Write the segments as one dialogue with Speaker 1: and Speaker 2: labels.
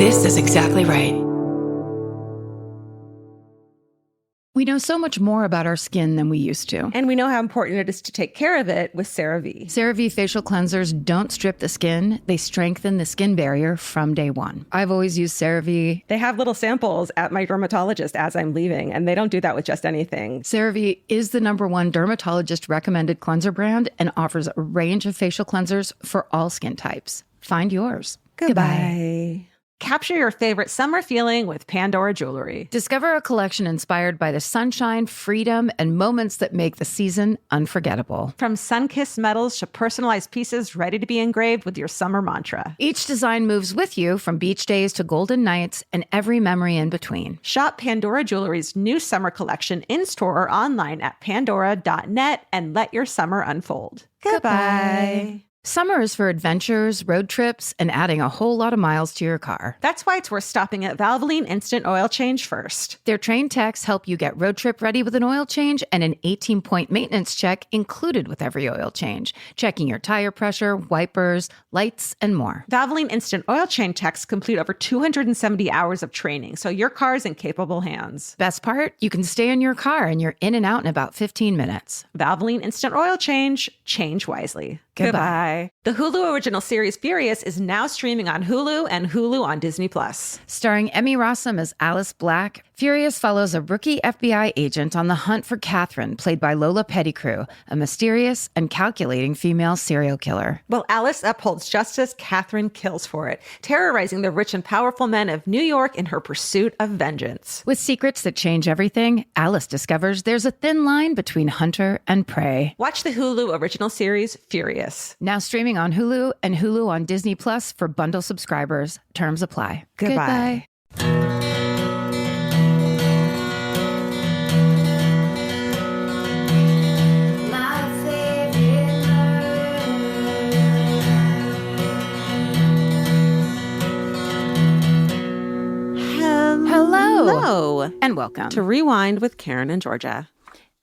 Speaker 1: This is exactly right.
Speaker 2: We know so much more about our skin than we used to.
Speaker 3: And we know how important it is to take care of it with CeraVe.
Speaker 2: CeraVe facial cleansers don't strip the skin. They strengthen the skin barrier from day one. I've always used CeraVe.
Speaker 3: They have little samples at my dermatologist as I'm leaving, and they don't do that with just anything.
Speaker 2: CeraVe is the #1 dermatologist recommended cleanser brand and offers a range of facial cleansers for all skin types. Find yours.
Speaker 3: Goodbye. Capture your favorite summer feeling with Pandora Jewelry.
Speaker 2: Discover a collection inspired by the sunshine, freedom, and moments that make the season unforgettable.
Speaker 3: From sun-kissed metals to personalized pieces ready to be engraved with your summer mantra.
Speaker 2: Each design moves with you from beach days to golden nights and every memory in between.
Speaker 3: Shop Pandora Jewelry's new summer collection in-store or online at pandora.net and let your summer unfold. Goodbye.
Speaker 2: Summer is for adventures, road trips, and adding a whole lot of miles to your car.
Speaker 3: That's why it's worth stopping at Valvoline Instant Oil Change first.
Speaker 2: Their trained techs help you get road trip ready with an oil change and an 18-point maintenance check included with every oil change, checking your tire pressure, wipers, lights, and more.
Speaker 3: Valvoline Instant Oil Change techs complete over 270 hours of training, so your car's in capable hands.
Speaker 2: Best part? You can stay in your car and you're in and out in about 15 minutes.
Speaker 3: Valvoline Instant Oil Change. Change wisely.
Speaker 2: Goodbye.
Speaker 3: The Hulu original series Furious is now streaming on Hulu and Hulu on Disney+.
Speaker 2: Starring Emmy Rossum as Alice Black, Furious follows a rookie FBI agent on the hunt for Catherine, played by Lola Pettigrew, a mysterious and calculating female serial killer.
Speaker 3: While Alice upholds justice, Catherine kills for it, terrorizing the rich and powerful men of New York in her pursuit of vengeance.
Speaker 2: With secrets that change everything, Alice discovers there's a thin line between hunter and prey.
Speaker 3: Watch the Hulu original series Furious.
Speaker 2: Now streaming on Hulu and Hulu on Disney Plus for bundle subscribers. Terms apply.
Speaker 3: Goodbye.
Speaker 2: Hello. And welcome
Speaker 3: to Rewind with Karen and Georgia.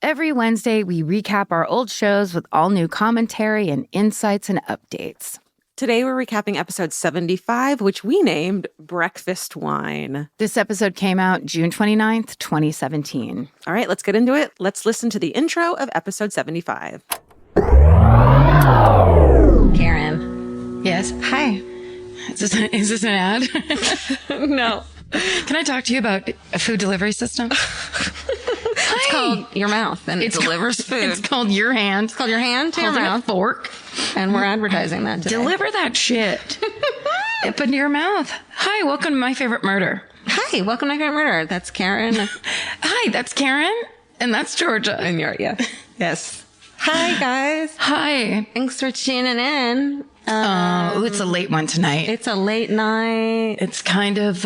Speaker 2: Every Wednesday, we recap our old shows with all new commentary and insights and updates.
Speaker 3: Today, we're recapping episode 75, which we named Breakfast Wine.
Speaker 2: This episode came out June 29th, 2017.
Speaker 3: All right, let's get into it. Let's listen to the intro of episode 75. Karen.
Speaker 1: Yes.
Speaker 3: Hi.
Speaker 1: Is this an ad?
Speaker 3: No.
Speaker 1: Can I talk to you about a food delivery system?
Speaker 3: It's called Your Mouth, and it delivers food.
Speaker 1: It's called Your Hand.
Speaker 3: It's called Your Hand to Your
Speaker 1: Holding
Speaker 3: Mouth.
Speaker 1: a fork.
Speaker 3: And we're advertising that today.
Speaker 1: Deliver that shit. Up into your mouth. Hi, welcome to My Favorite Murder.
Speaker 3: Hi, welcome to My Favorite Murder. That's Karen.
Speaker 1: Hi, that's Karen. And that's Georgia.
Speaker 3: And you're, yeah. Yes. Hi, guys.
Speaker 1: Hi.
Speaker 3: Thanks for tuning in.
Speaker 1: It's a late one tonight.
Speaker 3: It's a late night.
Speaker 1: It's kind of,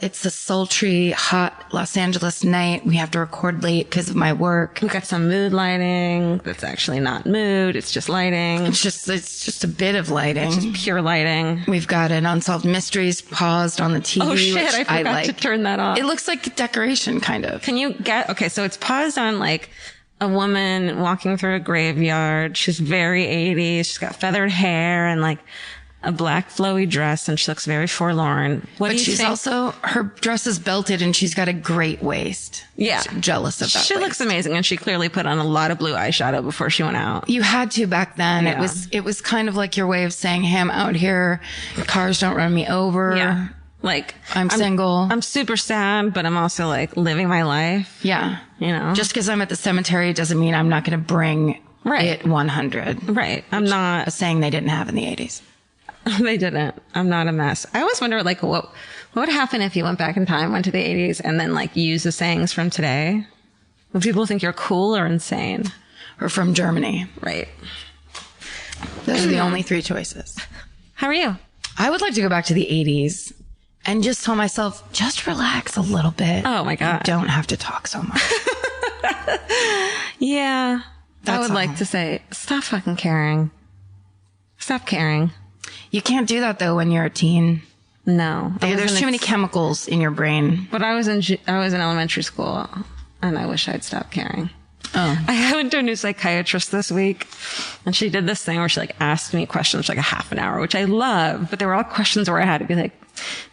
Speaker 1: it's a sultry, hot Los Angeles night. We have to record late because of my work.
Speaker 3: We got some mood lighting. That's actually not mood. It's just lighting.
Speaker 1: It's just a bit of lighting.
Speaker 3: It's just pure lighting.
Speaker 1: We've got an Unsolved Mysteries paused on the TV.
Speaker 3: Oh shit,
Speaker 1: which
Speaker 3: I forgot to turn that off.
Speaker 1: It looks like a decoration, kind of.
Speaker 3: Can you get, okay, so it's paused on like a woman walking through a graveyard. She's very 80s. She's got feathered hair and like a black flowy dress, and she looks very forlorn.
Speaker 1: But she's also, her dress is belted and she's got a great waist.
Speaker 3: Yeah.
Speaker 1: I'm jealous of that.
Speaker 3: She looks amazing, and she clearly put on a lot of blue eyeshadow before she went out.
Speaker 1: You had to back then.
Speaker 3: Yeah.
Speaker 1: It was kind of like your way of saying, hey, I'm out here. Cars don't run me over.
Speaker 3: Yeah. Like,
Speaker 1: I'm single.
Speaker 3: I'm super sad, but I'm also like living my life.
Speaker 1: Yeah.
Speaker 3: You know,
Speaker 1: just because I'm at the cemetery doesn't mean I'm not going to bring it 100.
Speaker 3: Right. I'm not
Speaker 1: a saying they didn't have in the 80s.
Speaker 3: They didn't. I'm not a mess. I always wonder, like, what would happen if you went back in time, went to the 80s, and then like use the sayings from today? Would people think you're cool or insane?
Speaker 1: Or from Germany?
Speaker 3: Right.
Speaker 1: Those are the only three choices.
Speaker 3: How are you?
Speaker 1: I would like to go back to the 80s. And just tell myself, just relax a little bit.
Speaker 3: Oh my God.
Speaker 1: You don't have to talk so much.
Speaker 3: Yeah. I would like to say, stop fucking caring. Stop caring.
Speaker 1: You can't do that though when you're a teen.
Speaker 3: No.
Speaker 1: There's too many chemicals in your brain.
Speaker 3: But I was in elementary school, and I wish I'd stopped caring. Oh. I went to a new psychiatrist this week, and she did this thing where she like asked me questions like a half an hour, which I love, but they were all questions where I had to be like,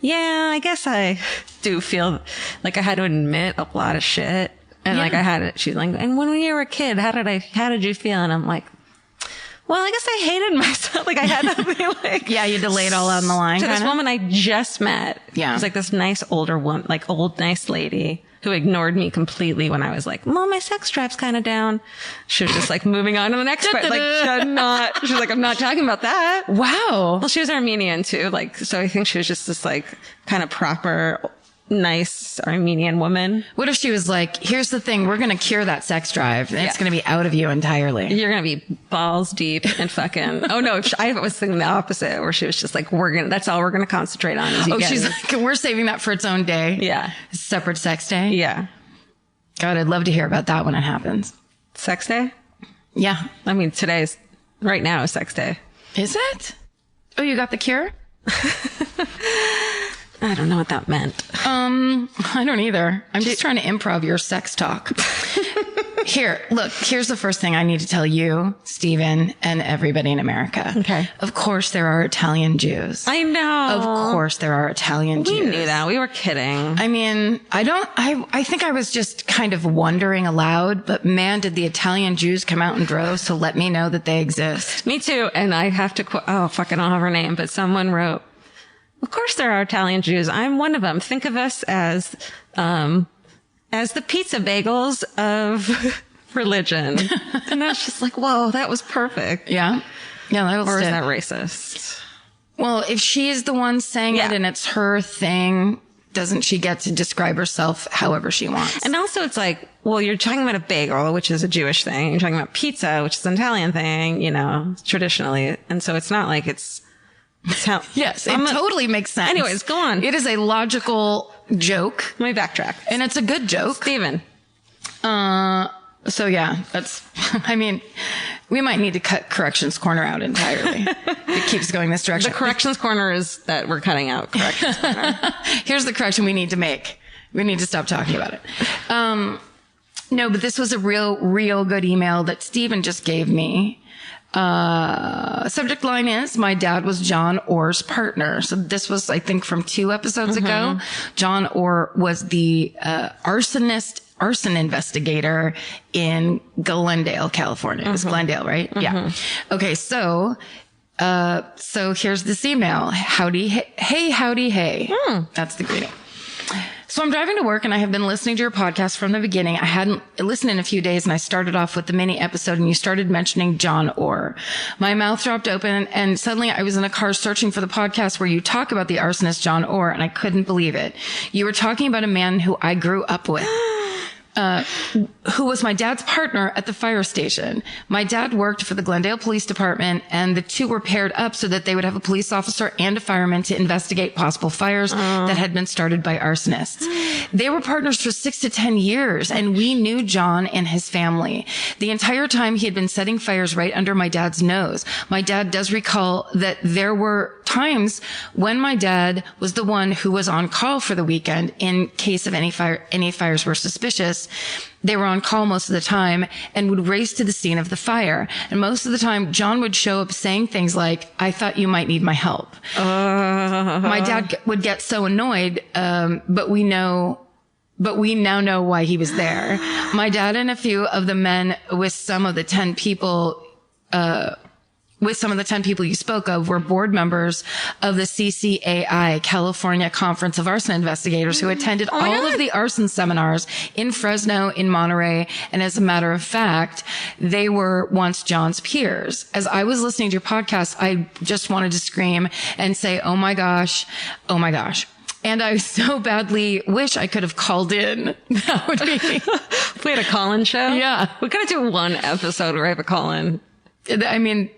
Speaker 3: yeah, I guess I do feel like I had to admit a lot of shit. And like I had it, she's like, and when you were a kid, how did you feel? And I'm like, well, I guess I hated myself. Like I had to be like,
Speaker 2: yeah, you delayed all on the line.
Speaker 3: To this woman I just met.
Speaker 2: Yeah.
Speaker 3: It was like this nice older woman, like old, nice lady who ignored me completely when I was like, well, my sex drive's kind of down. She was just like moving on to the next part. Like, she's like, I'm not talking about that.
Speaker 2: Wow.
Speaker 3: Well, she was Armenian too. Like, so I think she was just this like kind of proper, nice Armenian woman.
Speaker 2: What if she was like, here's the thing, we're going to cure that sex drive and it's going to be out of you entirely.
Speaker 3: You're going to be balls deep and fucking, oh no, I was thinking the opposite where she was just like, that's all we're going to concentrate on.
Speaker 2: She's like, we're saving that for its own day.
Speaker 3: Yeah.
Speaker 2: Separate sex day.
Speaker 3: Yeah.
Speaker 2: God, I'd love to hear about that when it happens.
Speaker 3: Sex day?
Speaker 2: Yeah.
Speaker 3: I mean, right now is sex day.
Speaker 2: Is it? Oh, you got the cure?
Speaker 3: I don't know what that meant.
Speaker 2: I don't either. I'm just trying to improv your sex talk. Here's the first thing I need to tell you, Stephen, and everybody in America.
Speaker 3: Okay.
Speaker 2: Of course there are Italian Jews.
Speaker 3: I know.
Speaker 2: Of course there are Italian Jews.
Speaker 3: We knew that. We were kidding.
Speaker 2: I mean, I think I was just kind of wondering aloud, but man, did the Italian Jews come out in droves to let me know that they exist.
Speaker 3: Me too. And I have to quote, I don't have her name, but someone wrote, of course there are Italian Jews. I'm one of them. Think of us as the pizza bagels of religion. And I was just like, whoa, that was perfect.
Speaker 2: Yeah. Yeah.
Speaker 3: Or is that racist?
Speaker 2: Well, if she's the one saying it and it's her thing, doesn't she get to describe herself however she wants? And
Speaker 3: also it's like, well, you're talking about a bagel, which is a Jewish thing. You're talking about pizza, which is an Italian thing, traditionally. And so it's not like it's how,
Speaker 2: yes, it totally makes sense.
Speaker 3: Anyways, go on.
Speaker 2: It is a logical joke.
Speaker 3: Let me backtrack.
Speaker 2: And it's a good joke.
Speaker 3: Steven.
Speaker 2: So yeah, I mean, we might need to cut Corrections Corner out entirely. It keeps going this direction.
Speaker 3: The Corrections Corner is that we're cutting out Corrections Corner.
Speaker 2: Here's the correction we need to make. We need to stop talking about it. No, but this was a real good email that Stephen just gave me. Subject line is, my dad was John Orr's partner. So this was, I think, from 2 episodes ago. John Orr was the arson investigator in Glendale, California. It was Glendale, right? Yeah. Okay. So here's this email. Howdy, hey. That's the greeting. So I'm driving to work and I have been listening to your podcast from the beginning. I hadn't listened in a few days and I started off with the mini episode and you started mentioning John Orr. My mouth dropped open and suddenly I was in a car searching for the podcast where you talk about the arsonist John Orr and I couldn't believe it. You were talking about a man who I grew up with. Who was my dad's partner at the fire station. My dad worked for the Glendale Police Department and the two were paired up so that they would have a police officer and a fireman to investigate possible fires that had been started by arsonists. They were partners for 6 to 10 years and we knew John and his family. The entire time he had been setting fires right under my dad's nose. My dad does recall that there were times when my dad was the one who was on call for the weekend in case of any fires were suspicious. They were on call most of the time and would race to the scene of the fire. And most of the time, John would show up saying things like, I thought you might need my help. My dad would get so annoyed, but we now know why he was there. My dad and a few of the men with some of the 10 people you spoke of were board members of the CCAI, California Conference of Arson Investigators, who attended all of the arson seminars in Fresno, in Monterey. And as a matter of fact, they were once John's peers. As I was listening to your podcast, I just wanted to scream and say, oh my gosh. And I so badly wish I could have called in. That would be.
Speaker 3: If we had a call-in show?
Speaker 2: Yeah.
Speaker 3: We gotta do one episode where I have a call-in.
Speaker 2: I mean,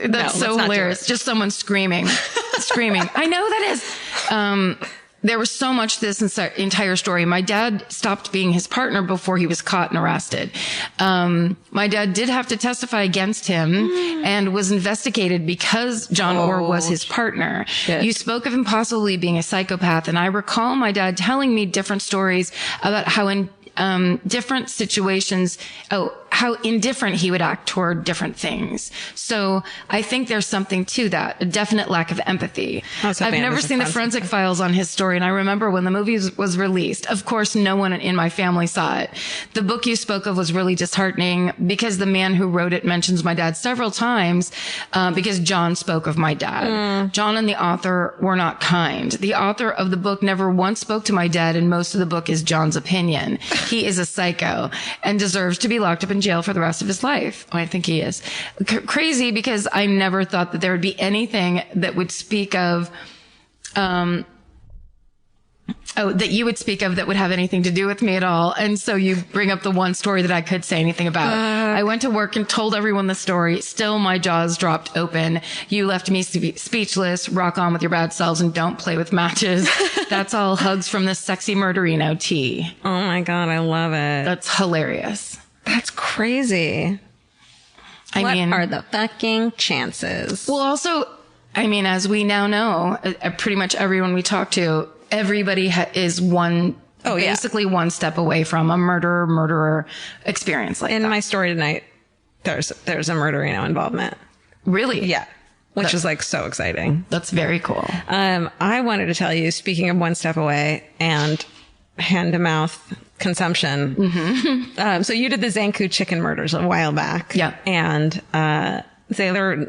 Speaker 2: that's so hilarious. Just someone screaming. I know that is. There was so much to this entire story. My dad stopped being his partner before he was caught and arrested. My dad did have to testify against him and was investigated because John Orr was his partner. Shit. You spoke of him possibly being a psychopath, and I recall my dad telling me different stories about how different situations, how indifferent he would act toward different things. So I think there's something to that, a definite lack of empathy. I've never seen the forensic files on his story. And I remember when the movie was released, of course, no one in my family saw it. The book you spoke of was really disheartening because the man who wrote it mentions my dad several times, because John spoke of my dad. John and the author were not kind. The author of the book never once spoke to my dad, and most of the book is John's opinion. He is a psycho and deserves to be locked up in jail for the rest of his life. Oh, I think he is. Crazy, because I never thought that there would be anything that would speak of, that you would speak of that would have anything to do with me at all. And so you bring up the one story that I could say anything about. I went to work and told everyone the story. Still, my jaws dropped open. You left me speechless. Rock on with your bad selves and don't play with matches. That's all. Hugs from the sexy murderino T.
Speaker 3: Oh my God, I love it.
Speaker 2: That's hilarious.
Speaker 3: That's crazy. What are the fucking chances?
Speaker 2: Well, also, I mean, as we now know, pretty much everyone we talk to, everybody is basically one step away from a murderer experience like that.
Speaker 3: In my story tonight, there's a murderino involvement.
Speaker 2: Really?
Speaker 3: Yeah. Which is like so exciting.
Speaker 2: That's very cool.
Speaker 3: I wanted to tell you, speaking of one step away and hand to mouth consumption. Mm-hmm. So you did the Zanku chicken murders a while back.
Speaker 2: Yeah.
Speaker 3: And, a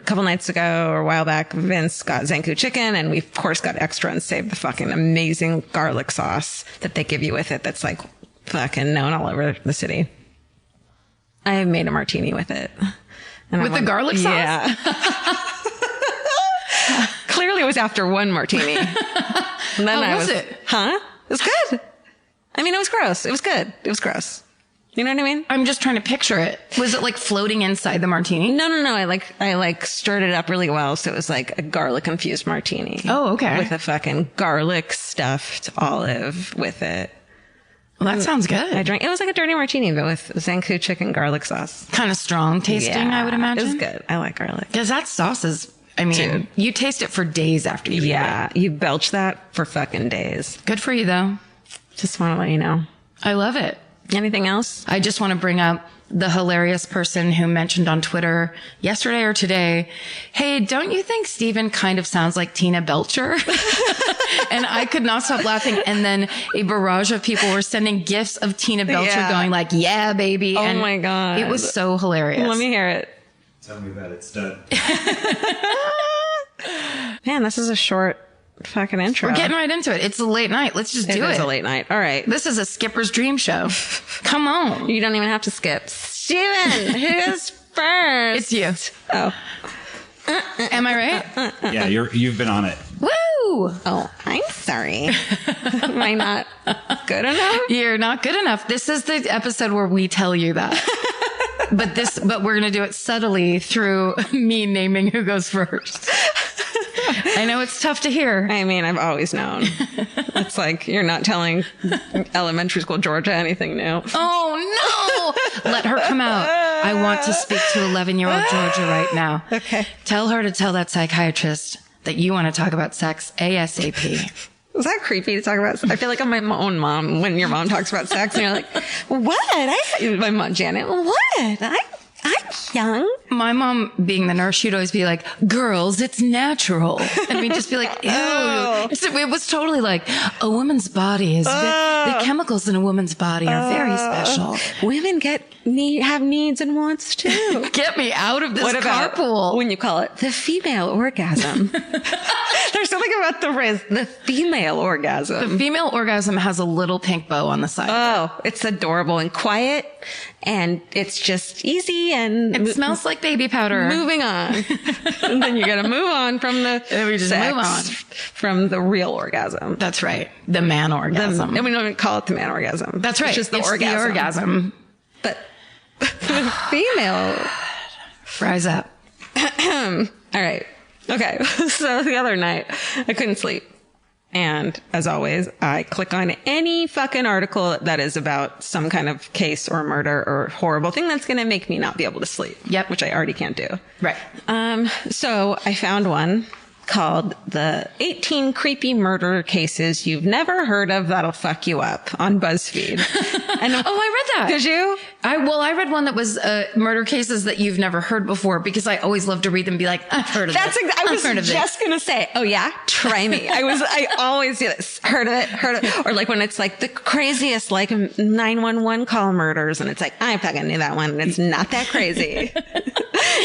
Speaker 3: couple nights ago or a while back, Vince got Zanku chicken, and we of course got extra and saved the fucking amazing garlic sauce that they give you with it. That's like fucking known all over the city. I have made a martini with it.
Speaker 2: With the garlic sauce?
Speaker 3: Yeah. Clearly it was after one martini. And then
Speaker 2: How was it?
Speaker 3: Huh? It was good. I mean, it was gross. It was good. It was gross. You know what I mean?
Speaker 2: I'm just trying to picture it. Was it like floating inside the martini?
Speaker 3: No. I stirred it up really well. So it was like a garlic infused martini.
Speaker 2: Oh, okay.
Speaker 3: With a fucking garlic stuffed olive with it.
Speaker 2: Well, that sounds good.
Speaker 3: It was like a dirty martini, but with Zanku chicken garlic sauce.
Speaker 2: Kind of strong tasting,
Speaker 3: Yeah,
Speaker 2: I would imagine.
Speaker 3: It was good. I like garlic.
Speaker 2: Because that sauce is, I mean,
Speaker 3: Dude.
Speaker 2: You taste it for days after you eat it.
Speaker 3: Yeah. You belch that for fucking days.
Speaker 2: Good for you, though.
Speaker 3: Just want to let you know.
Speaker 2: I love it.
Speaker 3: Anything else?
Speaker 2: I just want to bring up the hilarious person who mentioned on Twitter yesterday or today, hey, don't you think Steven kind of sounds like Tina Belcher? And I could not stop laughing. And then a barrage of people were sending gifs of Tina Belcher going like, yeah, baby.
Speaker 3: Oh
Speaker 2: and
Speaker 3: my God.
Speaker 2: It was so hilarious.
Speaker 3: Let me hear it.
Speaker 4: Tell me about it, stud.
Speaker 3: Man, this is a short fucking intro.
Speaker 2: We're getting right into it. It's a late night. Let's just do it.
Speaker 3: It is a late night. All right.
Speaker 2: This is a skipper's dream show. Come on.
Speaker 3: You don't even have to skip. Steven, who's first?
Speaker 2: It's you.
Speaker 3: Oh.
Speaker 2: Am I right?
Speaker 4: Yeah, you've been on it.
Speaker 2: Woo!
Speaker 3: Oh, I'm sorry. Am I not good enough?
Speaker 2: You're not good enough. This is the episode where we tell you that. But we're going to do it subtly through me naming who goes first. I know it's tough to hear.
Speaker 3: I mean, I've always known. It's like you're not telling elementary school Georgia anything new.
Speaker 2: Oh, no. Let her come out. I want to speak to 11-year-old Georgia right now.
Speaker 3: Okay.
Speaker 2: Tell her to tell that psychiatrist that you want to talk about sex ASAP.
Speaker 3: Is that creepy to talk about? I feel like I'm my own mom when your mom talks about sex and you're like, what? My mom, Janet, what? I'm young.
Speaker 2: My mom, being the nurse, she'd always be like, girls, it's natural. And we'd just be like, ew.
Speaker 3: Oh.
Speaker 2: It was totally like, a woman's body is, the chemicals in a woman's body are very special.
Speaker 3: Women have needs and wants too.
Speaker 2: Get me out of this
Speaker 3: What about
Speaker 2: carpool.
Speaker 3: when you call it the female orgasm? There's something about the female orgasm.
Speaker 2: The female orgasm has a little pink bow on the side.
Speaker 3: Oh, it's adorable and quiet, and it's just easy and
Speaker 2: It smells like baby powder.
Speaker 3: moving on. And then you got to move on from the
Speaker 2: And we just
Speaker 3: sex,
Speaker 2: move on.
Speaker 3: from the real orgasm.
Speaker 2: That's right. The man orgasm.
Speaker 3: And we don't even call it the man orgasm.
Speaker 2: That's right.
Speaker 3: It's just the
Speaker 2: It's
Speaker 3: orgasm.
Speaker 2: The orgasm.
Speaker 3: But the female.
Speaker 2: Rise up.
Speaker 3: All right. Okay. So the other night, I couldn't sleep. And as always, I click on any fucking article that is about some kind of case or murder or horrible thing that's going to make me not be able to sleep.
Speaker 2: Yep.
Speaker 3: Which I already can't do.
Speaker 2: Right.
Speaker 3: So I found one called The 18 Creepy Murder Cases You've Never Heard of That'll Fuck You Up on BuzzFeed. And
Speaker 2: Oh, I read that.
Speaker 3: did you?
Speaker 2: I read one that was murder cases that you've never heard before, because I always love to read them and be like, I've heard of
Speaker 3: That's
Speaker 2: this.
Speaker 3: I was
Speaker 2: I've heard of
Speaker 3: just going to say, oh yeah, try me. I always do this. Heard of it. Or like when it's like the craziest like 911 call murders and it's like, I fucking knew that one and it's not that crazy.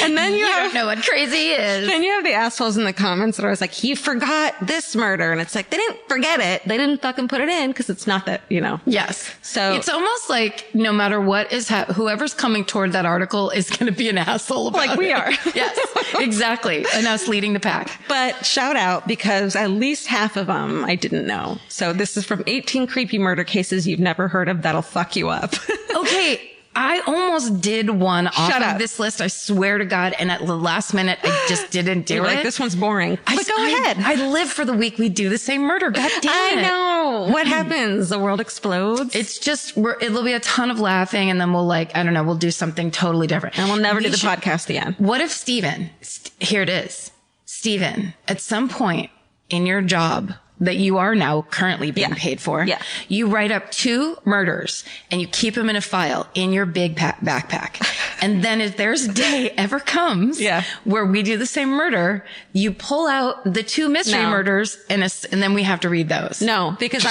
Speaker 3: And then you
Speaker 2: don't know what crazy is.
Speaker 3: Then you have the assholes in the comments that are always like, you forgot this murder. And it's like, they didn't forget it. They didn't fucking put it in because it's not that, you know.
Speaker 2: Yes.
Speaker 3: So
Speaker 2: it's almost like no matter what is whoever's coming toward that article is going to be an asshole about
Speaker 3: like we
Speaker 2: it.
Speaker 3: are.
Speaker 2: Yes, exactly. And us leading the pack.
Speaker 3: But shout out, because at least half of them I didn't know. So this is from 18 Creepy Murder Cases You've Never Heard of That'll Fuck You Up.
Speaker 2: Okay. I almost did one off
Speaker 3: Shut
Speaker 2: of
Speaker 3: up.
Speaker 2: this list, I swear to God. And at the last minute, I just didn't do
Speaker 3: You're
Speaker 2: it.
Speaker 3: like, this one's boring. But go ahead.
Speaker 2: I live for the week we do the same murder. God damn it.
Speaker 3: I know. What happens? The world explodes.
Speaker 2: It's just, it'll be a ton of laughing, and then we'll we'll do something totally different.
Speaker 3: And we'll never do the podcast again.
Speaker 2: What if Steven, here it is, Steven, at some point in your job that you are now currently being paid for, you write up 2 murders and you keep them in a file in your big backpack. And then if there's a day ever comes where we do the same murder, you pull out the 2 mystery murders and then we have to read those.
Speaker 3: No, because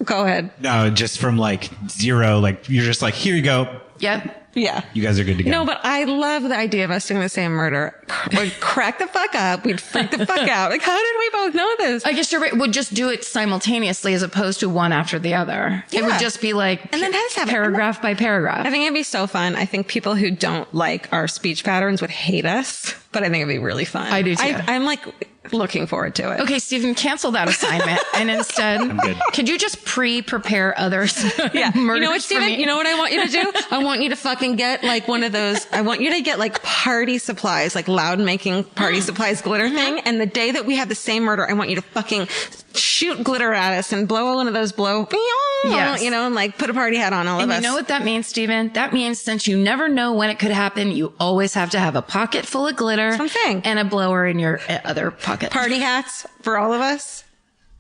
Speaker 3: go ahead.
Speaker 4: No, just from like 0, like you're just like, here you go.
Speaker 2: Yep.
Speaker 3: Yeah.
Speaker 4: You guys are good to go.
Speaker 3: No, but I love the idea of us doing the same murder. We'd crack the fuck up. We'd freak the fuck out. Like, how did we both know this?
Speaker 2: I guess you're right. We'll just do it simultaneously as opposed to one after the other.
Speaker 3: Yeah.
Speaker 2: It would just be like
Speaker 3: And then have
Speaker 2: paragraph by paragraph.
Speaker 3: I think it'd be so fun. I think people who don't like our speech patterns would hate us, but I think it'd be really fun.
Speaker 2: I do too.
Speaker 3: I'm like looking forward to it.
Speaker 2: Okay, Stephen, cancel that assignment. And instead, could you just prepare others?
Speaker 3: Yeah. You know what,
Speaker 2: for me?
Speaker 3: Steven? You know what I want you to do? I want you to fucking get like one of those. I want you to get like party supplies, like loud making party supplies glitter thing. And the day that we have the same murder, I want you to fucking shoot glitter at us and blow one of those
Speaker 2: Yes.
Speaker 3: you know, and like put a party hat on all of us.
Speaker 2: You know what that means, Stephen? That means since you never know when it could happen, you always have to have a pocket full of glitter and a blower in your other pocket.
Speaker 3: Party hats for all of us.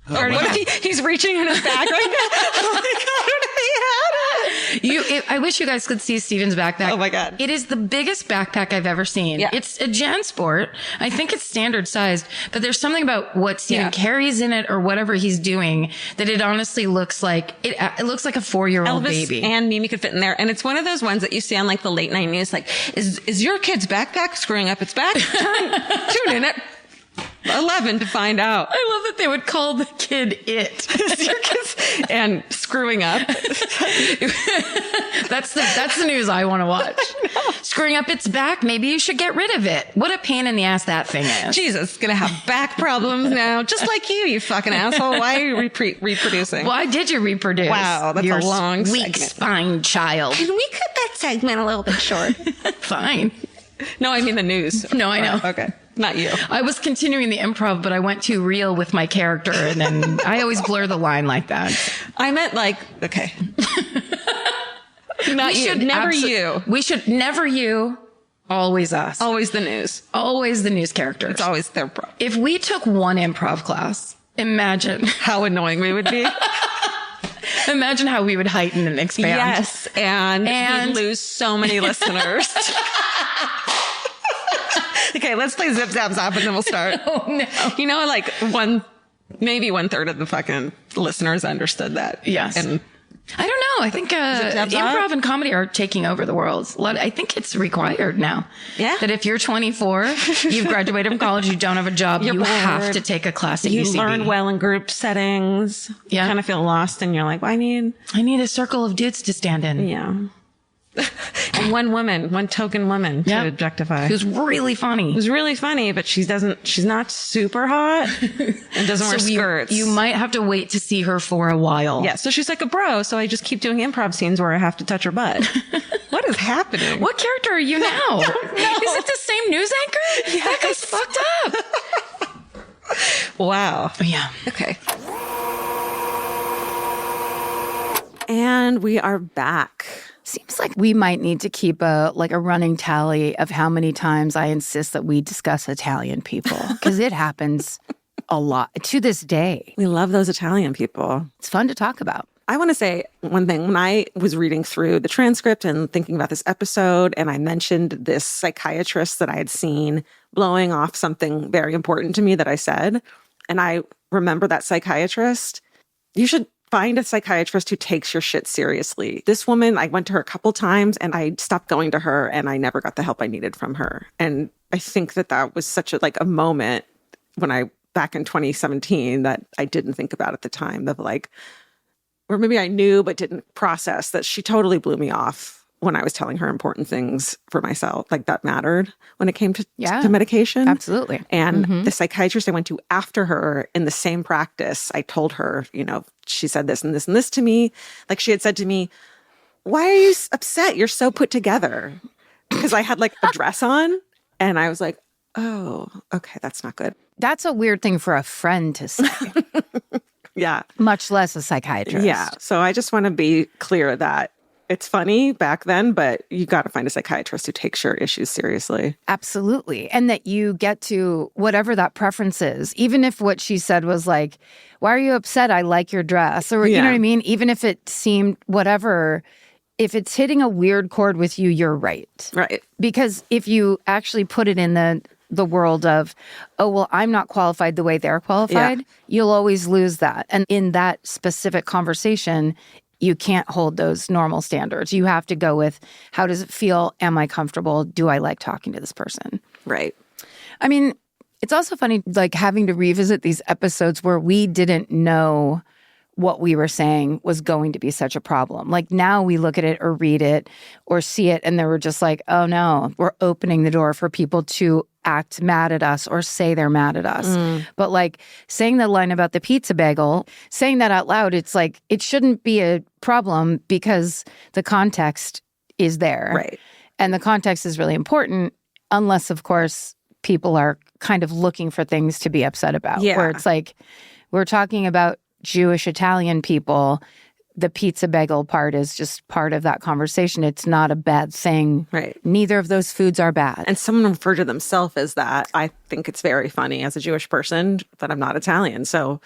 Speaker 2: Party
Speaker 3: What
Speaker 2: hat.
Speaker 3: if he's reaching in his bag right now? Oh my God, what if he had it?
Speaker 2: I wish you guys could see Steven's backpack.
Speaker 3: Oh my God.
Speaker 2: It is the biggest backpack I've ever seen.
Speaker 3: Yeah.
Speaker 2: It's a JanSport. I think it's standard sized, but there's something about what Steven carries in it or whatever he's doing that it honestly looks like, it looks like a 4-year-old
Speaker 3: Elvis
Speaker 2: baby.
Speaker 3: and Mimi could fit in there. And it's one of those ones that you see on like the late night news, like, is your kid's backpack screwing up its back? Tune in at 11 to find out.
Speaker 2: I love that they would call the kid it.
Speaker 3: And screwing up.
Speaker 2: That's the news I want to watch. Screwing up its back, maybe you should get rid of it. What a pain in the ass that thing is.
Speaker 3: Jesus, gonna have back problems now. Just like you fucking asshole. Why are you reproducing?
Speaker 2: Why did you reproduce?
Speaker 3: Wow, that's
Speaker 2: Your
Speaker 3: a long
Speaker 2: weak
Speaker 3: segment.
Speaker 2: spine child.
Speaker 3: Can we cut that segment a little bit short?
Speaker 2: Fine.
Speaker 3: No, I mean the news.
Speaker 2: No, I know.
Speaker 3: Okay. Not you.
Speaker 2: I was continuing the improv, but I went too real with my character, and then I always blur the line like that.
Speaker 3: I meant like, okay. Not you. Never you.
Speaker 2: We should never you, always us.
Speaker 3: Always the news.
Speaker 2: Always the news characters.
Speaker 3: It's always their problem.
Speaker 2: If we took one improv class, imagine
Speaker 3: how annoying we would be.
Speaker 2: Imagine how we would heighten and expand.
Speaker 3: Yes, and we'd lose so many listeners. Okay, let's play Zip Zap Zap and then we'll start.
Speaker 2: Oh no.
Speaker 3: You know, like maybe 1/3 of the fucking listeners understood that.
Speaker 2: Yes.
Speaker 3: And
Speaker 2: I don't know. I think improv and comedy are taking over the world. I think it's required now.
Speaker 3: Yeah.
Speaker 2: That if you're 24, you've graduated from college, you don't have a job, you have to take a class at
Speaker 3: you
Speaker 2: UCB.
Speaker 3: learn well in group settings.
Speaker 2: Yeah.
Speaker 3: You kind of feel lost and you're like, well, I need
Speaker 2: a circle of dudes to stand in.
Speaker 3: Yeah. And one token woman to objectify.
Speaker 2: Who's really funny.
Speaker 3: Who's really funny, but she's not super hot and doesn't wear skirts.
Speaker 2: You might have to wait to see her for a while.
Speaker 3: Yeah. So she's like a bro. So I just keep doing improv scenes where I have to touch her butt. What is happening?
Speaker 2: What character are you now? Is it the same news anchor?
Speaker 3: Yes.
Speaker 2: That guy's fucked up.
Speaker 3: Wow.
Speaker 2: Yeah.
Speaker 3: Okay. And we are back.
Speaker 2: Seems like we might need to keep a running tally of how many times I insist that we discuss Italian people, because it happens a lot to this day.
Speaker 3: We love those Italian people.
Speaker 2: It's fun to talk about.
Speaker 3: I want to say one thing. When I was reading through the transcript and thinking about this episode, and I mentioned this psychiatrist that I had seen blowing off something very important to me that I said, and I remember that psychiatrist, you should find a psychiatrist who takes your shit seriously. This woman, I went to her a couple times and I stopped going to her and I never got the help I needed from her. And I think that was such a moment when back in 2017 that I didn't think about at the time of or maybe I knew but didn't process that she totally blew me off when I was telling her important things for myself, that mattered when it came to medication.
Speaker 2: Absolutely.
Speaker 3: And the psychiatrist I went to after her in the same practice, I told her, she said this and this and this to me. She had said to me, why are you upset? You're so put together. Because I had a dress on and I was like, oh, okay, that's not good.
Speaker 2: That's a weird thing for a friend to say.
Speaker 3: Yeah.
Speaker 2: Much less a psychiatrist.
Speaker 3: Yeah. So I just want to be clear that it's funny back then, but you got to find a psychiatrist who takes your issues seriously.
Speaker 2: Absolutely. And that you get to whatever that preference is, even if what she said was why are you upset? I like your dress. Or, you know what I mean? Even if it seemed whatever, if it's hitting a weird chord with you, you're right.
Speaker 3: Right.
Speaker 2: Because if you actually put it in the world of, oh, well, I'm not qualified the way they're qualified, you'll always lose that. And in that specific conversation, you can't hold those normal standards. You have to go with, how does it feel? Am I comfortable? Do I like talking to this person?
Speaker 3: Right.
Speaker 2: I mean, it's also funny, having to revisit these episodes where we didn't know what we were saying was going to be such a problem. Now we look at it or read it or see it and then we're just oh no, we're opening the door for people to act mad at us or say they're mad at us. But saying the line about the pizza bagel, saying that out loud, it's it shouldn't be a problem because the context is there.
Speaker 3: Right.
Speaker 2: And the context is really important unless, of course, people are kind of looking for things to be upset about.
Speaker 3: Yeah.
Speaker 2: Where it's we're talking about Jewish Italian people, the pizza bagel part is just part of that conversation. It's not a bad thing.
Speaker 3: Right.
Speaker 2: Neither of those foods are bad.
Speaker 3: And someone referred to themselves as that. I think it's very funny as a Jewish person, but I'm not Italian. So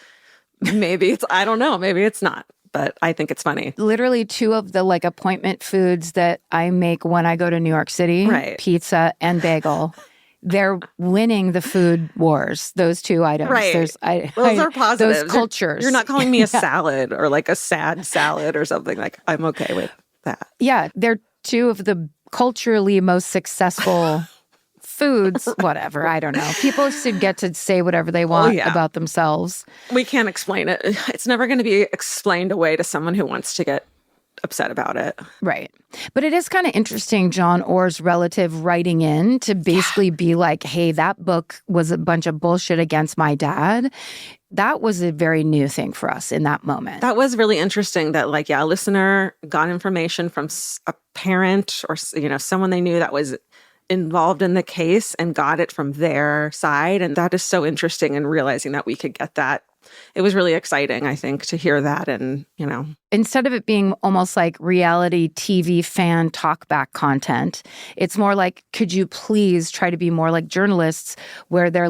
Speaker 3: maybe I don't know, maybe it's not. But I think it's funny.
Speaker 2: Literally two of the appointment foods that I make when I go to New York City, pizza and bagel. They're winning the food wars, those two items.
Speaker 3: Right.
Speaker 2: Those
Speaker 3: are positive.
Speaker 2: Those cultures.
Speaker 3: You're not calling me a salad or a sad salad or something. I'm okay with that.
Speaker 2: Yeah, they're two of the culturally most successful foods, whatever. I don't know. People should get to say whatever they want about themselves.
Speaker 3: We can't explain it. It's never going to be explained away to someone who wants to get upset about it.
Speaker 2: Right. But it is kind of interesting, John Orr's relative writing in to basically be hey, that book was a bunch of bullshit against my dad. That was a very new thing for us in that moment.
Speaker 3: That was really interesting that a listener got information from a parent or, someone they knew that was involved in the case and got it from their side. And that is so interesting, and realizing that we could get that. It was really exciting, I think, to hear that. And,
Speaker 2: instead of it being almost like reality TV fan talkback content, it's more could you please try to be more like journalists where they're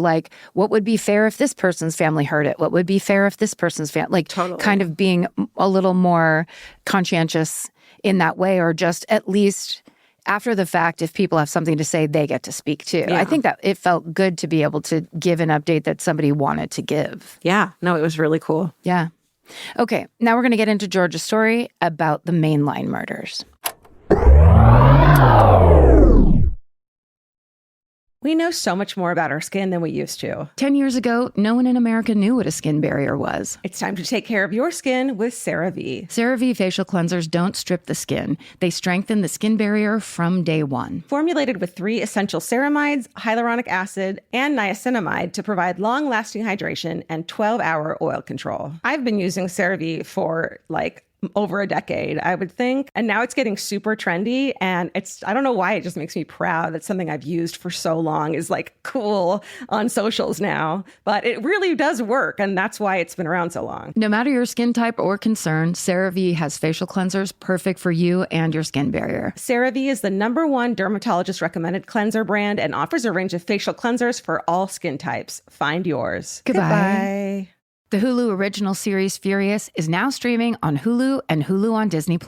Speaker 2: what would be fair if this person's family heard it? What would be fair if this person's family?
Speaker 3: Totally.
Speaker 2: Kind of being a little more conscientious in that way, or just at least after the fact, if people have something to say, they get to speak too. Yeah. I think that it felt good to be able to give an update that somebody wanted to give.
Speaker 3: Yeah. No, it was really cool.
Speaker 2: Yeah. Okay. Now we're going to get into George's story about the mainline murders.
Speaker 3: We know so much more about our skin than we used to.
Speaker 2: 10 years ago, no one in America knew what a skin barrier was.
Speaker 3: It's time to take care of your skin with CeraVe.
Speaker 2: CeraVe facial cleansers don't strip the skin. They strengthen the skin barrier from day one.
Speaker 3: Formulated with 3 essential ceramides, hyaluronic acid, and niacinamide to provide long-lasting hydration and 12-hour oil control. I've been using CeraVe for
Speaker 5: over a decade, I would think. And now it's getting super trendy. And I don't know why, it just makes me proud that something I've used for so long is like cool on socials now. But it really does work. And that's why it's been around so long.
Speaker 2: No matter your skin type or concern, CeraVe has facial cleansers perfect for you and your skin barrier.
Speaker 5: CeraVe is the #1 dermatologist recommended cleanser brand and offers a range of facial cleansers for all skin types. Find yours.
Speaker 2: Goodbye. The Hulu original series Furious is now streaming on Hulu and Hulu on Disney+.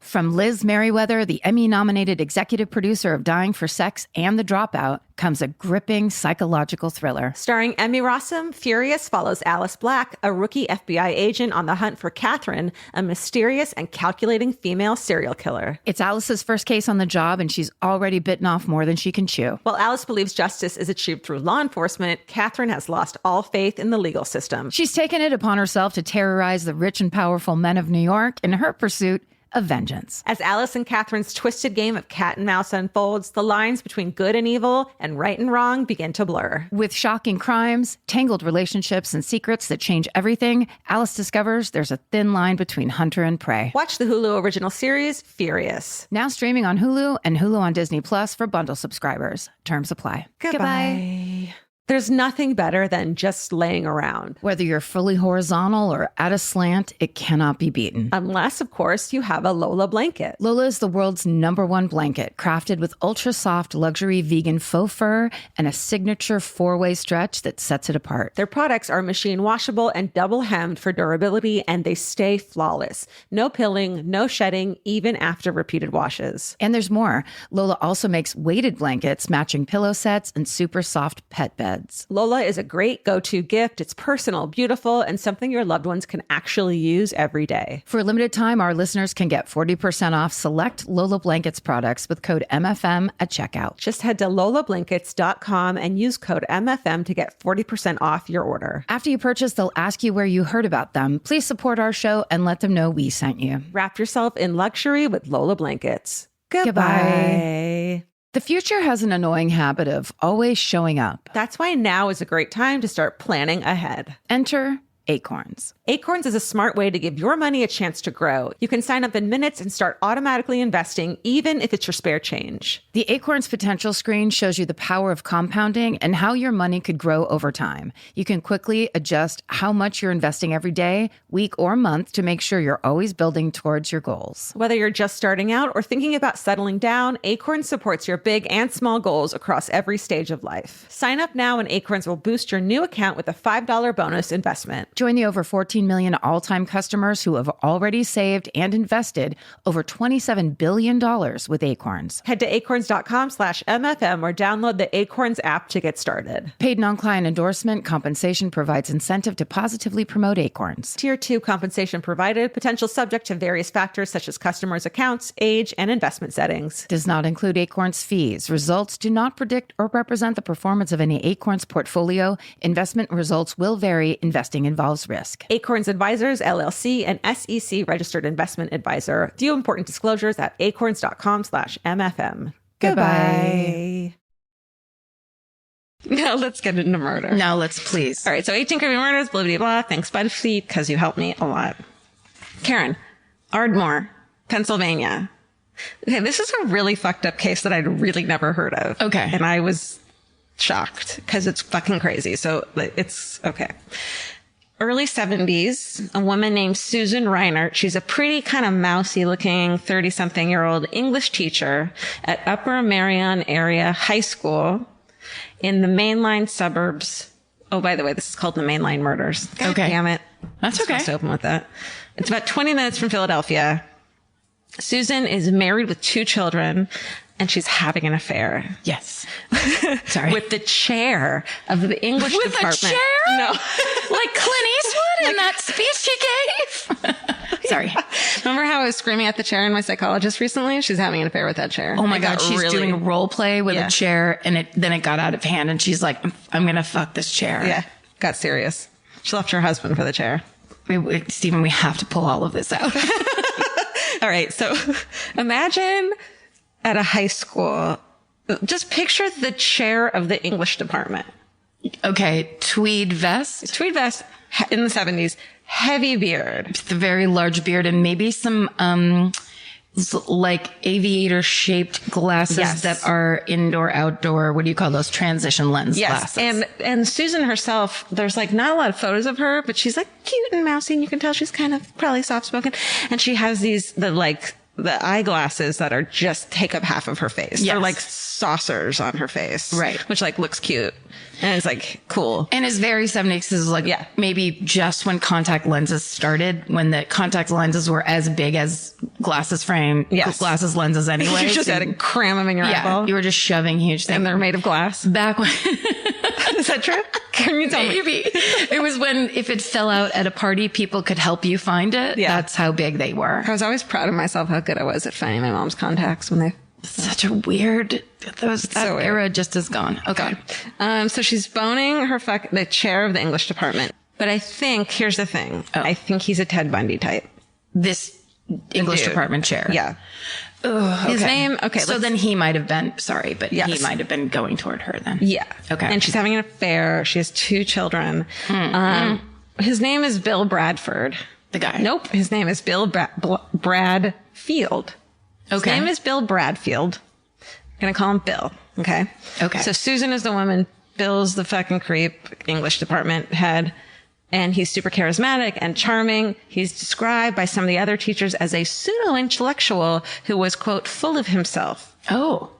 Speaker 2: From Liz Merriweather, the Emmy-nominated executive producer of Dying for Sex and The Dropout, comes a gripping psychological thriller.
Speaker 5: Starring Emmy Rossum, Furious follows Alice Black, a rookie FBI agent on the hunt for Catherine, a mysterious and calculating female serial killer.
Speaker 2: It's Alice's first case on the job, and she's already bitten off more than she can chew.
Speaker 5: While Alice believes justice is achieved through law enforcement, Catherine has lost all faith in the legal system.
Speaker 2: She's taken it upon herself to terrorize the rich and powerful men of New York in her pursuit of vengeance.
Speaker 5: As Alice and Catherine's twisted game of cat and mouse unfolds, the lines between good and evil and right and wrong begin to blur.
Speaker 2: With shocking crimes, tangled relationships, and secrets that change everything, Alice discovers there's a thin line between hunter and prey.
Speaker 5: Watch the Hulu original series, Furious.
Speaker 2: Now streaming on Hulu and Hulu on Disney Plus for bundle subscribers. Terms apply.
Speaker 5: Goodbye. There's nothing better than just laying around.
Speaker 2: Whether you're fully horizontal or at a slant, it cannot be beaten.
Speaker 5: Unless, of course, you have a Lola blanket.
Speaker 2: Lola is the world's #1 blanket, crafted with ultra-soft luxury vegan faux fur and a signature 4-way stretch that sets it apart.
Speaker 5: Their products are machine washable and double hemmed for durability, and they stay flawless. No pilling, no shedding, even after repeated washes.
Speaker 2: And there's more. Lola also makes weighted blankets, matching pillow sets, and super soft pet beds.
Speaker 5: Lola is a great go-to gift. It's personal, beautiful, and something your loved ones can actually use every day.
Speaker 2: For a limited time, our listeners can get 40% off select Lola Blankets products with code MFM at checkout.
Speaker 5: Just head to lolablankets.com and use code MFM to get 40% off your order.
Speaker 2: After you purchase, they'll ask you where you heard about them. Please support our show and let them know we sent you.
Speaker 5: Wrap yourself in luxury with Lola Blankets.
Speaker 2: Goodbye. The future has an annoying habit of always showing up.
Speaker 5: That's why now is a great time to start planning ahead.
Speaker 2: Enter Acorns.
Speaker 5: Acorns is a smart way to give your money a chance to grow. You can sign up in minutes and start automatically investing, even if it's your spare change.
Speaker 2: The Acorns potential screen shows you the power of compounding and how your money could grow over time. You can quickly adjust how much you're investing every day, week, or month to make sure you're always building towards your goals.
Speaker 5: Whether you're just starting out or thinking about settling down, Acorns supports your big and small goals across every stage of life. Sign up now and Acorns will boost your new account with a $5 bonus investment.
Speaker 2: Join the over 14 million all-time customers who have already saved and invested over $27 billion with Acorns.
Speaker 5: Head to acorns.com/MFM or download the Acorns app to get started.
Speaker 2: Paid non-client endorsement compensation provides incentive to positively promote Acorns.
Speaker 5: Tier 2 compensation provided, potential subject to various factors such as customers' accounts, age, and investment settings.
Speaker 2: Does not include Acorns fees. Results do not predict or represent the performance of any Acorns portfolio. Investment results will vary. Investing involves risk.
Speaker 5: Acorns Advisors, LLC, an SEC registered investment advisor. View important disclosures at acorns.com/MFM. Goodbye.
Speaker 3: Now let's get into murder.
Speaker 2: Now let's please.
Speaker 3: All right, so 18 creepy murders, blah, blah, blah. Thanks, BuzzFeed, because you helped me a lot. Karen, Ardmore, Pennsylvania. Okay, this is a really fucked up case that I'd really never heard of.
Speaker 2: Okay.
Speaker 3: And I was shocked because it's fucking crazy. So it's okay. Early 70s, a woman named Susan Reinert. She's a pretty kind of mousy looking 30-something-year-old English teacher at Upper Merion Area High School in the mainline suburbs. Oh, by the way, this is called the Mainline Murders. God
Speaker 2: okay.
Speaker 3: Damn it.
Speaker 2: That's okay.
Speaker 3: Supposed to open with that. It's about 20 minutes from Philadelphia. Susan is married with 2 children, and she's having an affair.
Speaker 2: Yes. Sorry.
Speaker 3: With the chair of the English department.
Speaker 2: With a chair?
Speaker 3: No.
Speaker 2: Like Clint Eastwood in that speech he gave? Sorry.
Speaker 3: Remember how I was screaming at the chair in my psychologist recently? She's having an affair with that chair.
Speaker 2: Oh my God. She's doing a role play with a chair, and then it got out of hand, and she's like, I'm going to fuck this chair.
Speaker 3: Yeah. Got serious. She left her husband for the chair.
Speaker 2: Stephen, we have to pull all of this out.
Speaker 3: All right. So imagine at a high school, just picture the chair of the English department.
Speaker 2: Okay. Tweed vest.
Speaker 3: Tweed vest, in the 70s, heavy beard.
Speaker 2: The very large beard and maybe some, like aviator shaped glasses that are indoor, outdoor. What do you call those? Transition lens glasses.
Speaker 3: And Susan herself, there's like not a lot of photos of her, but she's like cute and mousy. And you can tell she's kind of probably soft spoken. And she has the eyeglasses that are just take up half of her face. They're like saucers on her face.
Speaker 2: Right.
Speaker 3: Which like looks cute. And it's like cool.
Speaker 2: And it's very 70s. Is like maybe just when contact lenses started, when the contact lenses were as big as glasses frame, glasses lenses anyway.
Speaker 3: You just had to cram them in your eyeball.
Speaker 2: You were just shoving huge things.
Speaker 3: And they're made of glass.
Speaker 2: Back when.
Speaker 3: Is that true? Can you tell me?
Speaker 2: Maybe. It was when if it fell out at a party, people could help you find it. Yeah. That's how big they were.
Speaker 3: I was always proud of myself how good I was at finding my mom's contacts when they...
Speaker 2: Such a weird... That era just is gone. Okay.
Speaker 3: So she's boning the chair of the English department. But I think, here's the thing. I think he's a Ted Bundy type.
Speaker 2: This English department chair.
Speaker 3: Yeah.
Speaker 2: Ugh,
Speaker 3: his name,
Speaker 2: so then he might have been, he might have been going toward her then.
Speaker 3: Yeah.
Speaker 2: Okay.
Speaker 3: And she's having an affair. She has 2 children. His name is Bill Bradford.
Speaker 2: The guy?
Speaker 3: Nope. His name is Bill Bradfield. His name is Bill Bradfield. I'm going to call him Bill. Okay.
Speaker 2: Okay.
Speaker 3: So Susan is the woman. Bill's the fucking creep, English department head. And he's super charismatic and charming. He's described by some of the other teachers as a pseudo-intellectual who was, quote, full of himself.
Speaker 2: Oh.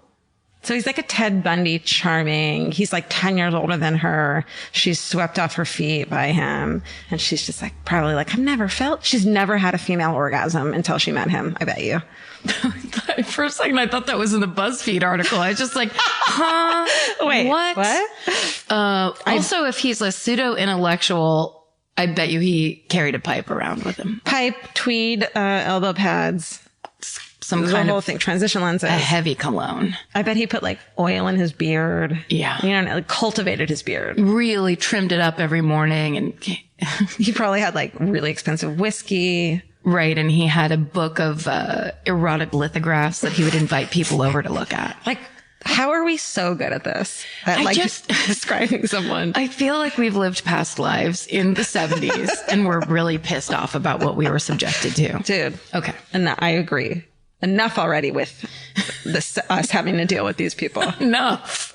Speaker 3: So he's like a Ted Bundy charming. He's like 10 years older than her. She's swept off her feet by him. And she's just like, probably like, she's never had a female orgasm until she met him. I bet you.
Speaker 2: For a second, I thought that was in the BuzzFeed article. I was just like, huh?
Speaker 3: Wait,
Speaker 2: what? Also, if he's a pseudo-intellectual, I bet you he carried a pipe around with him.
Speaker 3: Pipe, tweed, elbow pads.
Speaker 2: Some kind
Speaker 3: whole
Speaker 2: of
Speaker 3: thing, transition lenses.
Speaker 2: A heavy cologne.
Speaker 3: I bet he put like oil in his beard.
Speaker 2: Yeah.
Speaker 3: You know, like cultivated his beard.
Speaker 2: Really trimmed it up every morning. And
Speaker 3: he probably had like really expensive whiskey.
Speaker 2: Right. And he had a book of erotic lithographs that he would invite people over to look at.
Speaker 3: Like, how are we so good at this? At describing someone.
Speaker 2: I feel like we've lived past lives in the 70s and we're really pissed off about what we were subjected to.
Speaker 3: Dude.
Speaker 2: Okay.
Speaker 3: And I agree. Enough already with us having to deal with these people.
Speaker 2: Enough.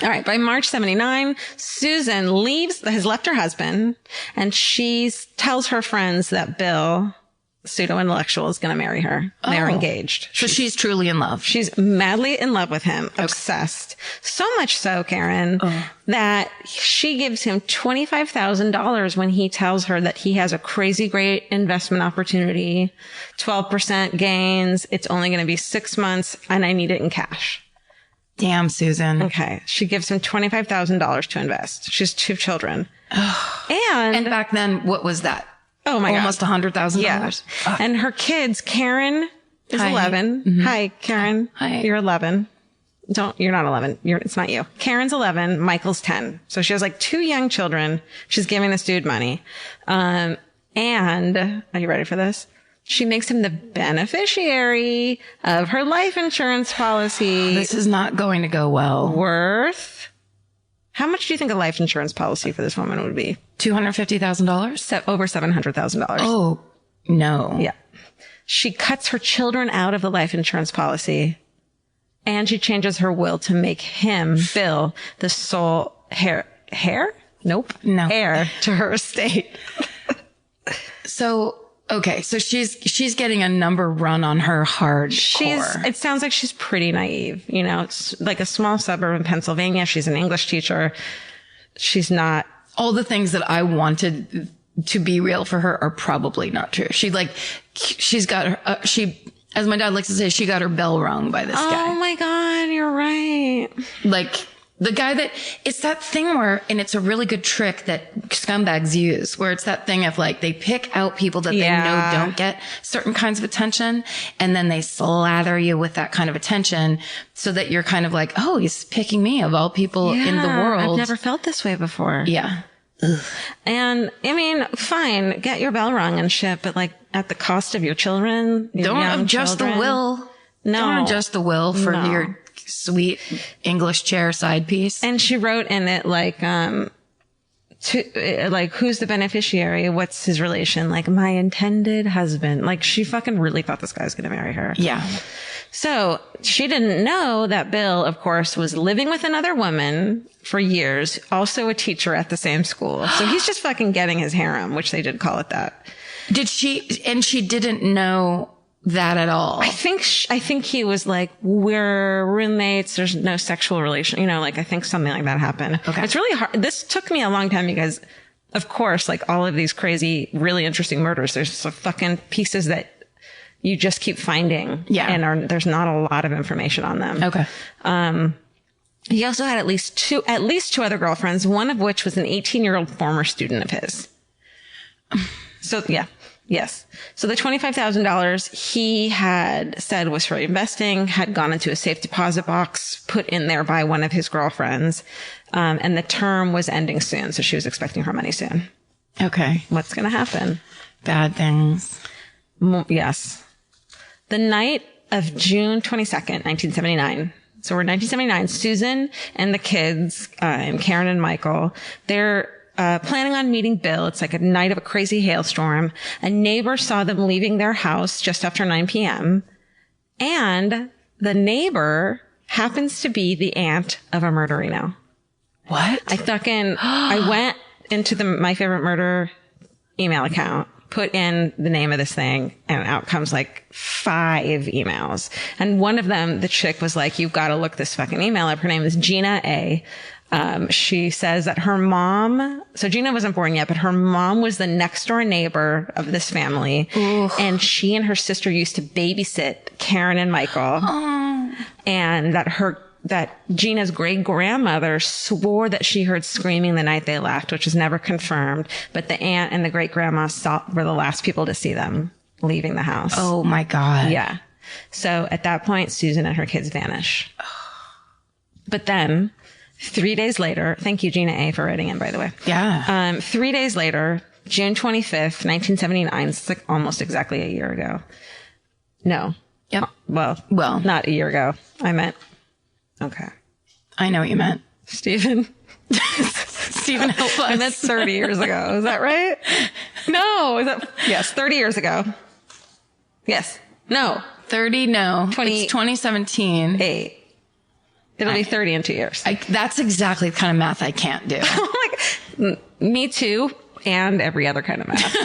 Speaker 3: All right. By March 79, Susan has left her husband, and she tells her friends that Bill, pseudo-intellectual, is going to marry her. They're engaged.
Speaker 2: So she's truly in love.
Speaker 3: She's madly in love with him, obsessed. So much so, Karen, that she gives him $25,000 when he tells her that he has a crazy great investment opportunity, 12% gains. It's only going to be 6 months, and I need it in cash.
Speaker 2: Damn, Susan.
Speaker 3: Okay. She gives him $25,000 to invest. She has 2 children.
Speaker 2: And back then, what was that?
Speaker 3: Oh my God.
Speaker 2: Almost $100,000.
Speaker 3: Yeah. And her kids, Karen is 11. Mm-hmm. Hi, Karen.
Speaker 2: Hi.
Speaker 3: You're 11. You're not 11. It's not you. Karen's 11. Michael's 10. So she has like 2 young children. She's giving this dude money. And are you ready for this? She makes him the beneficiary of her life insurance policy.
Speaker 2: This is not going to go well.
Speaker 3: Worth. How much do you think a life insurance policy for this woman would be?
Speaker 2: $250,000?
Speaker 3: Over $700,000.
Speaker 2: Oh, no.
Speaker 3: Yeah. She cuts her children out of the life insurance policy, and she changes her will to make him, Bill, the sole heir? Nope.
Speaker 2: No.
Speaker 3: Heir to her estate.
Speaker 2: So... Okay, so she's getting a number run on her hardcore.
Speaker 3: It sounds like she's pretty naive. You know, it's like a small suburb in Pennsylvania. She's an English teacher. She's not.
Speaker 2: All the things that I wanted to be real for her are probably not true. She's got her, as my dad likes to say, she got her bell rung by this guy.
Speaker 3: Oh my God, you're right.
Speaker 2: Like, the guy it's that thing where, and it's a really good trick that scumbags use, where it's that thing of like, they pick out people that they know don't get certain kinds of attention, and then they slather you with that kind of attention so that you're kind of like, oh, he's picking me of all people in the world.
Speaker 3: I've never felt this way before.
Speaker 2: Yeah.
Speaker 3: Ugh. And I mean, fine, get your bell rung and shit, but like at the cost of your children.
Speaker 2: Don't adjust the will.
Speaker 3: No.
Speaker 2: Don't adjust the will for your sweet English chair side piece.
Speaker 3: And she wrote in it like, to like, who's the beneficiary? What's his relation? Like, my intended husband. Like, she fucking really thought this guy was going to marry her.
Speaker 2: Yeah.
Speaker 3: So she didn't know that Bill, of course, was living with another woman for years, also a teacher at the same school. So he's just fucking getting his harem, which they did call it that.
Speaker 2: She didn't know that at all.
Speaker 3: I think he was like, we're roommates. There's no sexual relation. You know, like, I think something like that happened.
Speaker 2: Okay.
Speaker 3: It's really hard. This took me a long time because, of course, like all of these crazy, really interesting murders, there's some fucking pieces that you just keep finding.
Speaker 2: Yeah.
Speaker 3: And there's not a lot of information on them.
Speaker 2: Okay.
Speaker 3: He also had at least two other girlfriends, one of which was an 18-year-old former student of his. So, yeah. Yes. So the $25,000 he had said was for investing had gone into a safe deposit box put in there by one of his girlfriends. And the term was ending soon. So she was expecting her money soon.
Speaker 2: Okay.
Speaker 3: What's going to happen?
Speaker 2: Bad things.
Speaker 3: Yes. The night of June 22nd, 1979. So we're in 1979. Susan and the kids, Karen and Michael, they're planning on meeting Bill. It's like a night of a crazy hailstorm. A neighbor saw them leaving their house just after 9 p.m. And the neighbor happens to be the aunt of a murderino.
Speaker 2: What?
Speaker 3: I went into My Favorite Murder email account, put in the name of this thing, and out comes like 5 emails. And one of them, the chick was like, you've got to look this fucking email up. Her name is Gina A. She says that her mom, so Gina wasn't born yet, but her mom was the next door neighbor of this family. Ooh. And she and her sister used to babysit Karen and Michael. Oh. And that Gina's great grandmother swore that she heard screaming the night they left, which was never confirmed. But the aunt and the great grandma were the last people to see them leaving the house.
Speaker 2: Oh my God.
Speaker 3: Yeah. So at that point, Susan and her kids vanish. But then 3 days later, thank you, Gina A, for writing in, by the way.
Speaker 2: Yeah.
Speaker 3: 3 days later, June 25th, 1979, it's like almost exactly a year ago. No.
Speaker 2: Yep.
Speaker 3: Well, not a year ago. I meant, okay.
Speaker 2: I know what you meant.
Speaker 3: Stephen,
Speaker 2: help us.
Speaker 3: I meant 30 years ago. Is that right? No. Yes, 30 years ago. Yes. No.
Speaker 2: 30, no. It's 2017.
Speaker 3: 8. It'll be 30 in 2 years.
Speaker 2: That's exactly the kind of math I can't do.
Speaker 3: Oh my God. Me too. And every other kind of math.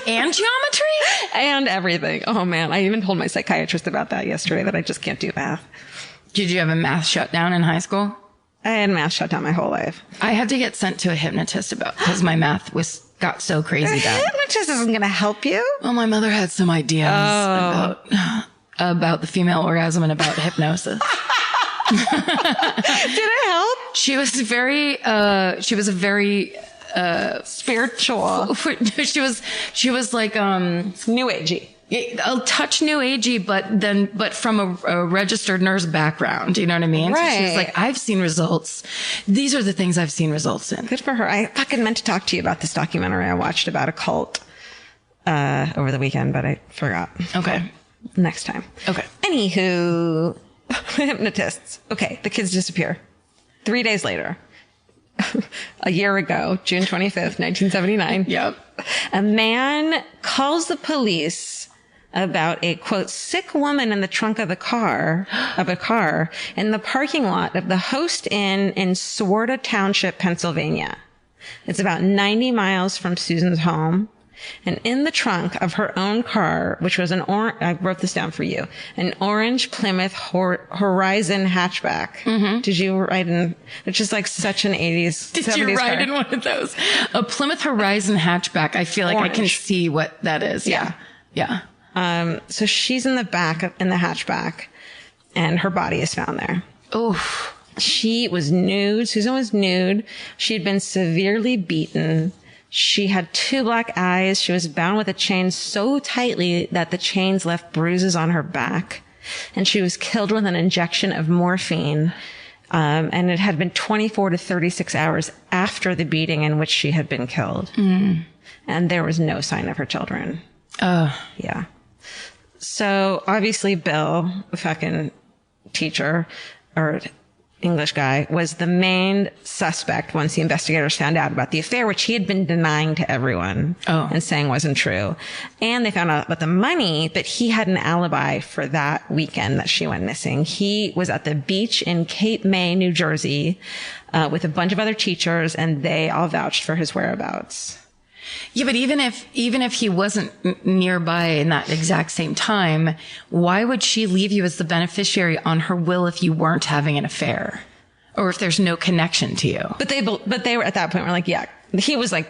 Speaker 2: And geometry?
Speaker 3: And everything. Oh man. I even told my psychiatrist about that yesterday, that I just can't do math.
Speaker 2: Did you have a math shutdown in high school?
Speaker 3: I had math shut down my whole life.
Speaker 2: I had to get sent to a hypnotist because my math got so crazy bad.
Speaker 3: Hypnotist isn't going to help you.
Speaker 2: Well, my mother had some ideas about the female orgasm and about hypnosis.
Speaker 3: Did it help?
Speaker 2: She was a very
Speaker 3: spiritual.
Speaker 2: She was like
Speaker 3: new agey.
Speaker 2: A touch new agey, but from a registered nurse background. You know what I mean?
Speaker 3: Right.
Speaker 2: So she was like, I've seen results. These are the things I've seen results in.
Speaker 3: Good for her. I fucking meant to talk to you about this documentary I watched about a cult over the weekend, but I forgot.
Speaker 2: Okay.
Speaker 3: Next time.
Speaker 2: Okay.
Speaker 3: Anywho, hypnotists. Okay. The kids disappear. 3 days later. A year ago, June 25th, 1979.
Speaker 2: Yep.
Speaker 3: A man calls the police about a, quote, sick woman in the trunk of a car in the parking lot of the Host Inn in Sawarda Township, Pennsylvania. It's about 90 miles from Susan's home. And in the trunk of her own car, which was I wrote this down for you, an orange Plymouth Horizon hatchback. Mm-hmm. Did you write in, which is like such an 80s,
Speaker 2: Did
Speaker 3: 70s
Speaker 2: you write
Speaker 3: car.
Speaker 2: in one of those? A Plymouth Horizon hatchback. I feel like
Speaker 3: Orange.
Speaker 2: I can see what that is. Yeah. Yeah.
Speaker 3: So she's in the back, in the hatchback, and her body is found there.
Speaker 2: Oof.
Speaker 3: She was nude. Susan was nude. She had been severely beaten. She had 2 black eyes. She was bound with a chain so tightly that the chains left bruises on her back. And she was killed with an injection of morphine. And it had been 24 to 36 hours after the beating in which she had been killed. Mm. And there was no sign of her children. Yeah. So obviously Bill, the fucking teacher, or English guy, was the main suspect once the investigators found out about the affair, which he had been denying to everyone and saying wasn't true. And they found out about the money, but he had an alibi for that weekend that she went missing. He was at the beach in Cape May, New Jersey, with a bunch of other teachers, and they all vouched for his whereabouts.
Speaker 2: Yeah, but even if he wasn't nearby in that exact same time, why would she leave you as the beneficiary on her will if you weren't having an affair, or if there's no connection to you?
Speaker 3: But they were at that point were like, yeah, he was. I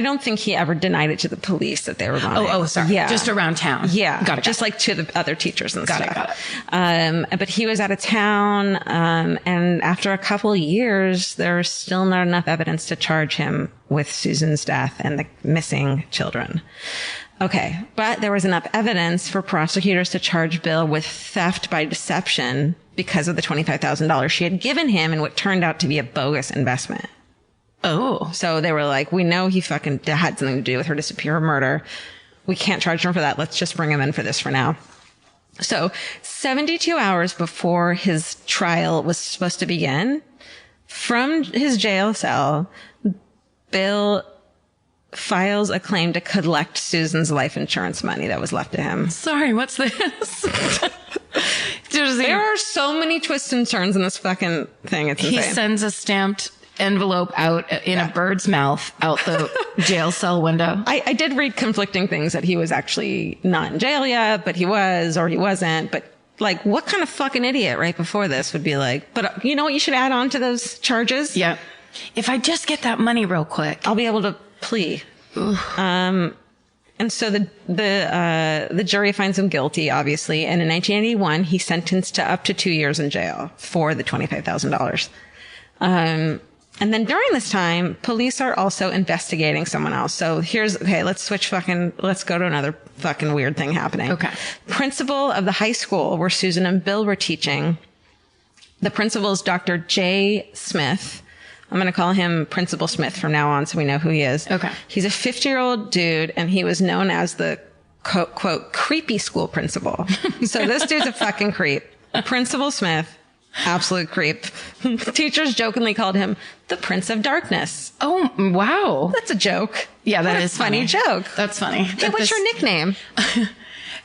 Speaker 3: don't think he ever denied it to the police that they were lying.
Speaker 2: Oh, sorry.
Speaker 3: Yeah.
Speaker 2: Just around town.
Speaker 3: Yeah.
Speaker 2: Got it.
Speaker 3: Just like to the other teachers and stuff.
Speaker 2: Got it.
Speaker 3: But he was out of town. And after a couple of years, there's still not enough evidence to charge him with Susan's death and the missing children. Okay. But there was enough evidence for prosecutors to charge Bill with theft by deception because of the $25,000 she had given him in what turned out to be a bogus investment.
Speaker 2: Oh.
Speaker 3: So they were like, we know he fucking had something to do with her disappear or murder. We can't charge him for that. Let's just bring him in for this for now. So 72 hours before his trial was supposed to begin, from his jail cell, Bill files a claim to collect Susan's life insurance money that was left to him.
Speaker 2: Sorry, what's this?
Speaker 3: There are so many twists and turns in this fucking thing. It's insane.
Speaker 2: He sends a stamped envelope out in a bird's mouth out the jail cell window.
Speaker 3: I did read conflicting things that he was actually not in jail yet, but he was, or he wasn't. But like, what kind of fucking idiot right before this would be like, but you know what you should add on to those charges?
Speaker 2: Yeah. If I just get that money real quick,
Speaker 3: I'll be able to plea. And so the jury finds him guilty, obviously. And in 1981, he's sentenced to up to 2 years in jail for the $25,000. And then during this time, police are also investigating someone else. So let's go to another fucking weird thing happening.
Speaker 2: Okay.
Speaker 3: Principal of the high school where Susan and Bill were teaching. The principal is Dr. J. Smith. I'm going to call him Principal Smith from now on so we know who he is.
Speaker 2: Okay.
Speaker 3: He's a 50-year-old dude, and he was known as the quote, creepy school principal. So this dude's a fucking creep. Principal Smith. Absolute creep. Teachers jokingly called him the Prince of Darkness.
Speaker 2: oh, wow.
Speaker 3: That's a joke.
Speaker 2: Yeah, that
Speaker 3: What a
Speaker 2: is
Speaker 3: funny joke.
Speaker 2: That's funny.
Speaker 3: Hey, what's your nickname?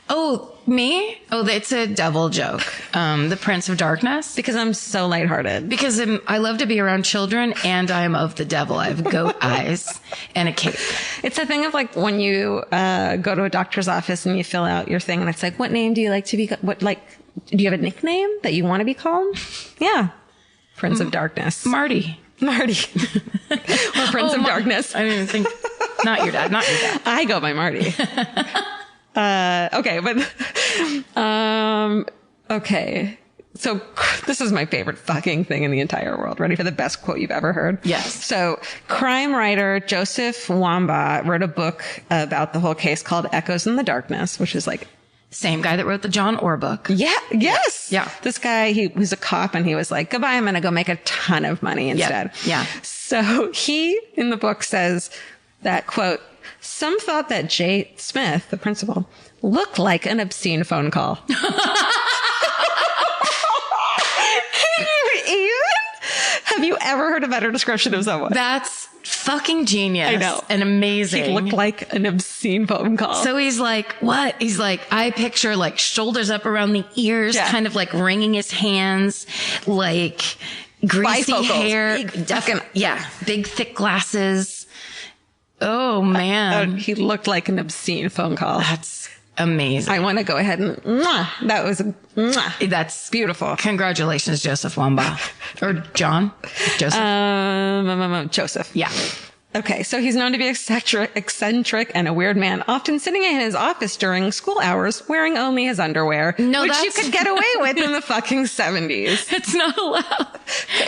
Speaker 2: Oh, me? Oh, it's a devil joke. The Prince of Darkness.
Speaker 3: Because I'm so lighthearted.
Speaker 2: Because I love to be around children and I'm of the devil. I have goat eyes and a cape.
Speaker 3: It's a thing of like when you go to a doctor's office and you fill out your thing and it's like, what name do you like to be? Do you have a nickname that you want to be called? Yeah. Prince of Darkness.
Speaker 2: Marty.
Speaker 3: Or Prince of Darkness.
Speaker 2: I didn't even think. Not your dad.
Speaker 3: I go by Marty. Okay. So this is my favorite fucking thing in the entire world. Ready for the best quote you've ever heard?
Speaker 2: Yes.
Speaker 3: So crime writer Joseph Wamba wrote a book about the whole case called Echoes in the Darkness, which is like,
Speaker 2: Same guy that wrote the John Orr book.
Speaker 3: yeah, yes.
Speaker 2: Yeah.
Speaker 3: This guy, he was a cop and he was like, goodbye, I'm going to go make a ton of money instead.
Speaker 2: Yeah.
Speaker 3: So he, in the book, says that, quote, some thought that J. Smith, the principal, looked like an obscene phone call. Can you even? Have you ever heard a better description of someone?
Speaker 2: That's fucking genius.
Speaker 3: I know.
Speaker 2: And amazing.
Speaker 3: He looked like an obscene phone call.
Speaker 2: So he's like, what? He's like, I picture like shoulders up around the ears, kind of like wringing his hands, like greasy
Speaker 3: Bifocals.
Speaker 2: hair. Big, thick glasses. Oh, man.
Speaker 3: He looked like an obscene phone call.
Speaker 2: That's amazing.
Speaker 3: I want to go ahead and, that was,
Speaker 2: That's
Speaker 3: beautiful.
Speaker 2: Congratulations, Joseph Wamba. Or John? Joseph.
Speaker 3: Joseph.
Speaker 2: Yeah.
Speaker 3: Okay, so he's known to be eccentric and a weird man, often sitting in his office during school hours, wearing only his underwear, which you could get away with in the fucking 70s.
Speaker 2: It's not allowed.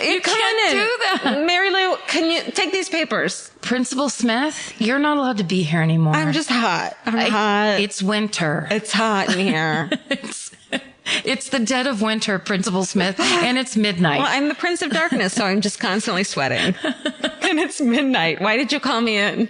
Speaker 2: You
Speaker 3: Come
Speaker 2: can't
Speaker 3: on in.
Speaker 2: do that.
Speaker 3: Mary Lou, can you take these papers?
Speaker 2: Principal Smith, you're not allowed to be here anymore.
Speaker 3: I'm just hot. I'm hot.
Speaker 2: It's winter.
Speaker 3: It's hot in here.
Speaker 2: It's the dead of winter, Principal Smith, and it's midnight.
Speaker 3: Well, I'm the Prince of Darkness, so I'm just constantly sweating. And it's midnight. Why did you call me in?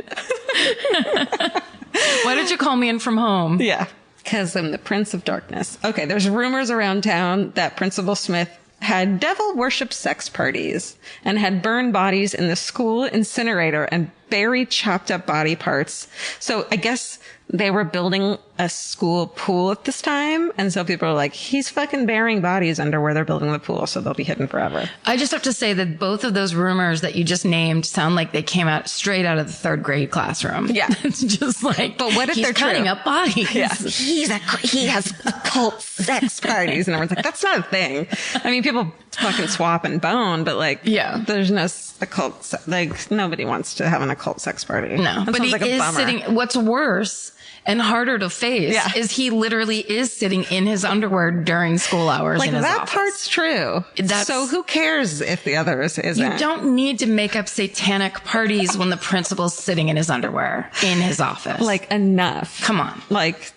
Speaker 2: Why did you call me in from home?
Speaker 3: Yeah. Because I'm the Prince of Darkness. Okay, there's rumors around town that Principal Smith had devil worship sex parties and had burned bodies in the school incinerator and buried chopped up body parts. So I guess they were building a school pool at this time. And so people are like, he's fucking burying bodies under where they're building the pool. So they'll be hidden forever.
Speaker 2: I just have to say that both of those rumors that you just named sound like they came out straight out of the 3rd grade classroom.
Speaker 3: Yeah.
Speaker 2: It's just like,
Speaker 3: but what if
Speaker 2: he's
Speaker 3: they're
Speaker 2: cutting
Speaker 3: true?
Speaker 2: Up bodies?
Speaker 3: Yeah. He has occult sex parties. And everyone's like, that's not a thing. I mean, people fucking swap and bone, but like,
Speaker 2: yeah,
Speaker 3: there's no occult, like nobody wants to have an occult sex party.
Speaker 2: No,
Speaker 3: that
Speaker 2: but he
Speaker 3: like
Speaker 2: is sitting, what's worse and harder to face is he literally is sitting in his underwear during school hours.
Speaker 3: Like
Speaker 2: in his
Speaker 3: that
Speaker 2: office.
Speaker 3: Part's true. So who cares if the others isn't?
Speaker 2: You don't need to make up satanic parties when the principal's sitting in his underwear in his office.
Speaker 3: Like enough.
Speaker 2: Come on.
Speaker 3: Like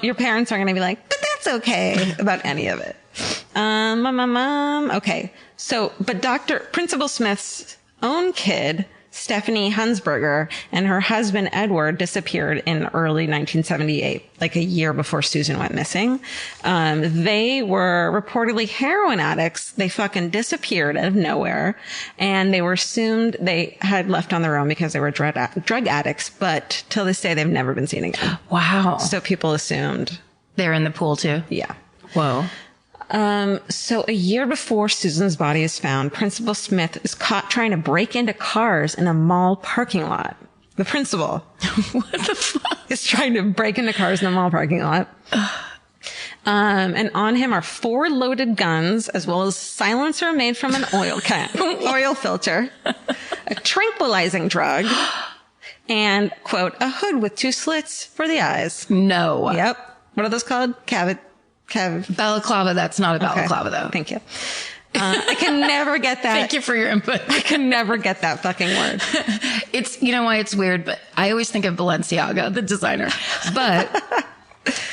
Speaker 3: your parents aren't going to be like, but that's okay about any of it. Okay. So, but Principal Smith's own kid, Stephanie Hunsberger, and her husband, Edward, disappeared in early 1978, like a year before Susan went missing. They were reportedly heroin addicts. They fucking disappeared out of nowhere. And they were assumed they had left on their own because they were drug addicts. But till this day, they've never been seen again.
Speaker 2: Wow.
Speaker 3: So people assumed.
Speaker 2: They're in the pool too?
Speaker 3: Yeah.
Speaker 2: Whoa.
Speaker 3: So a year before Susan's body is found, Principal Smith is caught trying to break into cars in a mall parking lot. The principal
Speaker 2: what the fuck?
Speaker 3: is trying to break into cars in a mall parking lot. And on him are 4 loaded guns, as well as silencer made from an oil filter, a tranquilizing drug, and, quote, a hood with 2 slits for the eyes.
Speaker 2: No.
Speaker 3: Yep. What are those called?
Speaker 2: Balaclava. That's not a balaclava, though.
Speaker 3: Thank you. I can never get that.
Speaker 2: Thank you for your input.
Speaker 3: I can never get that fucking word.
Speaker 2: It's, you know why it's weird, but I always think of Balenciaga, the designer. But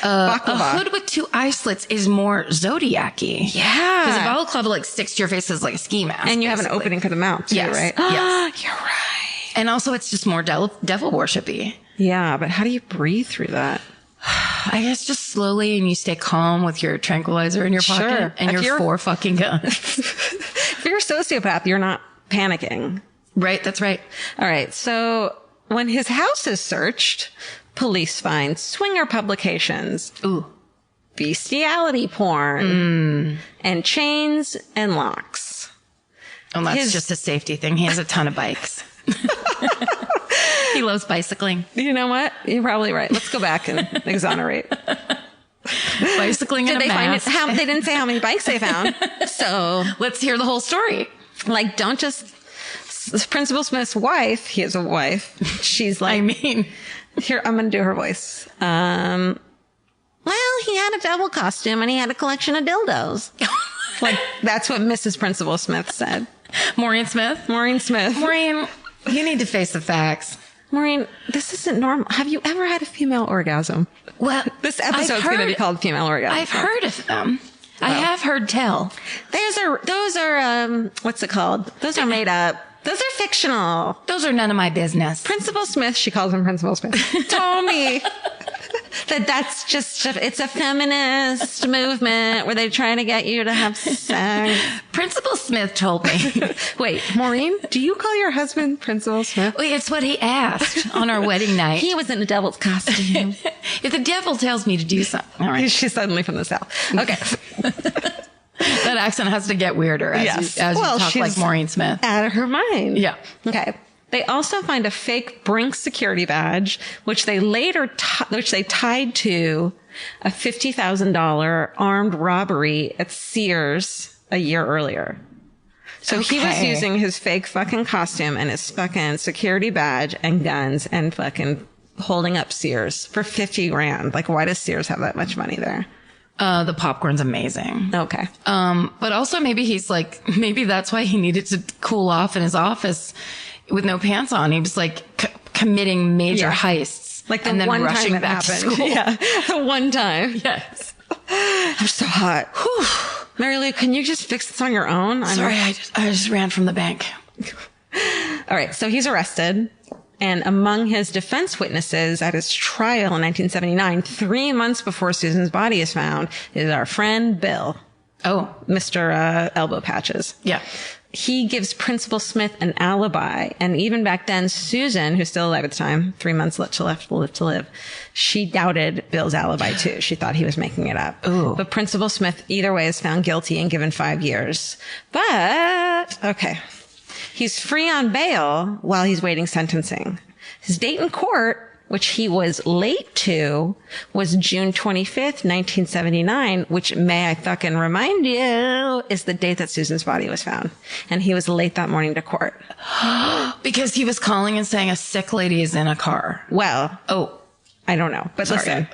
Speaker 2: a hood with 2 eye slits is more Zodiac-y.
Speaker 3: Yeah.
Speaker 2: Because a balaclava like sticks to your face as like a ski mask.
Speaker 3: And you have an opening for the mouth too, right?
Speaker 2: Yes.
Speaker 3: You're right.
Speaker 2: And also it's just more devil worship-y.
Speaker 3: Yeah, but how do you breathe through that?
Speaker 2: I guess just slowly, and you stay calm with your tranquilizer in your pocket and your 4 fucking guns.
Speaker 3: If you're a sociopath, you're not panicking.
Speaker 2: Right. That's right.
Speaker 3: All right. So when his house is searched, police find swinger publications.
Speaker 2: Ooh.
Speaker 3: Bestiality porn. And chains and locks.
Speaker 2: And that's just a safety thing. He has a ton of bikes. He loves bicycling.
Speaker 3: You know what? You're probably right. Let's go back and exonerate.
Speaker 2: Bicycling in a mask.
Speaker 3: They didn't say how many bikes they found. So
Speaker 2: let's hear the whole story.
Speaker 3: Like, don't just... Principal Smith's wife, he has a wife. She's like...
Speaker 2: I mean...
Speaker 3: Here, I'm going to do her voice. Well, he had a devil costume and he had a collection of dildos. Like, that's what Mrs. Principal Smith said.
Speaker 2: Maureen Smith?
Speaker 3: Maureen Smith.
Speaker 2: Maureen, you need to face the facts.
Speaker 3: Maureen, this isn't normal. Have you ever had a female orgasm?
Speaker 2: Well,
Speaker 3: this episode's going to be called Female Orgasm.
Speaker 2: I've heard of them. I have heard tell.
Speaker 3: Those are, what's it called? Those are made up. Those are fictional.
Speaker 2: Those are none of my business.
Speaker 3: Principal Smith, she calls him Principal Smith, told me that's just, it's a feminist movement where they're trying to get you to have sex.
Speaker 2: Principal Smith told me.
Speaker 3: Wait, Maureen, do you call your husband Principal Smith?
Speaker 2: Wait, it's what he asked on our wedding night.
Speaker 3: He was in a devil's costume.
Speaker 2: If the devil tells me to do something. All right.
Speaker 3: She's suddenly from the South. Okay.
Speaker 2: That accent has to get weirder as you talk like Maureen Smith.
Speaker 3: Out of her mind.
Speaker 2: Yeah.
Speaker 3: Okay. They also find a fake Brinks security badge, which they tied to a $50,000 armed robbery at Sears a year earlier. So he was using his fake fucking costume and his fucking security badge and guns and fucking holding up Sears for $50,000. Like, why does Sears have that much money there?
Speaker 2: The popcorn's amazing.
Speaker 3: Okay.
Speaker 2: But also maybe that's why he needed to cool off in his office with no pants on. He was like committing major heists.
Speaker 3: Like
Speaker 2: and then
Speaker 3: one
Speaker 2: rushing
Speaker 3: time
Speaker 2: back to
Speaker 3: happened.
Speaker 2: school.
Speaker 3: Yeah. The one time.
Speaker 2: Yes.
Speaker 3: I'm so hot. Whew. Mary Lou, can you just fix this on your own?
Speaker 2: Sorry, I just ran from the bank.
Speaker 3: All right. So he's arrested. And among his defense witnesses at his trial in 1979, 3 months before Susan's body is found, is our friend Bill.
Speaker 2: Oh,
Speaker 3: Mr. Elbow Patches.
Speaker 2: yeah.
Speaker 3: He gives Principal Smith an alibi. And even back then, Susan, who's still alive at the time, 3 months left to live, she doubted Bill's alibi too. She thought he was making it up.
Speaker 2: Ooh.
Speaker 3: But Principal Smith, either way, is found guilty and given 5 years. But, okay. He's free on bail while he's waiting sentencing. His date in court, which he was late to, was June 25th, 1979, which, may I fucking remind you, is the date that Susan's body was found. And he was late that morning to court.
Speaker 2: Because he was calling and saying a sick lady is in a car.
Speaker 3: Well, I don't know. But listen,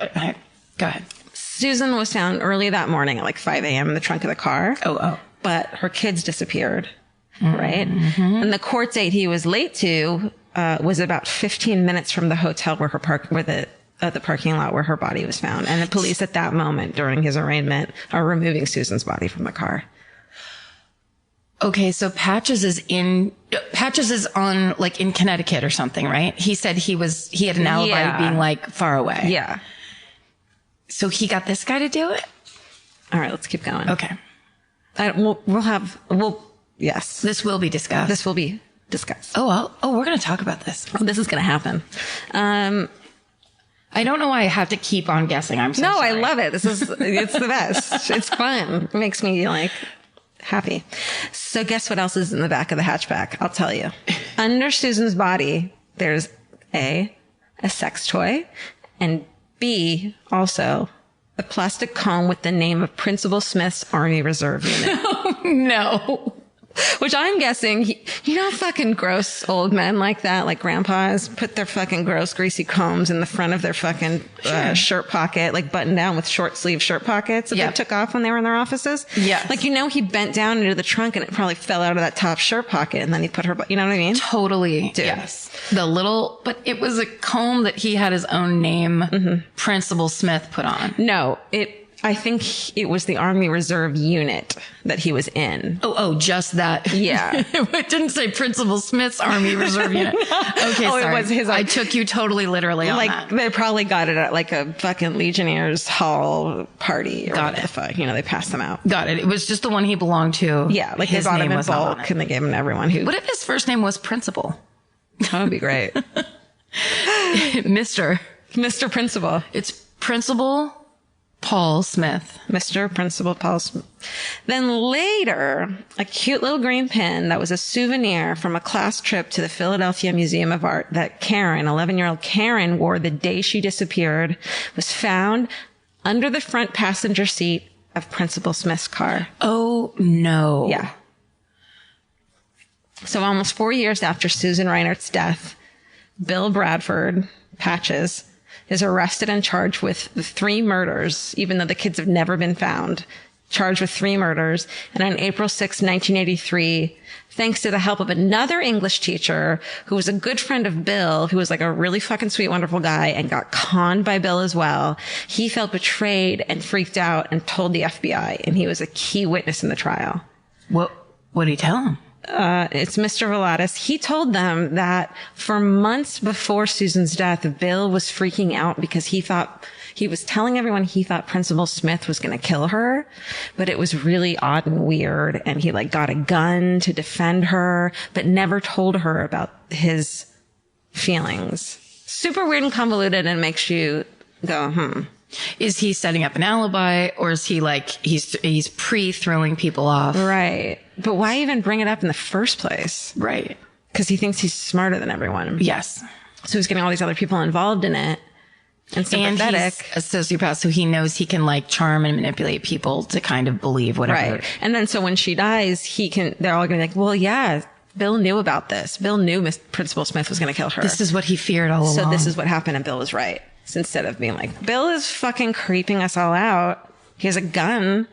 Speaker 2: Go ahead.
Speaker 3: Susan was found early that morning at like 5 a.m. in the trunk of the car.
Speaker 2: Oh.
Speaker 3: But her kids disappeared, right? And the court date he was late to was about 15 minutes from the hotel where the parking lot where her body was found. And the police at that moment during his arraignment are removing Susan's body from the car.
Speaker 2: Okay, so Patches is on like in Connecticut or something, right? He said he had an alibi being like far away.
Speaker 3: Yeah.
Speaker 2: So he got this guy to do it?
Speaker 3: All right, let's keep going.
Speaker 2: Okay.
Speaker 3: Yes.
Speaker 2: This will be discussed.
Speaker 3: This will be discussed.
Speaker 2: We're going to talk about this.
Speaker 3: This is going to happen.
Speaker 2: I don't know why I have to keep on guessing. I'm so sorry.
Speaker 3: I love it. It's the best. It's fun. It makes me like happy. So guess what else is in the back of the hatchback? I'll tell you. Under Susan's body, there's A, a sex toy, and B, also a plastic comb with the name of Principal Smith's Army Reserve Unit.
Speaker 2: No.
Speaker 3: Which I'm guessing, fucking gross old men like that, like grandpas, put their fucking gross greasy combs in the front of their fucking shirt pocket, like buttoned down with short sleeve shirt pockets that they took off when they were in their offices.
Speaker 2: Yeah.
Speaker 3: Like, he bent down into the trunk and it probably fell out of that top shirt pocket and then he put her, you know what I mean?
Speaker 2: Totally.
Speaker 3: Dude.
Speaker 2: Yes. But it was a comb that he had his own name, Principal Smith, put on.
Speaker 3: No, I think it was the Army Reserve Unit that he was in.
Speaker 2: Oh, just that.
Speaker 3: Yeah.
Speaker 2: It didn't say Principal Smith's Army Reserve Unit. Okay, sorry.
Speaker 3: It was his.
Speaker 2: I took you totally literally on that.
Speaker 3: They probably got it at like a fucking Legionnaires Hall party. Or
Speaker 2: got it.
Speaker 3: The fuck. They passed them out.
Speaker 2: Got it. It was just the one he belonged to.
Speaker 3: Yeah, like his name was bulk, and they gave him to everyone who.
Speaker 2: What if his first name was Principal?
Speaker 3: That would be great.
Speaker 2: Mr.
Speaker 3: Principal.
Speaker 2: It's Principal Paul Smith.
Speaker 3: Mr. Principal Paul Smith. Then later, a cute little green pin that was a souvenir from a class trip to the Philadelphia Museum of Art that 11-year-old Karen wore the day she disappeared, was found under the front passenger seat of Principal Smith's car.
Speaker 2: Oh, no.
Speaker 3: Yeah. So almost 4 years after Susan Reinert's death, Bill Bradford, Patches, is arrested and charged with 3 murders, even though the kids have never been found. Charged with 3 murders. And on April 6, 1983, thanks to the help of another English teacher who was a good friend of Bill, who was like a really fucking sweet, wonderful guy and got conned by Bill as well, he felt betrayed and freaked out and told the FBI. And he was a key witness in the trial.
Speaker 2: What did he tell him?
Speaker 3: It's Mr. Velatis. He told them that for months before Susan's death, Bill was freaking out because he was telling everyone he thought Principal Smith was going to kill her, but it was really odd and weird. And he got a gun to defend her, but never told her about his feelings. Super weird and convoluted and makes you go,
Speaker 2: Is he setting up an alibi, or is he he's pre-throwing people off?
Speaker 3: Right. But why even bring it up in the first place?
Speaker 2: Right.
Speaker 3: Because he thinks he's smarter than everyone.
Speaker 2: Yes.
Speaker 3: So he's getting all these other people involved in it. And sympathetic.
Speaker 2: And he's a sociopath, so he knows he can charm and manipulate people to kind of believe whatever.
Speaker 3: Right. And then so when she dies, they're all going to be like, well, yeah, Bill knew about this. Bill knew Principal Smith was going to kill her.
Speaker 2: This is what he feared all along.
Speaker 3: So this is what happened, and Bill was right. So instead of being like, Bill is fucking creeping us all out. He has a gun.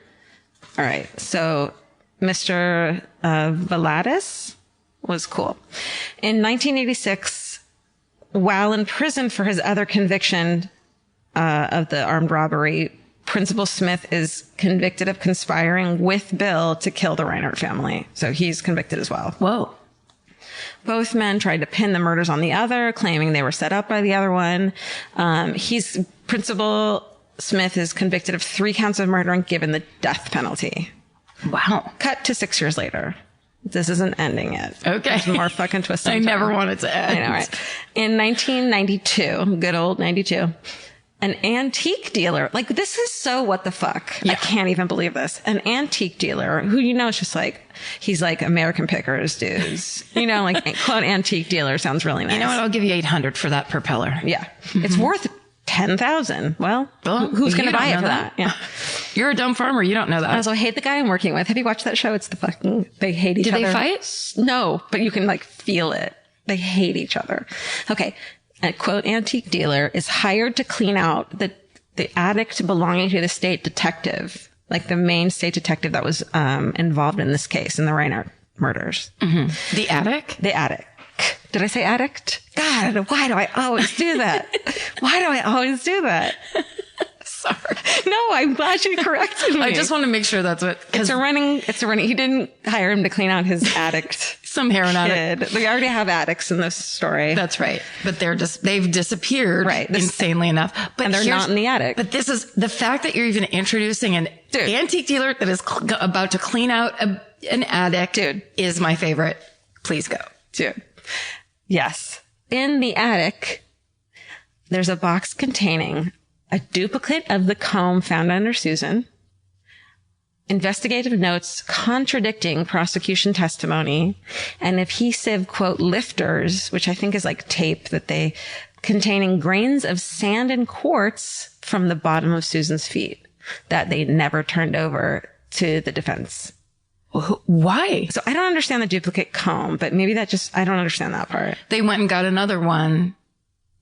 Speaker 3: All right. So Mr. Velatis was cool. In 1986, while in prison for his other conviction of the armed robbery, Principal Smith is convicted of conspiring with Bill to kill the Reinhardt family. So he's convicted as well.
Speaker 2: Whoa.
Speaker 3: Both men tried to pin the murders on the other, claiming they were set up by the other one. Principal Smith is convicted of 3 counts of murder and given the death penalty.
Speaker 2: Wow.
Speaker 3: Cut to 6 years later. This isn't ending yet.
Speaker 2: Okay.
Speaker 3: There's more fucking twists.
Speaker 2: I never wanted to end.
Speaker 3: I know, right? In 1992, good old 92, an antique dealer, like this is so what the fuck. Yeah. I can't even believe this. An antique dealer who, you know, is just like, he's like American Pickers dudes, you know, like quote antique dealer sounds really nice.
Speaker 2: You know what? I'll give you 800 for that propeller.
Speaker 3: Yeah. It's worth 10,000. Well, who's going to buy it for that? Yeah.
Speaker 2: You're a dumb farmer. You don't know that.
Speaker 3: I also hate the guy I'm working with. Have you watched that show? It's the fucking, they hate each other.
Speaker 2: Did they fight?
Speaker 3: No, but you can like feel it. They hate each other. Okay. A quote antique dealer is hired to clean out the attic belonging to the state detective, like the main state detective that was involved in this case, in the Reinhardt murders.
Speaker 2: Mm-hmm. The attic?
Speaker 3: The attic. Did I say addict? God, why do I always do that? Why do I always do that?
Speaker 2: Sorry.
Speaker 3: No, I'm glad you corrected me.
Speaker 2: I just want to make sure that's what...
Speaker 3: It's a running... He didn't hire him to clean out his addict.
Speaker 2: Some heroin addict.
Speaker 3: They already have addicts in this story.
Speaker 2: That's right. But they've disappeared,
Speaker 3: right?
Speaker 2: Insanely enough. But
Speaker 3: and they're not in the attic.
Speaker 2: But this is the fact that you're even introducing an antique dealer that is about to clean out an attic. Is my favorite. Please go.
Speaker 3: Yes. In the attic, there's a box containing a duplicate of the comb found under Susan, investigative notes contradicting prosecution testimony, and adhesive, quote, lifters, which I think is like tape containing grains of sand and quartz from the bottom of Susan's feet that they never turned over to the defense.
Speaker 2: Why?
Speaker 3: So I don't understand the duplicate comb, but maybe I don't understand that part.
Speaker 2: They went and got another one,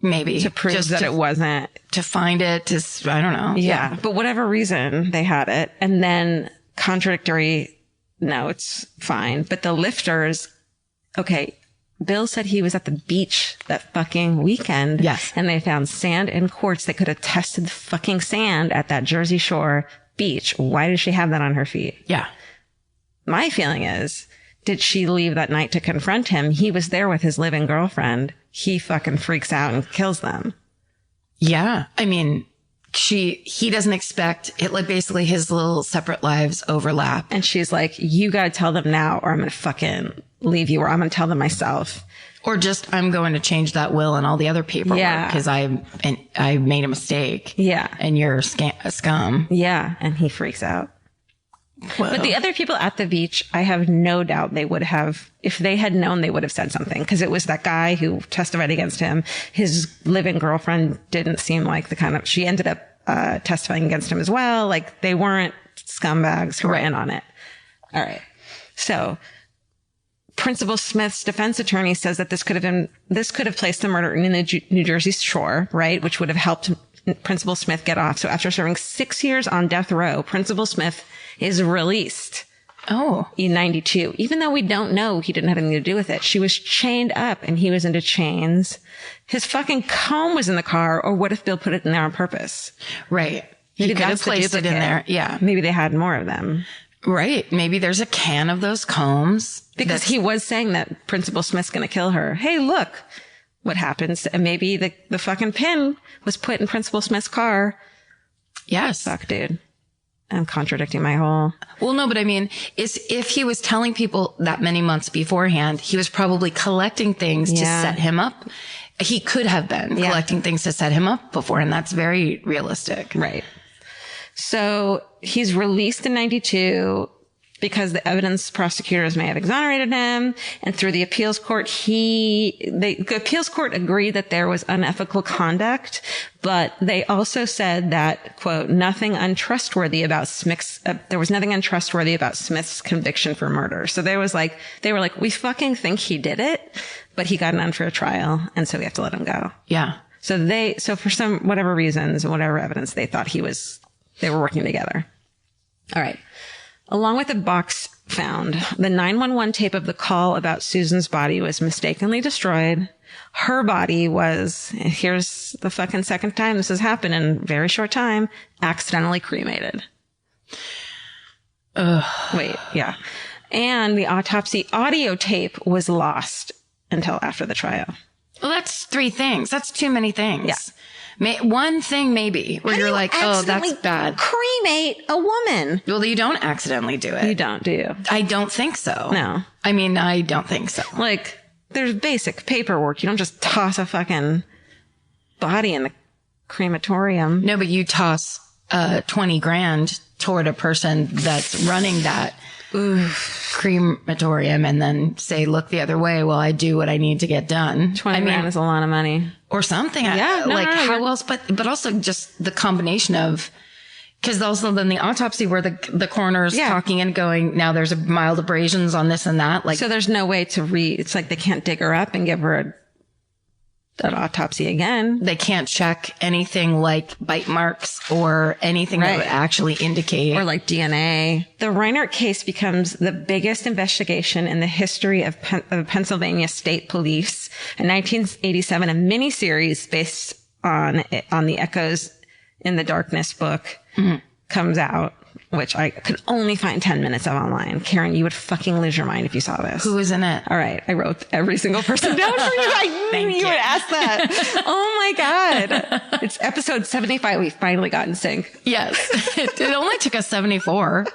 Speaker 2: maybe.
Speaker 3: To prove that it wasn't.
Speaker 2: To find it, I don't know.
Speaker 3: Yeah. But whatever reason, they had it. And then contradictory, no, it's fine. But the lifters, okay, Bill said he was at the beach that fucking weekend.
Speaker 2: Yes.
Speaker 3: And they found sand and quartz. They could have tested the fucking sand at that Jersey Shore beach. Why did she have that on her feet?
Speaker 2: Yeah.
Speaker 3: My feeling is, did she leave that night to confront him? He was there with his living girlfriend. He fucking freaks out and kills them.
Speaker 2: Yeah. I mean, he doesn't expect it, like basically his little separate lives overlap.
Speaker 3: And she's like, you got to tell them now or I'm going to fucking leave you, or I'm going to tell them myself.
Speaker 2: Or just, I'm going to change that will and all the other paperwork because I made a mistake.
Speaker 3: Yeah.
Speaker 2: And you're a scum.
Speaker 3: Yeah. And he freaks out.
Speaker 2: Whoa.
Speaker 3: But the other people at the beach, I have no doubt they would have, if they had known, they would have said something, because it was that guy who testified against him. His living girlfriend didn't seem like the kind of, she ended up testifying against him as well. Like they weren't scumbags who were in on it. All right. So Principal Smith's defense attorney says that this could have placed the murder in the New Jersey shore, right? Which would have helped Principal Smith get off. So after serving 6 years on death row, Principal Smith is released.
Speaker 2: Oh.
Speaker 3: In 92. Even though we don't know he didn't have anything to do with it. She was chained up and he was into chains. His fucking comb was in the car, or what if Bill put it in there on purpose?
Speaker 2: Right. He could have placed it in there. Yeah.
Speaker 3: Maybe they had more of them.
Speaker 2: Right. Maybe there's a can of those combs.
Speaker 3: Because he was saying that Principal Smith's going to kill her. Hey, look what happens. And maybe the fucking pin was put in Principal Smith's car.
Speaker 2: Yes.
Speaker 3: Fuck, dude. I'm contradicting my whole...
Speaker 2: Well, no, but I mean, if he was telling people that many months beforehand, he was probably collecting things to set him up. He could have been collecting things to set him up before, and that's very realistic.
Speaker 3: Right. So he's released in 92 because the evidence prosecutors may have exonerated him. And through the appeals court, the appeals court agreed that there was unethical conduct, but they also said that, quote, nothing untrustworthy about there was nothing untrustworthy about Smith's conviction for murder. So they were like, we fucking think he did it, but he got an unfair trial. And so we have to let him go.
Speaker 2: Yeah.
Speaker 3: So for whatever reasons, whatever evidence, they thought they were working together. All right. Along with the box found, the 911 tape of the call about Susan's body was mistakenly destroyed. Her body was, here's the fucking second time this has happened in a very short time, accidentally cremated. Wait, yeah. And the autopsy audio tape was lost until after the trial.
Speaker 2: Well, that's 3 things. That's too many things.
Speaker 3: Yeah.
Speaker 2: One thing maybe where you're like, oh, that's bad.
Speaker 3: Cremate a woman.
Speaker 2: Well, you don't accidentally do it.
Speaker 3: You don't, do you?
Speaker 2: I don't think so.
Speaker 3: No.
Speaker 2: I mean, I don't think so.
Speaker 3: Like, there's basic paperwork. You don't just toss a fucking body in the crematorium.
Speaker 2: No, but you toss 20 grand toward a person that's running that crematorium and then say, look the other way while I do what I need to get done.
Speaker 3: 20 grand is a lot of money.
Speaker 2: Or something.
Speaker 3: Yeah.
Speaker 2: How else? But also just the combination of, because also then the autopsy where the coroner's talking and going, now there's a mild abrasions on this and that. Like,
Speaker 3: so there's no way to it's like they can't dig her up and give her an autopsy again.
Speaker 2: They can't check anything like bite marks or anything that would actually indicate.
Speaker 3: Or like DNA. The Reinert case becomes the biggest investigation in the history of Pennsylvania State Police. In 1987, a miniseries based on the Echoes in the Darkness book comes out, which I could only find 10 minutes of online. Karen, you would fucking lose your mind if you saw this.
Speaker 2: Who was in it?
Speaker 3: All right. I wrote every single person down for you. I knew you would ask that. Oh my God. It's episode 75. We finally got in sync.
Speaker 2: Yes. It only took us 74.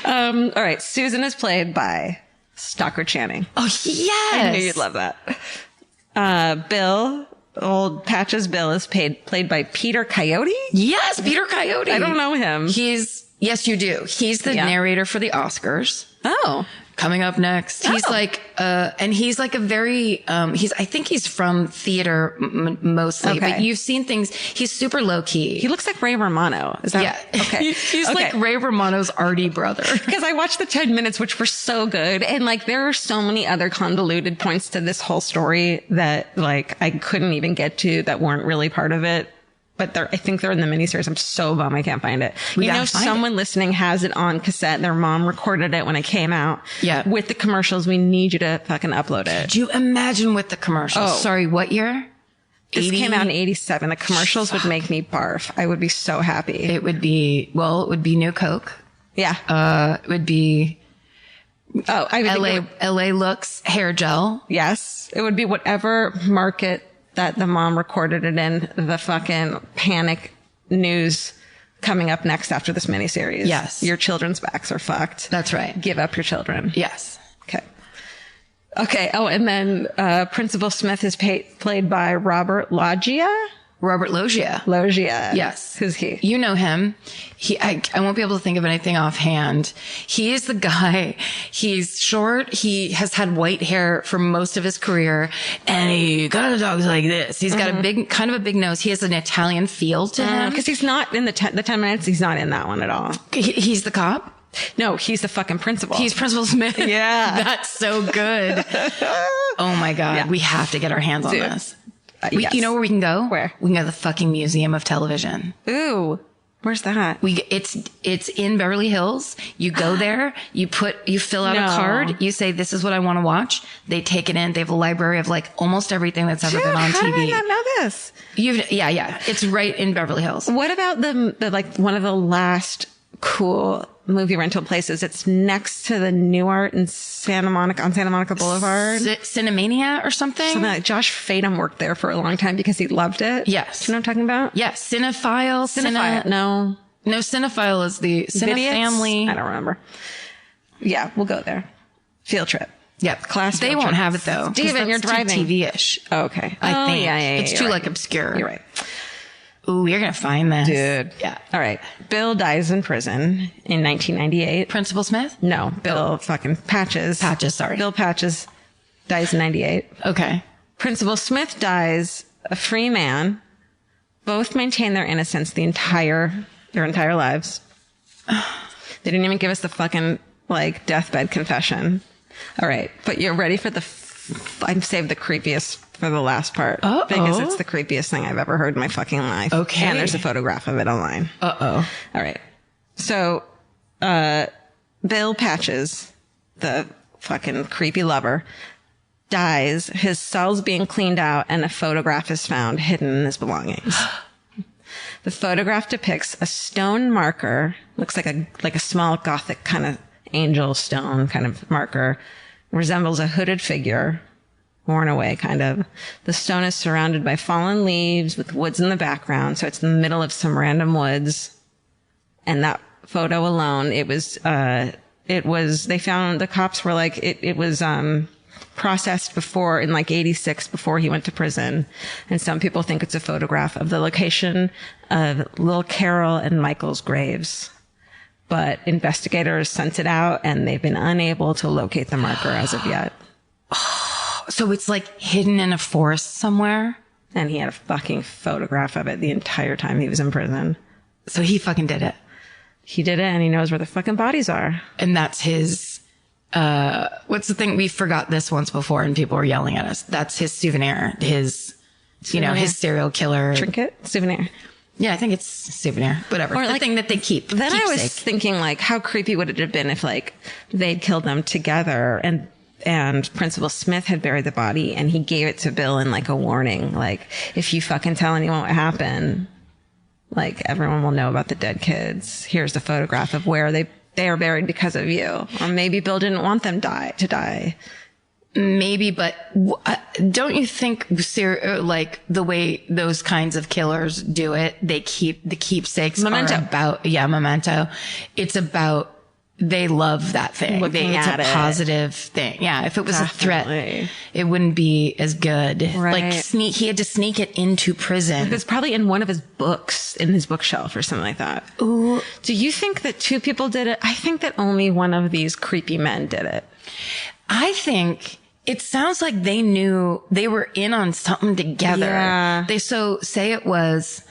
Speaker 3: All right. Susan is played by Stockard Channing.
Speaker 2: Oh, yes.
Speaker 3: I knew you'd love that. Bill, old Patches Bill, is played by Peter Coyote.
Speaker 2: Yes, Peter Coyote.
Speaker 3: I don't know him.
Speaker 2: Yes, you do. He's the narrator for the Oscars.
Speaker 3: Oh.
Speaker 2: Coming up next. He's and he's like a very, I think he's from theater mostly, but you've seen things. He's super low key.
Speaker 3: He looks like Ray Romano. Is that?
Speaker 2: Yeah.
Speaker 3: Okay.
Speaker 2: He's like Ray Romano's arty brother.
Speaker 3: Because I watched the 10 minutes, which were so good. And like, there are so many other convoluted points to this whole story that like I couldn't even get to that weren't really part of it. But I think they're in the miniseries. I'm so bummed I can't find it. Someone listening has it on cassette. Their mom recorded it when it came out.
Speaker 2: Yeah.
Speaker 3: With the commercials. We need you to fucking upload it.
Speaker 2: Do you imagine with the commercials?
Speaker 3: Oh.
Speaker 2: What year?
Speaker 3: This came out in 87. The commercials would make me barf. I would be so happy.
Speaker 2: It would be New Coke.
Speaker 3: Yeah.
Speaker 2: It would be
Speaker 3: LA
Speaker 2: Looks hair gel.
Speaker 3: Yes. It would be whatever market that the mom recorded it in, the fucking panic news coming up next after this miniseries.
Speaker 2: Yes.
Speaker 3: Your children's backs are fucked.
Speaker 2: That's right.
Speaker 3: Give up your children.
Speaker 2: Yes.
Speaker 3: Okay. Oh, and then Principal Smith is played by Robert Loggia.
Speaker 2: Yes.
Speaker 3: Who's he?
Speaker 2: You know him. I won't be able to think of anything offhand. He is the guy. He's short. He has had white hair for most of his career and he kind of talks like this. He's got kind of a big nose. He has an Italian feel to him.
Speaker 3: Because he's not in the 10 minutes. He's not in that one at all.
Speaker 2: He's the cop?
Speaker 3: No, he's the fucking principal.
Speaker 2: He's Principal Smith.
Speaker 3: Yeah.
Speaker 2: That's so good. Oh my God. Yeah. We have to get our hands on this.
Speaker 3: Yes.
Speaker 2: You know where we can go?
Speaker 3: Where?
Speaker 2: We can go to the fucking Museum of Television.
Speaker 3: Ooh. Where's that?
Speaker 2: It's in Beverly Hills. You go there, you fill out a card, you say, this is what I want to watch. They take it in. They have a library of like almost everything that's ever been on TV.
Speaker 3: How did I not know this?
Speaker 2: Yeah. It's right in Beverly Hills.
Speaker 3: What about the like one of the last cool movie rental places? It's next to the New Art in Santa Monica Boulevard.
Speaker 2: Cinemania or something?
Speaker 3: Something like Josh Fadem worked there for a long time because he loved it.
Speaker 2: Yes.
Speaker 3: Do you know what I'm talking about?
Speaker 2: Yes. Cinephile.
Speaker 3: No,
Speaker 2: Cinephile is the Cinefamily.
Speaker 3: I don't remember. Yeah, we'll go there. Field trip.
Speaker 2: Yep.
Speaker 3: Class.
Speaker 2: They won't have it though.
Speaker 3: Steven, you're driving.
Speaker 2: TV-ish.
Speaker 3: Oh, okay.
Speaker 2: I think.
Speaker 3: Yeah,
Speaker 2: it's too like obscure.
Speaker 3: You're right.
Speaker 2: Ooh, you're going to find this.
Speaker 3: Dude.
Speaker 2: Yeah.
Speaker 3: All right. Bill dies in prison in 1998.
Speaker 2: Principal Smith?
Speaker 3: No. Bill fucking Patches.
Speaker 2: Sorry.
Speaker 3: Bill Patches dies in 98.
Speaker 2: Okay.
Speaker 3: Principal Smith dies a free man. Both maintain their innocence their entire lives. They didn't even give us the fucking like deathbed confession. All right. But you're ready for I've saved the creepiest for the last part. Because it's the creepiest thing I've ever heard in my fucking life.
Speaker 2: Okay.
Speaker 3: And there's a photograph of it online. All right. So, Bill Patches, the fucking creepy lover, dies. His cell's being cleaned out and a photograph is found hidden in his belongings. The photograph depicts a stone marker, looks like a small Gothic kind of angel stone kind of marker, resembles a hooded figure worn away, kind of. The stone is surrounded by fallen leaves with woods in the background. So it's in the middle of some random woods. And that photo alone, they found, the cops were like, it was processed before in like 86 before he went to prison. And some people think it's a photograph of the location of Lil Carol and Michael's graves. But investigators sent it out and they've been unable to locate the marker as of yet.
Speaker 2: So it's like hidden in a forest somewhere?
Speaker 3: And he had a fucking photograph of it the entire time he was in prison.
Speaker 2: So he fucking did it.
Speaker 3: He did it and he knows where the fucking bodies are.
Speaker 2: And that's his, what's the thing? We forgot this once before and people were yelling at us. That's his souvenir, his serial killer.
Speaker 3: Trinket? Souvenir.
Speaker 2: Yeah, I think it's souvenir, whatever.
Speaker 3: Or
Speaker 2: the thing that they keep.
Speaker 3: Then I was
Speaker 2: keepsake.
Speaker 3: thinking, like, how creepy would it have been if, like, they'd killed them together and Principal Smith had buried the body and he gave it to Bill in, like, a warning. Like, if you fucking tell anyone what happened, like, everyone will know about the dead kids. Here's the photograph of where they are buried because of you. Or maybe Bill didn't want them to die.
Speaker 2: Maybe, but don't you think, like, the way those kinds of killers do it, they keep the keepsakes
Speaker 3: Memento.
Speaker 2: Memento. It's about, they love that thing. It's a positive thing. Yeah. If it was a threat, it wouldn't be as good.
Speaker 3: Right.
Speaker 2: Like he had to sneak it into prison.
Speaker 3: It's probably in one of his books, in his bookshelf or something like that.
Speaker 2: Ooh.
Speaker 3: Do you think that two people did it? I think that only one of these creepy men did it.
Speaker 2: I think it sounds like they knew they were in on something together.
Speaker 3: Yeah.
Speaker 2: Say it was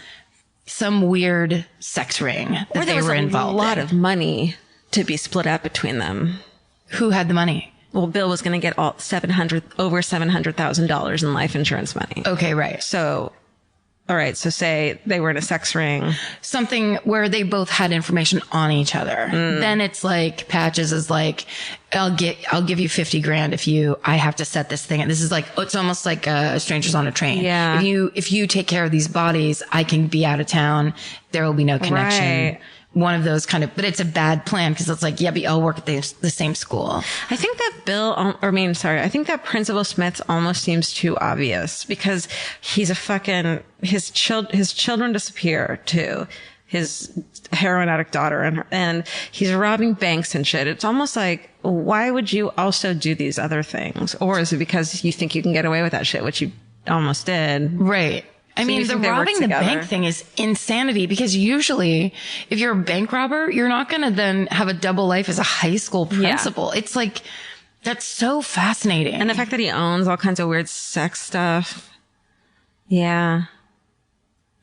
Speaker 2: some weird sex ring that they were involved in.
Speaker 3: A lot of money to be split up between them.
Speaker 2: Who had the money?
Speaker 3: Well, Bill was going to get over $700,000 in life insurance money.
Speaker 2: Okay, right.
Speaker 3: So, all right. So say they were in a sex ring.
Speaker 2: Something where they both had information on each other. Then it's like Patches is like, I'll give you $50,000 if I have to set this thing. This is like, it's almost like Strangers on a Train.
Speaker 3: Yeah.
Speaker 2: If you take care of these bodies, I can be out of town. There will be no connection.
Speaker 3: Right.
Speaker 2: One of those kind of, but it's a bad plan because it's like, yeah, but all work at the same school.
Speaker 3: I think that I think that Principal Smith almost seems too obvious because he's his children disappear too. His heroin addict daughter and he's robbing banks and shit. It's almost like, why would you also do these other things? Or is it because you think you can get away with that shit, which you almost did?
Speaker 2: Right. I mean, the robbing the bank thing is insanity because usually if you're a bank robber, you're not going to then have a double life as a high school principal. Yeah. It's like, that's so fascinating.
Speaker 3: And the fact that he owns all kinds of weird sex stuff. Yeah.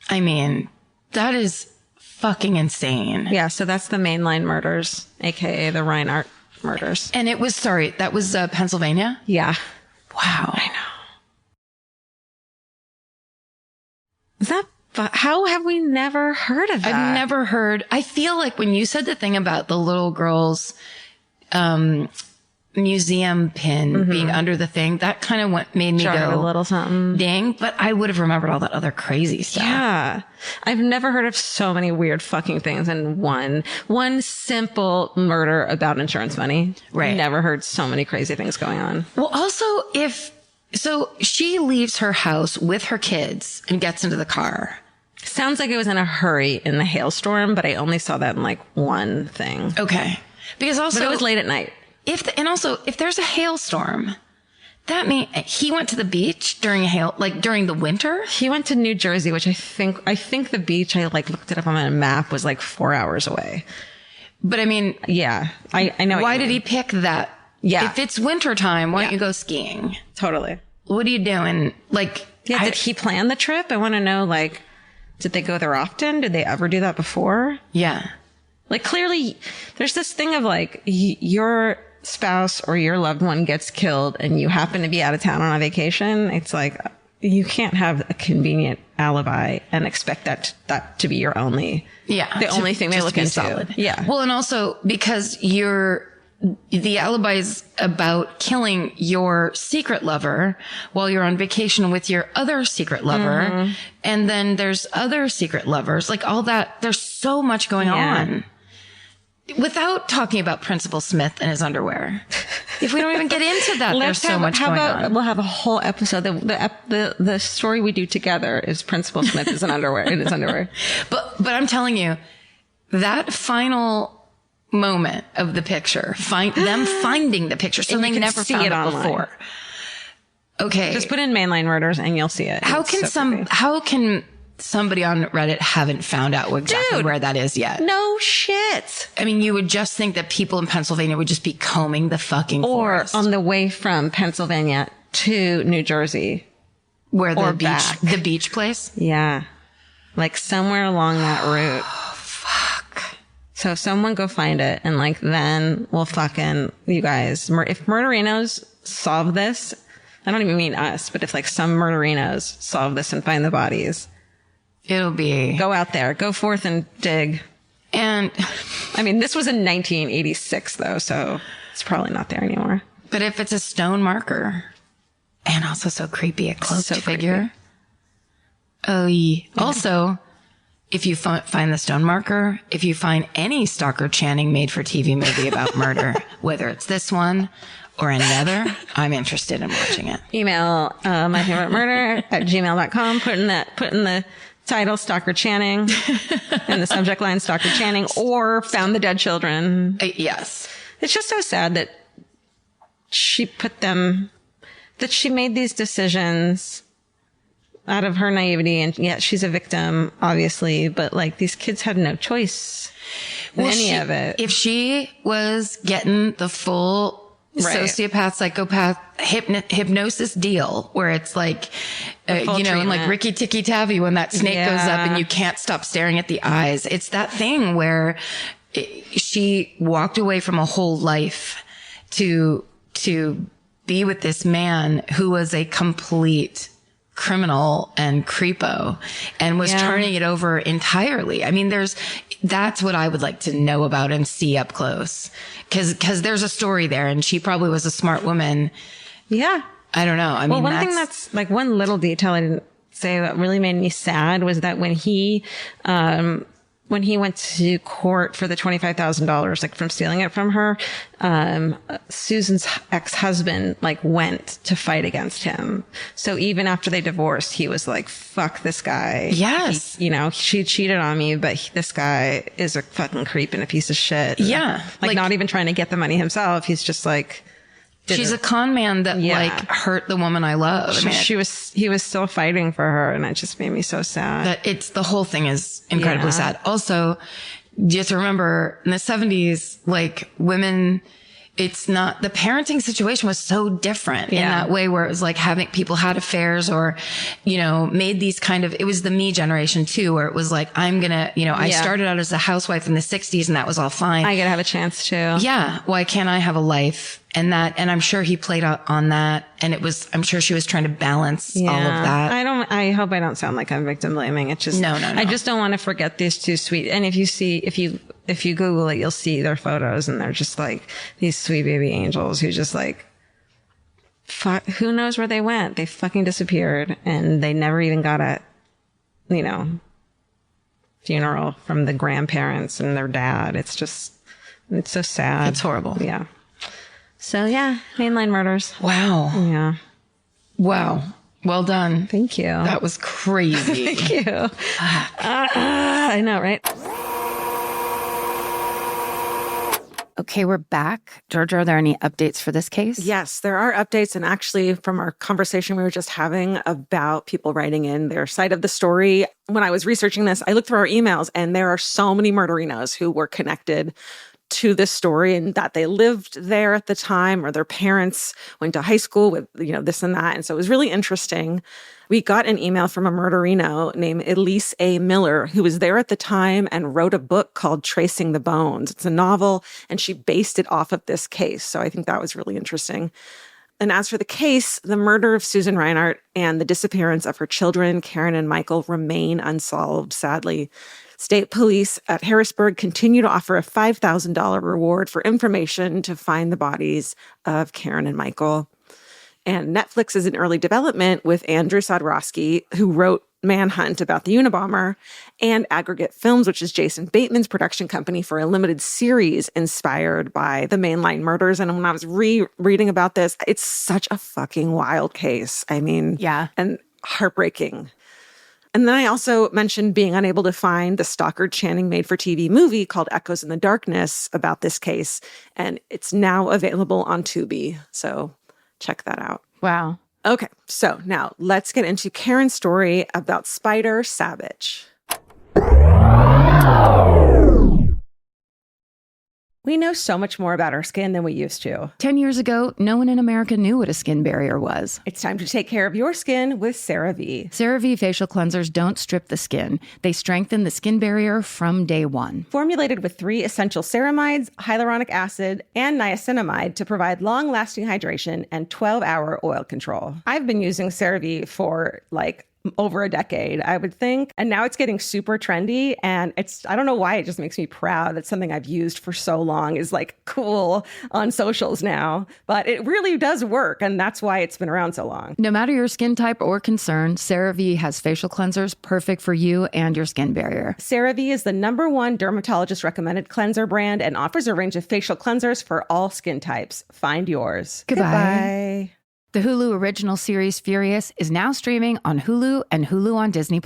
Speaker 2: I mean, that is fucking insane.
Speaker 3: Yeah. So that's the mainline murders, AKA the Reinhardt murders.
Speaker 2: And that was Pennsylvania?
Speaker 3: Yeah.
Speaker 2: Wow.
Speaker 3: I know. How have we never heard of that?
Speaker 2: I've never heard. I feel like when you said the thing about the little girl's museum pin being under the thing, that kind of made me go
Speaker 3: a little something.
Speaker 2: Ding. But I would have remembered all that other crazy stuff.
Speaker 3: Yeah. I've never heard of so many weird fucking things in one simple murder about insurance money.
Speaker 2: Right.
Speaker 3: Never heard so many crazy things going on.
Speaker 2: Well, also so she leaves her house with her kids and gets into the car.
Speaker 3: Sounds like it was in a hurry in the hailstorm, but I only saw that in like one thing.
Speaker 2: Okay. Because also,
Speaker 3: but it was late at night.
Speaker 2: If there's a hailstorm, that means he went to the beach during during the winter.
Speaker 3: He went to New Jersey, which I think the beach, I like looked it up on a map, was like 4 hours away.
Speaker 2: But I mean,
Speaker 3: yeah, I know.
Speaker 2: Why did he pick that?
Speaker 3: Yeah.
Speaker 2: If it's wintertime, why don't you go skiing?
Speaker 3: Totally.
Speaker 2: What are you doing? Like,
Speaker 3: did he plan the trip? I want to know, like, did they go there often? Did they ever do that before?
Speaker 2: Yeah.
Speaker 3: Like, clearly, there's this thing of, like, your spouse or your loved one gets killed and you happen to be out of town on a vacation. It's like, you can't have a convenient alibi and expect that to be your only, the only thing they look into.
Speaker 2: Solid.
Speaker 3: Yeah.
Speaker 2: Well, and also because the alibi is about killing your secret lover while you're on vacation with your other secret lover. Mm-hmm. And then there's other secret lovers, like all that. There's so much going on without talking about Principal Smith and his underwear. If we don't even get into that, there's so much going on.
Speaker 3: We'll have a whole episode. The story we do together is Principal Smith is in underwear. In his underwear.
Speaker 2: But I'm telling you, that final moment of the picture, them finding the picture, so they never found it before. Okay.
Speaker 3: Just put in mainline murders and you'll see it.
Speaker 2: How can somebody on Reddit haven't found out exactly where that is yet?
Speaker 3: No shit.
Speaker 2: I mean, you would just think that people in Pennsylvania would just be combing the fucking forest.
Speaker 3: Or on the way from Pennsylvania to New Jersey.
Speaker 2: Where the beach place?
Speaker 3: Yeah. Like somewhere along that route.
Speaker 2: Oh, fuck.
Speaker 3: So someone go find it and like then we'll fucking, you guys, if murderinos solve this, I don't even mean us, but if like some murderinos solve this and find the bodies,
Speaker 2: it'll be...
Speaker 3: Go out there. Go forth and dig.
Speaker 2: And...
Speaker 3: I mean, this was in 1986, though, so it's probably not there anymore.
Speaker 2: But if it's a stone marker, and also so creepy, a cloaked figure. Oh, yeah. Also, if you find the stone marker, if you find any Stalker Channing made-for-TV movie about murder, whether it's this one... or any other, I'm interested in watching it.
Speaker 3: Email myfavouritemurder@gmail.com. Put in the title Stalker Channing and the subject line Stalker Channing or Found the Dead Children.
Speaker 2: Yes.
Speaker 3: It's just so sad that she made these decisions out of her naivety, and yet she's a victim, obviously, but like these kids had no choice in any of it.
Speaker 2: If she was getting the full sociopath, psychopath, hypnosis deal where it's like, and like Ricky Tikki Tavi when that snake goes up and you can't stop staring at the eyes. It's that thing where she walked away from a whole life to be with this man who was a complete criminal and creepo and was turning it over entirely. I mean, that's what I would like to know about and see up close. Cause there's a story there and she probably was a smart woman.
Speaker 3: Yeah.
Speaker 2: I don't know. I mean,
Speaker 3: one thing that's like one little detail I didn't say that really made me sad was that when he went to court for the $25,000, like from stealing it from her, Susan's ex-husband like went to fight against him. So even after they divorced, he was like, fuck this guy.
Speaker 2: Yes.
Speaker 3: She cheated on me, but this guy is a fucking creep and a piece of shit.
Speaker 2: Yeah.
Speaker 3: Like not even trying to get the money himself. He's just like,
Speaker 2: she's a con man that like hurt the woman I love.
Speaker 3: He was still fighting for her, and it just made me so sad.
Speaker 2: The whole thing is incredibly sad. Also, you have to remember in the 70s, like women, it's not, the parenting situation was so different in that way where it was like having people had affairs or, made these kind of, it was the me generation too, where it was like, I'm gonna, I started out as a housewife in the 60s and that was all fine.
Speaker 3: I gotta have a chance too.
Speaker 2: Yeah. Why can't I have a life? And I'm sure he played out on that. And I'm sure she was trying to balance all of that.
Speaker 3: I hope I don't sound like I'm victim blaming. It's just,
Speaker 2: no.
Speaker 3: I just don't want to forget these two sweet. And if you Google it, you'll see their photos and they're just like these sweet baby angels who just like, fuck, who knows where they went? They fucking disappeared and they never even got a, funeral from the grandparents and their dad. It's so sad.
Speaker 2: It's horrible.
Speaker 3: Yeah. So yeah, mainline murders.
Speaker 2: Wow.
Speaker 3: Yeah.
Speaker 2: Wow. Well done.
Speaker 3: Thank you.
Speaker 2: That was crazy.
Speaker 3: Thank you. I know, right?
Speaker 1: Okay, we're back. Georgia, are there any updates for this case?
Speaker 5: Yes, there are updates. And actually, from our conversation we were just having about people writing in their side of the story, when I was researching this, I looked through our emails and there are so many murderinos who were connected to this story and that they lived there at the time or their parents went to high school with, this and that. And so it was really interesting. We got an email from a murderino named Elise A. Miller, who was there at the time and wrote a book called Tracing the Bones. It's a novel, and she based it off of this case. So I think that was really interesting. And as for the case, the murder of Susan Reinhart and the disappearance of her children, Karen and Michael, remain unsolved, sadly. State police at Harrisburg continue to offer a $5,000 reward for information to find the bodies of Karen and Michael. And Netflix is in early development with Andrew Sadrowski, who wrote Manhunt about the Unabomber, and Aggregate Films, which is Jason Bateman's production company for a limited series inspired by the mainline murders. And when I was reading about this, it's such a fucking wild case. I mean,
Speaker 2: Yeah.
Speaker 5: and heartbreaking. And then I also mentioned being unable to find the Stockard Channing made-for-TV movie called Echoes in the Darkness about this case, and it's now available on Tubi. So check that out.
Speaker 2: Wow.
Speaker 5: Okay, so now let's get into Karen's story about Spider Sabich. We know so much more about our skin than we used to.
Speaker 2: 10 years ago, no one in America knew what a skin barrier was.
Speaker 5: It's time to take care of your skin with CeraVe.
Speaker 2: CeraVe facial cleansers don't strip the skin. They strengthen the skin barrier from day one.
Speaker 5: Formulated with 3 essential ceramides, hyaluronic acid, and niacinamide to provide long-lasting hydration and 12-hour oil control. I've been using CeraVe for over a decade, I would think. And now it's getting super trendy. And I don't know why, it just makes me proud that something I've used for so long is cool on socials now. But it really does work. And that's why it's been around so long.
Speaker 2: No matter your skin type or concern, CeraVe has facial cleansers perfect for you and your skin barrier.
Speaker 5: CeraVe is the #1 dermatologist recommended cleanser brand and offers a range of facial cleansers for all skin types. Find yours.
Speaker 2: Goodbye. The Hulu original series Furious is now streaming on Hulu and Hulu on Disney+.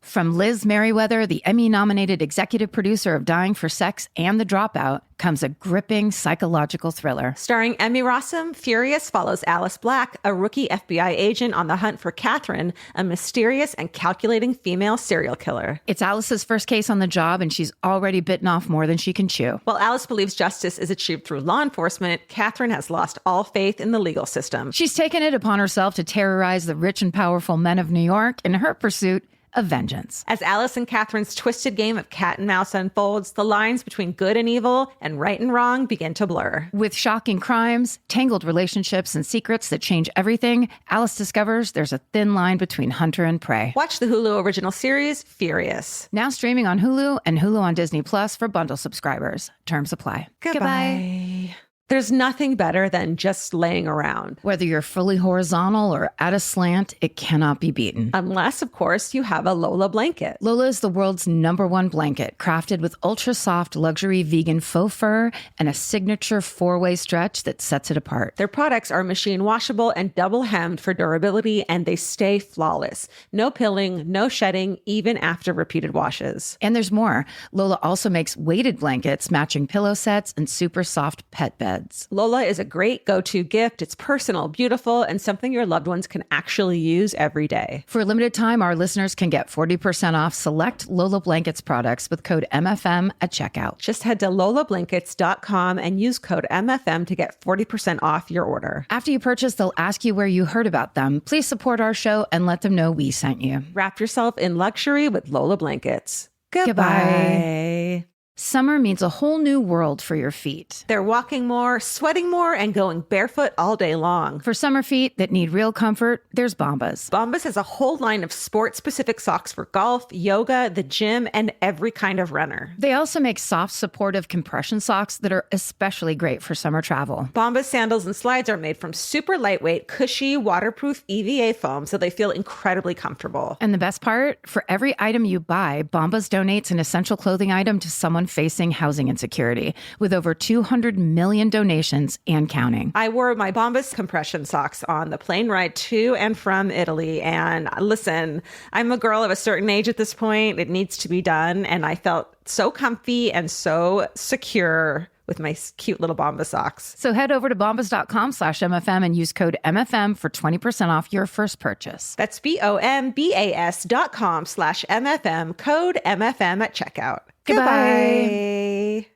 Speaker 2: From Liz Merriweather, the Emmy-nominated executive producer of Dying for Sex and The Dropout, comes a gripping psychological thriller.
Speaker 5: Starring Emmy Rossum, Furious follows Alice Black, a rookie FBI agent on the hunt for Catherine, a mysterious and calculating female serial killer.
Speaker 2: It's Alice's first case on the job, and she's already bitten off more than she can chew.
Speaker 5: While Alice believes justice is achieved through law enforcement, Catherine has lost all faith in the legal system.
Speaker 2: She's taken it upon herself to terrorize the rich and powerful men of New York in her pursuit of vengeance.
Speaker 5: As Alice and Catherine's twisted game of cat and mouse unfolds, the lines between good and evil and right and wrong begin to blur.
Speaker 2: With shocking crimes, tangled relationships, and secrets that change everything, Alice discovers there's a thin line between hunter and prey.
Speaker 5: Watch the Hulu original series, Furious.
Speaker 2: Now streaming on Hulu and Hulu on Disney Plus for bundle subscribers. Terms apply.
Speaker 5: Goodbye. There's nothing better than just laying around.
Speaker 2: Whether you're fully horizontal or at a slant, it cannot be beaten.
Speaker 5: Unless, of course, you have a Lola blanket.
Speaker 2: Lola is the world's #1 blanket, crafted with ultra-soft luxury vegan faux fur and a signature 4-way stretch that sets it apart.
Speaker 5: Their products are machine washable and double hemmed for durability, and they stay flawless. No pilling, no shedding, even after repeated washes.
Speaker 2: And there's more. Lola also makes weighted blankets, matching pillow sets, and super soft pet beds.
Speaker 5: Lola is a great go-to gift. It's personal, beautiful, and something your loved ones can actually use every day.
Speaker 2: For a limited time, our listeners can get 40% off select Lola Blankets products with code MFM at checkout.
Speaker 5: Just head to lolablankets.com and use code MFM to get 40% off your order.
Speaker 2: After you purchase, they'll ask you where you heard about them. Please support our show and let them know we sent you.
Speaker 5: Wrap yourself in luxury with Lola Blankets.
Speaker 2: Goodbye. Summer means a whole new world for your feet.
Speaker 5: They're walking more, sweating more, and going barefoot all day long.
Speaker 2: For summer feet that need real comfort, there's Bombas.
Speaker 5: Bombas has a whole line of sport-specific socks for golf, yoga, the gym, and every kind of runner.
Speaker 2: They also make soft, supportive compression socks that are especially great for summer travel.
Speaker 5: Bombas sandals and slides are made from super lightweight, cushy, waterproof EVA foam, so they feel incredibly comfortable.
Speaker 2: And the best part? For every item you buy, Bombas donates an essential clothing item to someone facing housing insecurity, with over 200 million donations and counting.
Speaker 5: I wore my Bombas compression socks on the plane ride to and from Italy. And listen, I'm a girl of a certain age at this point. It needs to be done. And I felt so comfy and so secure with my cute little Bombas socks.
Speaker 2: So head over to bombas.com/MFM and use code MFM for 20% off your first purchase.
Speaker 5: That's BOMBAS.com/MFM, code MFM at checkout. Goodbye.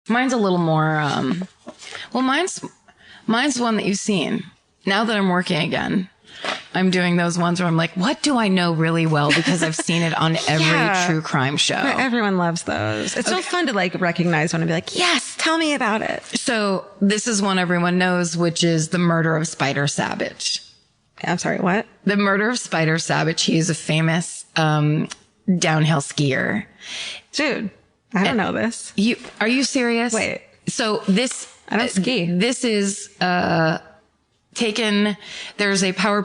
Speaker 1: Mine's a little more, mine's one that you've seen. Now that I'm working again, I'm doing those ones where I'm like, what do I know really well? Because I've seen it on every true crime show.
Speaker 3: Everyone loves those. It's so fun to recognize one and be like, yes, tell me about it.
Speaker 1: So this is one everyone knows, which is the murder of Spider Sabich.
Speaker 3: I'm sorry, what?
Speaker 1: The murder of Spider Sabich. He is a famous, downhill skier.
Speaker 3: Dude, I don't know this.
Speaker 1: Are you serious?
Speaker 3: Wait.
Speaker 1: So this,
Speaker 3: I don't ski.
Speaker 1: This is, taken, there's a power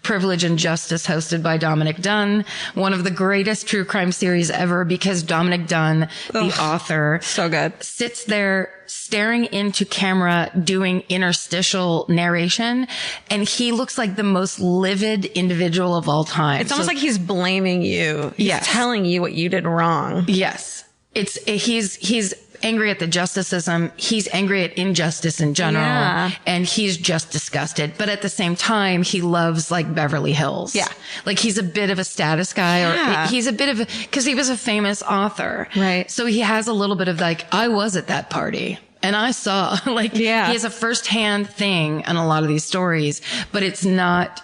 Speaker 2: Privilege and Justice, hosted by Dominic Dunn, one of the greatest true crime series ever, because Dominic Dunn, the author,
Speaker 3: so good,
Speaker 2: sits there staring into camera doing interstitial narration, and he looks like the most livid individual of all time.
Speaker 3: It's almost like he's blaming you. He's telling you what you did wrong.
Speaker 2: Yes. He's angry at the justice system. He's angry at injustice in general.
Speaker 3: Yeah.
Speaker 2: And he's just disgusted. But at the same time, he loves like Beverly Hills.
Speaker 3: Yeah.
Speaker 2: Like he's a bit of a status guy, or he's a bit of cause he was a famous author.
Speaker 3: Right.
Speaker 2: So he has a little bit of like, I was at that party and I saw he has a firsthand thing in a lot of these stories, but it's not,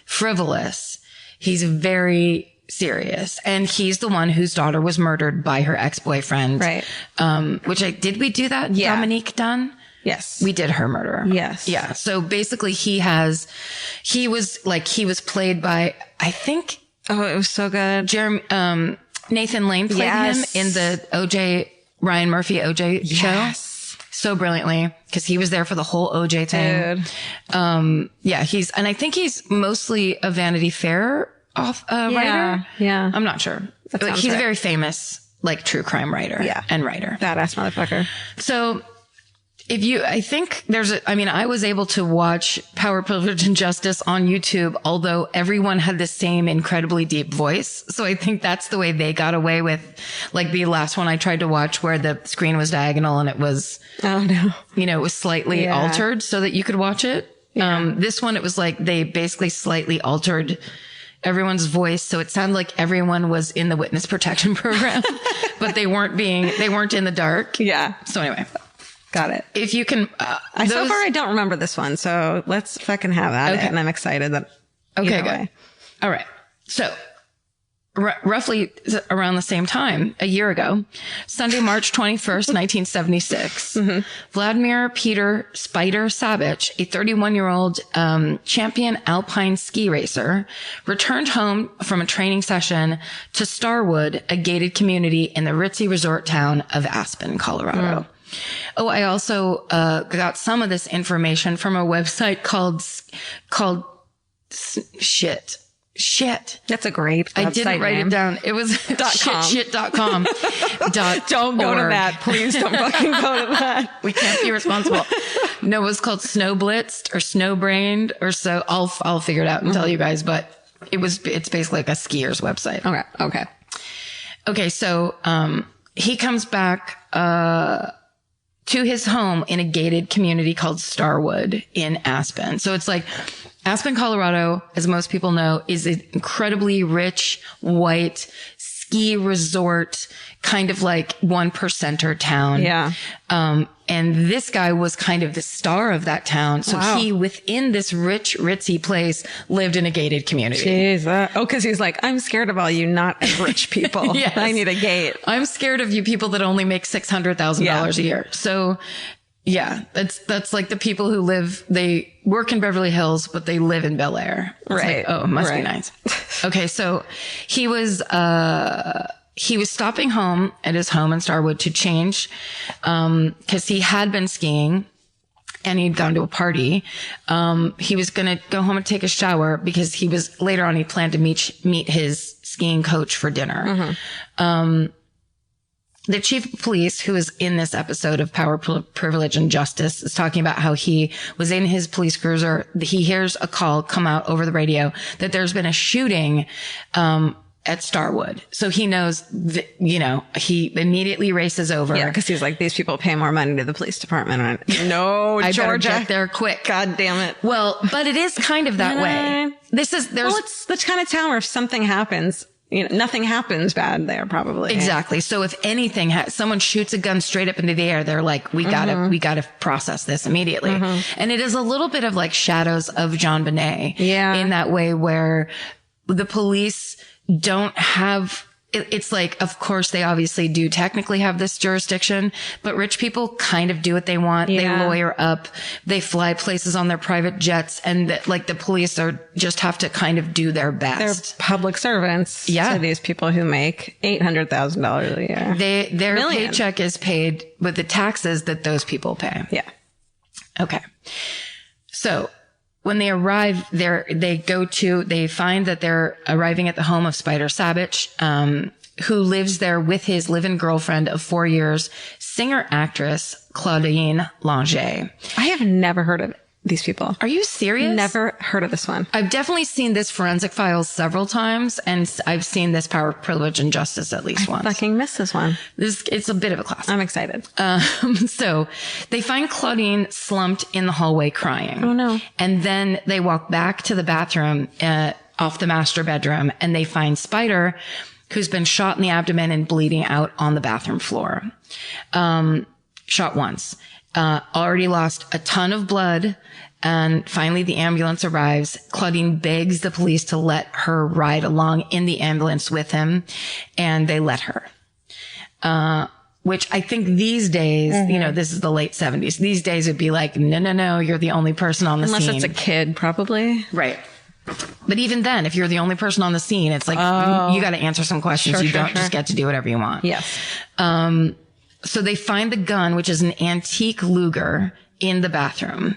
Speaker 2: frivolous. He's very serious. And he's the one whose daughter was murdered by her ex-boyfriend.
Speaker 3: Right.
Speaker 2: Did we do that?
Speaker 3: Yeah.
Speaker 2: Dominique Dunn?
Speaker 3: Yes.
Speaker 2: We did her murder.
Speaker 3: Yes.
Speaker 2: Yeah. So basically he was played by, I think.
Speaker 3: Oh, it was so good.
Speaker 2: Nathan Lane played him in the Ryan Murphy OJ show. So brilliantly, because he was there for the whole OJ thing.
Speaker 3: Dude.
Speaker 2: And I think he's mostly a Vanity Fair writer.
Speaker 3: Yeah.
Speaker 2: I'm not sure. He's a very famous, like, true crime writer and writer.
Speaker 3: Badass motherfucker.
Speaker 2: So I was able to watch Power, Privilege, and Justice on YouTube, although everyone had the same incredibly deep voice. So I think that's the way they got away with, like, the last one I tried to watch where the screen was diagonal and it was, it was slightly altered so that you could watch it. Yeah. This one, it was like they basically slightly altered everyone's voice. So it sounded like everyone was in the witness protection program, but they weren't in the dark.
Speaker 3: Yeah.
Speaker 2: So anyway.
Speaker 3: Got it.
Speaker 2: If you can,
Speaker 3: so far I don't remember this one, so let's fucking have at it. And I'm excited that.
Speaker 2: Okay, good. All right. So, roughly around the same time, a year ago, Sunday, March 21st, 1976, Vladimir Peter Spider Sabich, a 31-year-old champion alpine ski racer, returned home from a training session to Starwood, a gated community in the ritzy resort town of Aspen, Colorado. Oh, I also got some of this information from a website called Shit.
Speaker 3: That's a great website.
Speaker 2: I didn't write it down. It was shit.com.
Speaker 3: Don't go to that. Please don't fucking go to that.
Speaker 2: We can't be responsible. No, it was called Snow Blitzed or Snow Brained or so. I'll figure it out and tell you guys, but it's basically like a skier's website. Okay. So, he comes back, to his home in a gated community called Starwood in Aspen. So it's like Aspen, Colorado, as most people know, is an incredibly rich, white ski resort, kind of like 1%er town.
Speaker 3: Yeah.
Speaker 2: And this guy was kind of the star of that town. So he, within this rich, ritzy place, lived in a gated community.
Speaker 3: Jeez. Cause he's like, I'm scared of all you not rich people.
Speaker 2: Yes.
Speaker 3: I need a gate.
Speaker 2: I'm scared of you people that only make $600,000 a year. So yeah, that's like the people who they work in Beverly Hills, but they live in Bel Air.
Speaker 3: Right.
Speaker 2: Like, it must be nice. Okay. So he was stopping home at his home in Starwood to change, cause he had been skiing and he'd gone to a party. He was going to go home and take a shower because he planned to meet his skiing coach for dinner. The chief of police, who is in this episode of Power, Privilege, and Justice, is talking about how he was in his police cruiser. He hears a call come out over the radio that there's been a shooting, at Starwood. So he knows that, he immediately races over.
Speaker 3: Yeah, because he's like, these people pay more money to the police department. No,
Speaker 2: I
Speaker 3: Georgia.
Speaker 2: better get there quick.
Speaker 3: God damn it.
Speaker 2: Well, but it is kind of that way. It's
Speaker 3: the kind of town where if something happens, nothing happens bad there probably.
Speaker 2: Exactly. So if anything, someone shoots a gun straight up into the air, they're like, we gotta process this immediately. And it is a little bit of like Shadows of John Bonet.
Speaker 3: Yeah.
Speaker 2: In that way where the police don't have, it's like, of course, they obviously do technically have this jurisdiction, but rich people kind of do what they want.
Speaker 3: Yeah.
Speaker 2: They lawyer up, they fly places on their private jets, and the police just have to kind of do their best.
Speaker 3: They're public servants to these people who make $800,000 a year.
Speaker 2: Their paycheck is paid with the taxes that those people pay.
Speaker 3: Yeah.
Speaker 2: Okay. So when they arrive there, they find that they're arriving at the home of Spider Sabich, who lives there with his live-in girlfriend of 4 years, singer-actress Claudine Langer.
Speaker 3: I have never heard of these people.
Speaker 2: Are you serious?
Speaker 3: Never heard of this one.
Speaker 2: I've definitely seen this Forensic Files several times, and I've seen this Power, Privilege, and Justice at least once.
Speaker 3: Fucking missed this one.
Speaker 2: It's a bit of a classic.
Speaker 3: I'm excited.
Speaker 2: So they find Claudine slumped in the hallway crying.
Speaker 3: Oh, no.
Speaker 2: And then they walk back to the bathroom off the master bedroom, and they find Spider, who's been shot in the abdomen and bleeding out on the bathroom floor. Shot once. Already lost a ton of blood. And finally the ambulance arrives. Claudine begs the police to let her ride along in the ambulance with him. And they let her. Which I think these days, this is the late 70s. These days it'd be like, no, you're the only person on the scene.
Speaker 3: Unless it's a kid, probably.
Speaker 2: Right. But even then, if you're the only person on the scene, it's like, you got to answer some questions. You don't just get to do whatever you want.
Speaker 3: Yes.
Speaker 2: So they find the gun, which is an antique Luger, in the bathroom.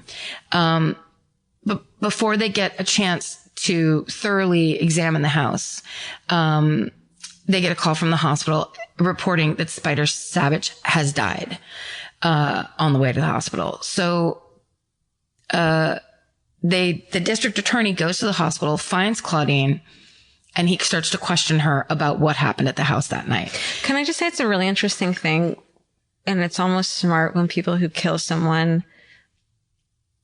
Speaker 2: But before they get a chance to thoroughly examine the house, they get a call from the hospital reporting that Spider Sabich has died, on the way to the hospital. So, the district attorney goes to the hospital, finds Claudine, and he starts to question her about what happened at the house that night.
Speaker 3: Can I just say it's a really interesting thing, and it's almost smart when people who kill someone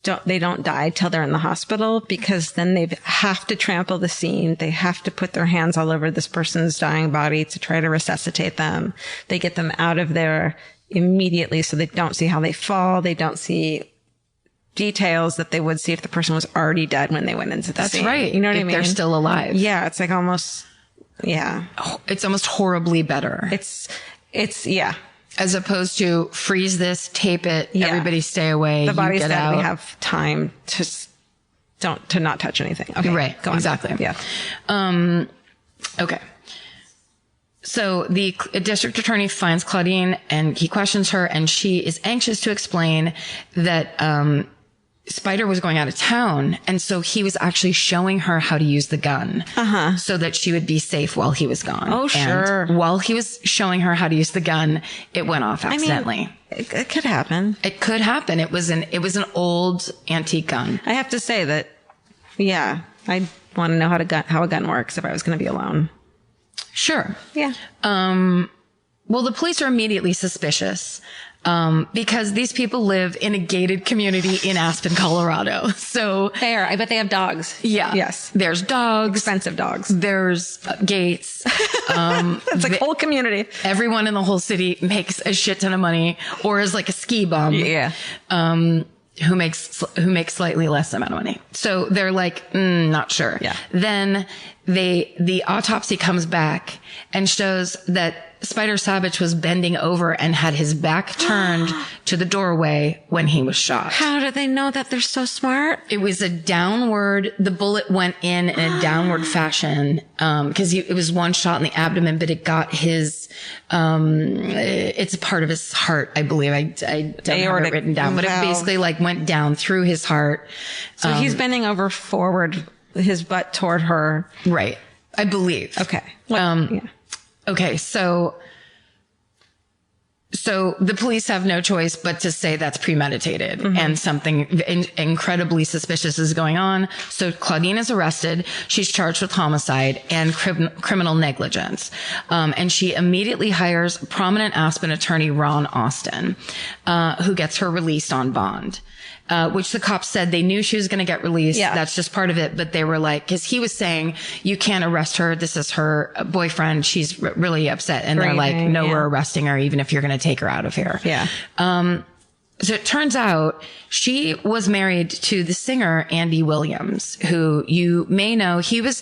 Speaker 3: don't die till they're in the hospital, because then they have to trample the scene. They have to put their hands all over this person's dying body to try to resuscitate them. They get them out of there immediately so they don't see how they fall. They don't see details that they would see if the person was already dead when they went into the scene.
Speaker 2: That's right.
Speaker 3: You know what I
Speaker 2: if
Speaker 3: mean?
Speaker 2: They're still alive.
Speaker 3: Yeah. It's like almost, yeah.
Speaker 2: It's almost horribly better.
Speaker 3: It's yeah.
Speaker 2: As opposed to freeze this, tape it, everybody stay away.
Speaker 3: The body's
Speaker 2: get
Speaker 3: dead.
Speaker 2: out.
Speaker 3: We have time to not touch anything. Okay.
Speaker 2: Right.
Speaker 3: Go on.
Speaker 2: Exactly.
Speaker 3: Yeah.
Speaker 2: Okay. So the district attorney finds Claudine and he questions her, and she is anxious to explain that, Spider was going out of town. And so he was actually showing her how to use the gun so that she would be safe while he was gone.
Speaker 3: Oh, sure.
Speaker 2: And while he was showing her how to use the gun, it went off accidentally.
Speaker 3: I mean, it could happen.
Speaker 2: It could happen. It was an old antique gun.
Speaker 3: I have to say that, yeah, I want to know how a gun works if I was going to be alone.
Speaker 2: Sure.
Speaker 3: Yeah.
Speaker 2: Well, the police are immediately suspicious. Because these people live in a gated community in Aspen, Colorado. So
Speaker 3: Fair. I bet they have dogs.
Speaker 2: yeah,
Speaker 3: Yes.
Speaker 2: there's dogs,
Speaker 3: Expensive dogs.
Speaker 2: there's gates.
Speaker 3: It's like a whole community.
Speaker 2: Everyone in the whole city makes a shit ton of money, or is like a ski bum.
Speaker 3: Yeah.
Speaker 2: Who makes slightly less amount of money. So they're like, not sure.
Speaker 3: Yeah.
Speaker 2: Then the autopsy comes back and shows that Spider Sabich was bending over and had his back turned to the doorway when he was shot.
Speaker 3: How do they know that they're so smart?
Speaker 2: It was the bullet went in a downward fashion, cause it was one shot in the abdomen, but it got his, it's a part of his heart, I believe. I don't have it written down, but it basically like went down through his heart.
Speaker 3: So he's bending over forward, his butt toward her.
Speaker 2: Right. I believe.
Speaker 3: Okay.
Speaker 2: Yeah. Okay. So the police have no choice but to say that's premeditated and something incredibly suspicious is going on. So Claudine is arrested. She's charged with homicide and criminal negligence. And she immediately hires prominent Aspen attorney Ron Austin, who gets her released on bond. Which the cops said they knew she was going to get released.
Speaker 3: Yeah.
Speaker 2: That's just part of it. But they were like, cause he was saying, you can't arrest her. This is her boyfriend. She's really upset. And they're like, no, we're arresting her, even if you're going to take her out of here.
Speaker 3: Yeah.
Speaker 2: So it turns out she was married to the singer Andy Williams, who you may know. He was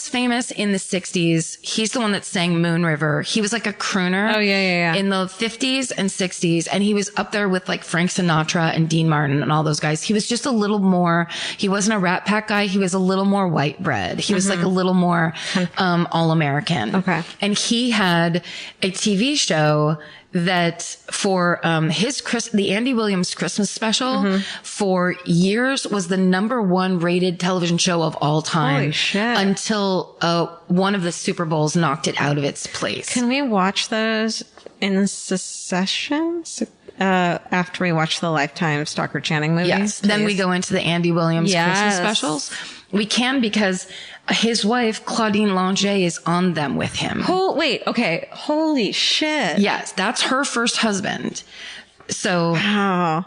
Speaker 2: famous in the 60s. He's the one that sang Moon River. He was like a crooner.
Speaker 3: Oh, yeah.
Speaker 2: In the 50s and 60s. And he was up there with like Frank Sinatra and Dean Martin and all those guys. He was just a little more, he wasn't a Rat Pack guy. He was a little more white bread. He was like a little more, all American.
Speaker 3: Okay.
Speaker 2: And he had a TV show that for the Andy Williams Christmas special for years was the #1 rated television show of all time.
Speaker 3: Holy shit.
Speaker 2: Until one of the Super Bowls knocked it out of its place.
Speaker 3: Can we watch those in succession? After we watch the Lifetime Stalker Channing movies?
Speaker 2: Yes. Then we go into the Andy Williams Christmas specials. We can, because his wife, Claudine Lange, is on them with him.
Speaker 3: Okay. Holy shit.
Speaker 2: Yes. That's her first husband. So.
Speaker 3: Wow.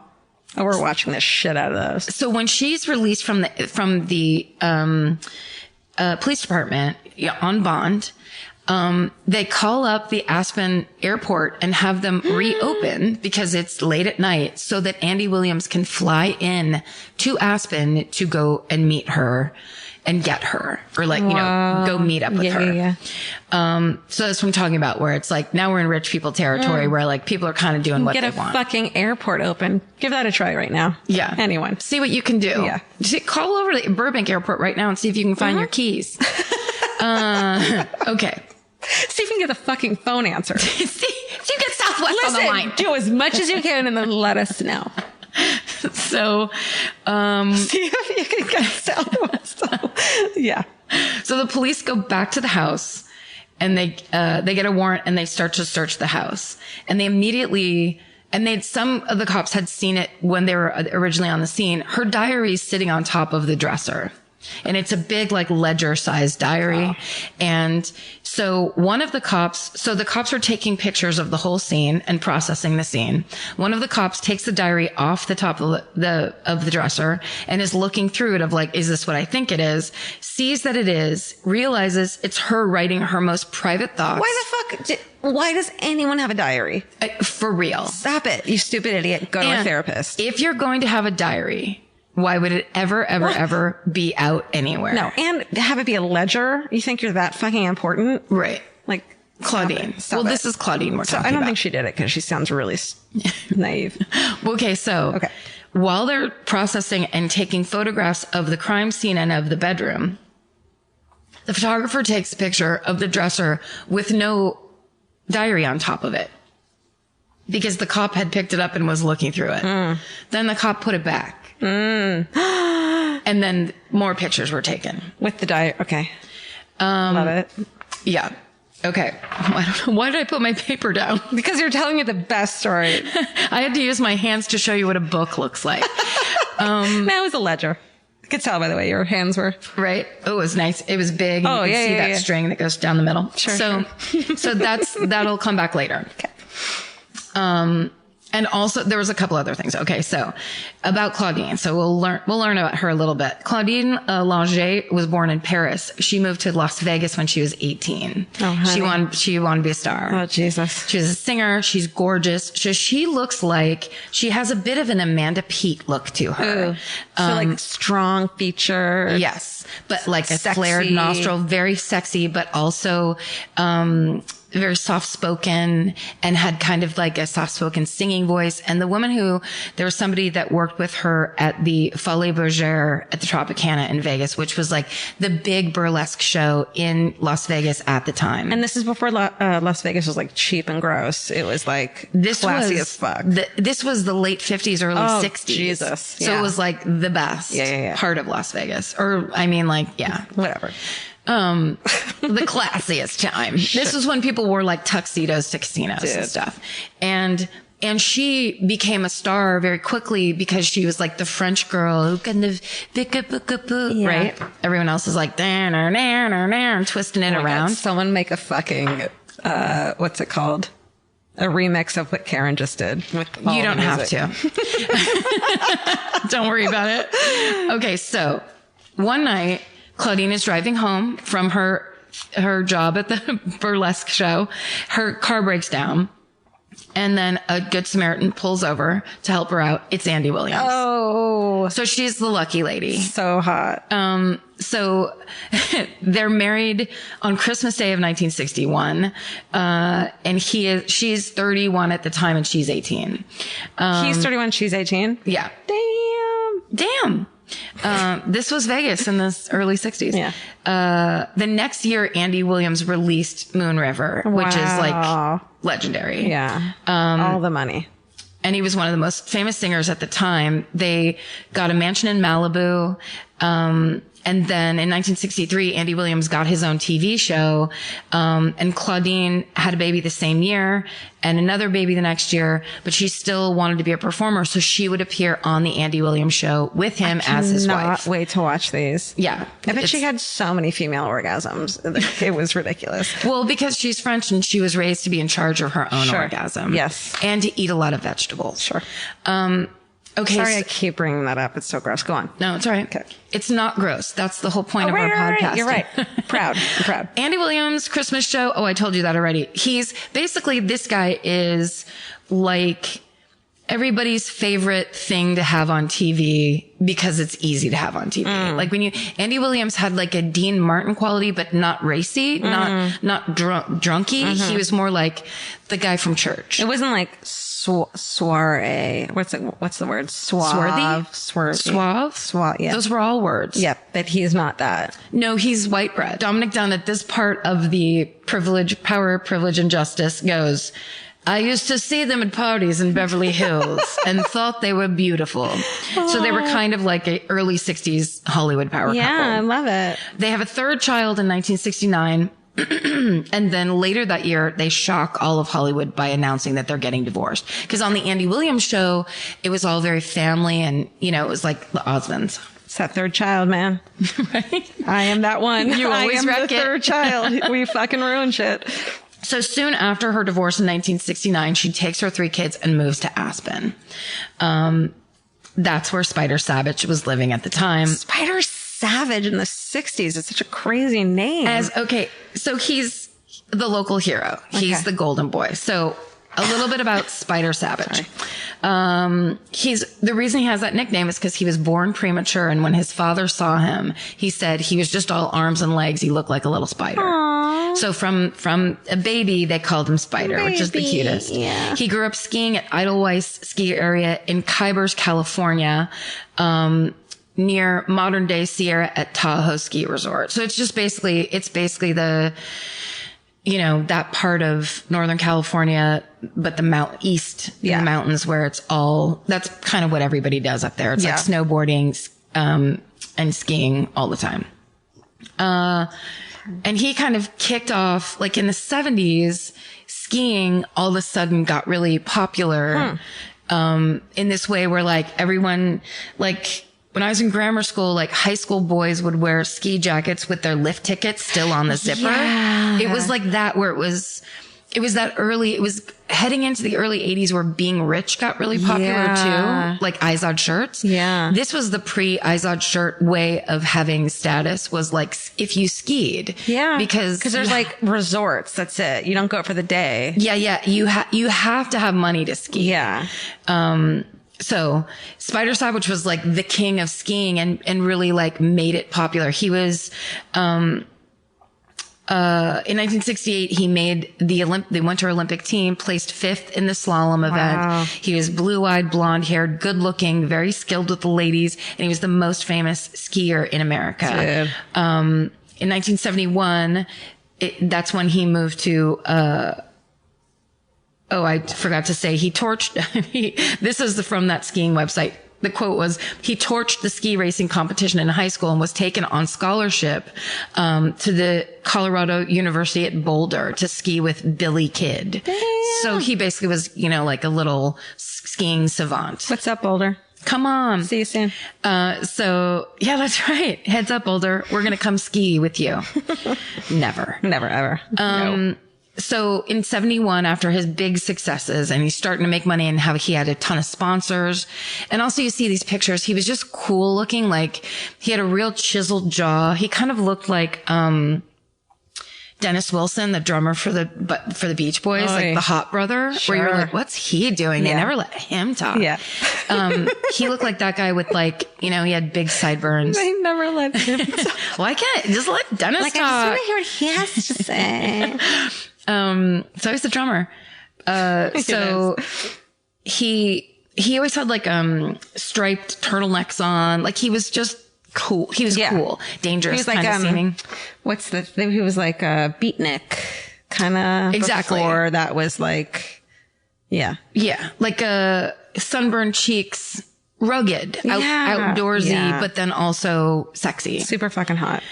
Speaker 3: Oh, we're watching the shit out of those.
Speaker 2: So when she's released from the police department on bond, they call up the Aspen airport and have them reopen because it's late at night so that Andy Williams can fly in to Aspen to go and meet her and get her, or go meet up with her.
Speaker 3: Yeah.
Speaker 2: So that's what I'm talking about, where it's like, now we're in rich people territory where like people are kind of doing what they want.
Speaker 3: Get a fucking airport open. Give that a try right now.
Speaker 2: Yeah.
Speaker 3: Anyone.
Speaker 2: See what you can do.
Speaker 3: Yeah.
Speaker 2: Call over to the Burbank airport right now and see if you can find your keys. Okay.
Speaker 3: See if you can get a fucking phone answer.
Speaker 2: See if you get Southwest on the line.
Speaker 3: Do as much as you can and then let us know.
Speaker 2: So,
Speaker 3: see if you can get Southwest. Yeah.
Speaker 2: So the police go back to the house and they get a warrant and they start to search the house, and they immediately, some of the cops had seen it when they were originally on the scene. Her diary is sitting on top of the dresser. And it's a big, like, ledger-sized diary. Wow. And so the cops are taking pictures of the whole scene and processing the scene. One of the cops takes the diary off the top of the dresser and is looking through it of like, is this what I think it is? Sees that it is, realizes it's her writing her most private thoughts.
Speaker 3: Why does anyone have a diary?
Speaker 2: For real.
Speaker 3: Stop it, you stupid idiot. Go to a therapist.
Speaker 2: If you're going to have a diary, why would it ever be out anywhere?
Speaker 3: No, and have it be a ledger. You think you're that fucking important?
Speaker 2: Right.
Speaker 3: Like
Speaker 2: Claudine.
Speaker 3: Stop it.
Speaker 2: This is Claudine we're talking about.
Speaker 3: I don't think she did it because she sounds really naive.
Speaker 2: Okay. While they're processing and taking photographs of the crime scene and of the bedroom, the photographer takes a picture of the dresser with no diary on top of it, because the cop had picked it up and was looking through it. Then the cop put it back. And then more pictures were taken.
Speaker 3: With the diary. Okay. Love it.
Speaker 2: Yeah. Okay. I don't know. Why did I put my paper down?
Speaker 3: Because you're telling me the best story.
Speaker 2: I had to use my hands to show you what a book looks like.
Speaker 3: That was a ledger. I could tell by the way your hands were.
Speaker 2: Right. Oh, it was nice. It was big.
Speaker 3: Oh,
Speaker 2: you can see that string that goes down the middle.
Speaker 3: Sure.
Speaker 2: So that'll come back later.
Speaker 3: Okay.
Speaker 2: And also there was a couple other things. Okay. So about Claudine. So we'll learn about her a little bit. Claudine Lange was born in Paris. She moved to Las Vegas when she was 18.
Speaker 3: Oh, honey.
Speaker 2: She wanted to be a star.
Speaker 3: Oh, Jesus.
Speaker 2: She's a singer. She's gorgeous. So she looks like she has a bit of an Amanda Peet look to her.
Speaker 3: So like strong feature.
Speaker 2: Yes. But like
Speaker 3: sexy.
Speaker 2: A flared nostril, very sexy, but also, very soft-spoken, and had kind of like a soft-spoken singing voice. And the woman there was somebody that worked with her at the Folies Bergère at the Tropicana in Vegas, which was like the big burlesque show in Las Vegas at the time.
Speaker 3: And this is before Las Vegas was like cheap and gross. It was like classy as fuck.
Speaker 2: This was the late 50s, early 60s.
Speaker 3: Jesus.
Speaker 2: So it was like the best part of Las Vegas. Or, I mean, like, yeah.
Speaker 3: Whatever.
Speaker 2: The classiest time. This was when people wore like tuxedos to casinos and stuff. And she became a star very quickly because she was like the French girl who kind of right? Everyone else is like twisting it around.
Speaker 3: God, someone make a fucking what's it called? A remix of what Karen just did.
Speaker 2: You don't have to. Don't worry about it. Okay, so one night Claudine is driving home from her job at the burlesque show. Her car breaks down, and then a good Samaritan pulls over to help her out. It's Andy Williams.
Speaker 3: Oh.
Speaker 2: So she's the lucky lady.
Speaker 3: So hot.
Speaker 2: So they're married on Christmas Day of 1961. And she's 31 at the time and she's 18.
Speaker 3: He's 31, she's 18?
Speaker 2: Yeah.
Speaker 3: Damn.
Speaker 2: This was Vegas in the early 60s.
Speaker 3: Yeah.
Speaker 2: The next year, Andy Williams released Moon River, which is like legendary.
Speaker 3: Yeah. All the money.
Speaker 2: And he was one of the most famous singers at the time. They got a mansion in Malibu. And then in 1963, Andy Williams got his own TV show. And Claudine had a baby the same year and another baby the next year, but she still wanted to be a performer. So she would appear on the Andy Williams show with him as his wife.
Speaker 3: Not wait to watch these.
Speaker 2: Yeah.
Speaker 3: I bet she had so many female orgasms. It was ridiculous.
Speaker 2: Well, because she's French and she was raised to be in charge of her own orgasm.
Speaker 3: Yes.
Speaker 2: And to eat a lot of vegetables.
Speaker 3: Sure.
Speaker 2: Okay.
Speaker 3: Sorry, I keep bringing that up. It's so gross. Go on.
Speaker 2: No, it's all right. Okay. It's not gross. That's the whole point of our podcast.
Speaker 3: Right. You're right. Proud. I'm proud.
Speaker 2: Andy Williams, Christmas show. Oh, I told you that already. He's basically, this guy is like everybody's favorite thing to have on TV because it's easy to have on TV. Like Andy Williams had like a Dean Martin quality, but not racy, not drunky. He was more like the guy from church.
Speaker 3: It wasn't like soiree. What's the word? Suave. Yeah.
Speaker 2: Those were all words.
Speaker 3: Yeah, but he's not that.
Speaker 2: No, he's white bread. Dominic Dunn at this part of the power, privilege, and justice goes, I used to see them at parties in Beverly Hills and thought they were beautiful. So they were kind of like a early 60s Hollywood power couple.
Speaker 3: Yeah, I love it.
Speaker 2: They have a third child in 1969. And then later that year, they shock all of Hollywood by announcing that they're getting divorced. Because on the Andy Williams show, it was all very family and, it was like the Osmonds.
Speaker 3: It's that third child, man.
Speaker 2: Right?
Speaker 3: I am that one.
Speaker 2: You always
Speaker 3: I am
Speaker 2: wreck
Speaker 3: the
Speaker 2: it.
Speaker 3: third child. We fucking ruin shit.
Speaker 2: So soon after her divorce in 1969, she takes her 3 kids and moves to Aspen. That's where Spider Sabich was living at the time.
Speaker 3: Spider Savage in the 60s. It's such a crazy name.
Speaker 2: So he's the local hero. He's the golden boy. So a little bit about Spider Sabich. The reason he has that nickname is because he was born premature. And when his father saw him, he said he was just all arms and legs. He looked like a little spider.
Speaker 3: Aww.
Speaker 2: So from a baby, they called him Spider, which is the cutest.
Speaker 3: Yeah.
Speaker 2: He grew up skiing at Idlewice ski area in Kybers, California. Near modern day Sierra at Tahoe ski resort. So it's just basically the, that part of Northern California, but the east in the mountains where it's all, that's kind of what everybody does up there. It's like snowboarding, and skiing all the time. And he kind of kicked off like in the 70s, skiing all of a sudden got really popular, in this way where like everyone, like, when I was in grammar school, like high school boys would wear ski jackets with their lift tickets still on the zipper. Yeah. It was like that where it was heading into the early 80s where being rich got really popular too. Like Izod shirts. Yeah. This was the pre-Izod shirt way of having status was like if you skied. Yeah. Because
Speaker 3: there's like resorts. That's it. You don't go for the day.
Speaker 2: Yeah. Yeah. You have to have money to ski. Yeah. So Spider Sabich was like the king of skiing and really like made it popular. He was, in 1968, he made the Winter Olympic team, placed 5th in the slalom event. Wow. He was blue-eyed, blonde-haired, good-looking, very skilled with the ladies, and he was the most famous skier in America. In 1971, that's when he moved to, I forgot to say he torched, this is from that skiing website. The quote was, he torched the ski racing competition in high school and was taken on scholarship, to the Colorado University at Boulder to ski with Billy Kidd. Damn. So he basically was, like a little skiing savant.
Speaker 3: What's up, Boulder?
Speaker 2: Come on.
Speaker 3: See you soon.
Speaker 2: So yeah, that's right. Heads up, Boulder. We're going to come ski with you. Never.
Speaker 3: Never, ever. No.
Speaker 2: So in 71, after his big successes and he's starting to make money and he had a ton of sponsors. And also you see these pictures. He was just cool looking. Like he had a real chiseled jaw. He kind of looked like, Dennis Wilson, the drummer for the Beach Boys, like the hot brother, where you're like, what's he doing? They never let him talk. Yeah. He looked like that guy with like, he had big sideburns.
Speaker 3: They never let him talk.
Speaker 2: Why can't just let Dennis talk?
Speaker 3: I just want to hear what he has to say.
Speaker 2: So he's the drummer. So he he always had like striped turtlenecks on. Like he was just cool. He was cool, dangerous,
Speaker 3: He was like,
Speaker 2: kind of seeming.
Speaker 3: He was like a beatnik kind of.
Speaker 2: Exactly.
Speaker 3: Before that was like, yeah,
Speaker 2: like sunburned cheeks, rugged, outdoorsy, but then also sexy.
Speaker 3: super fucking hot.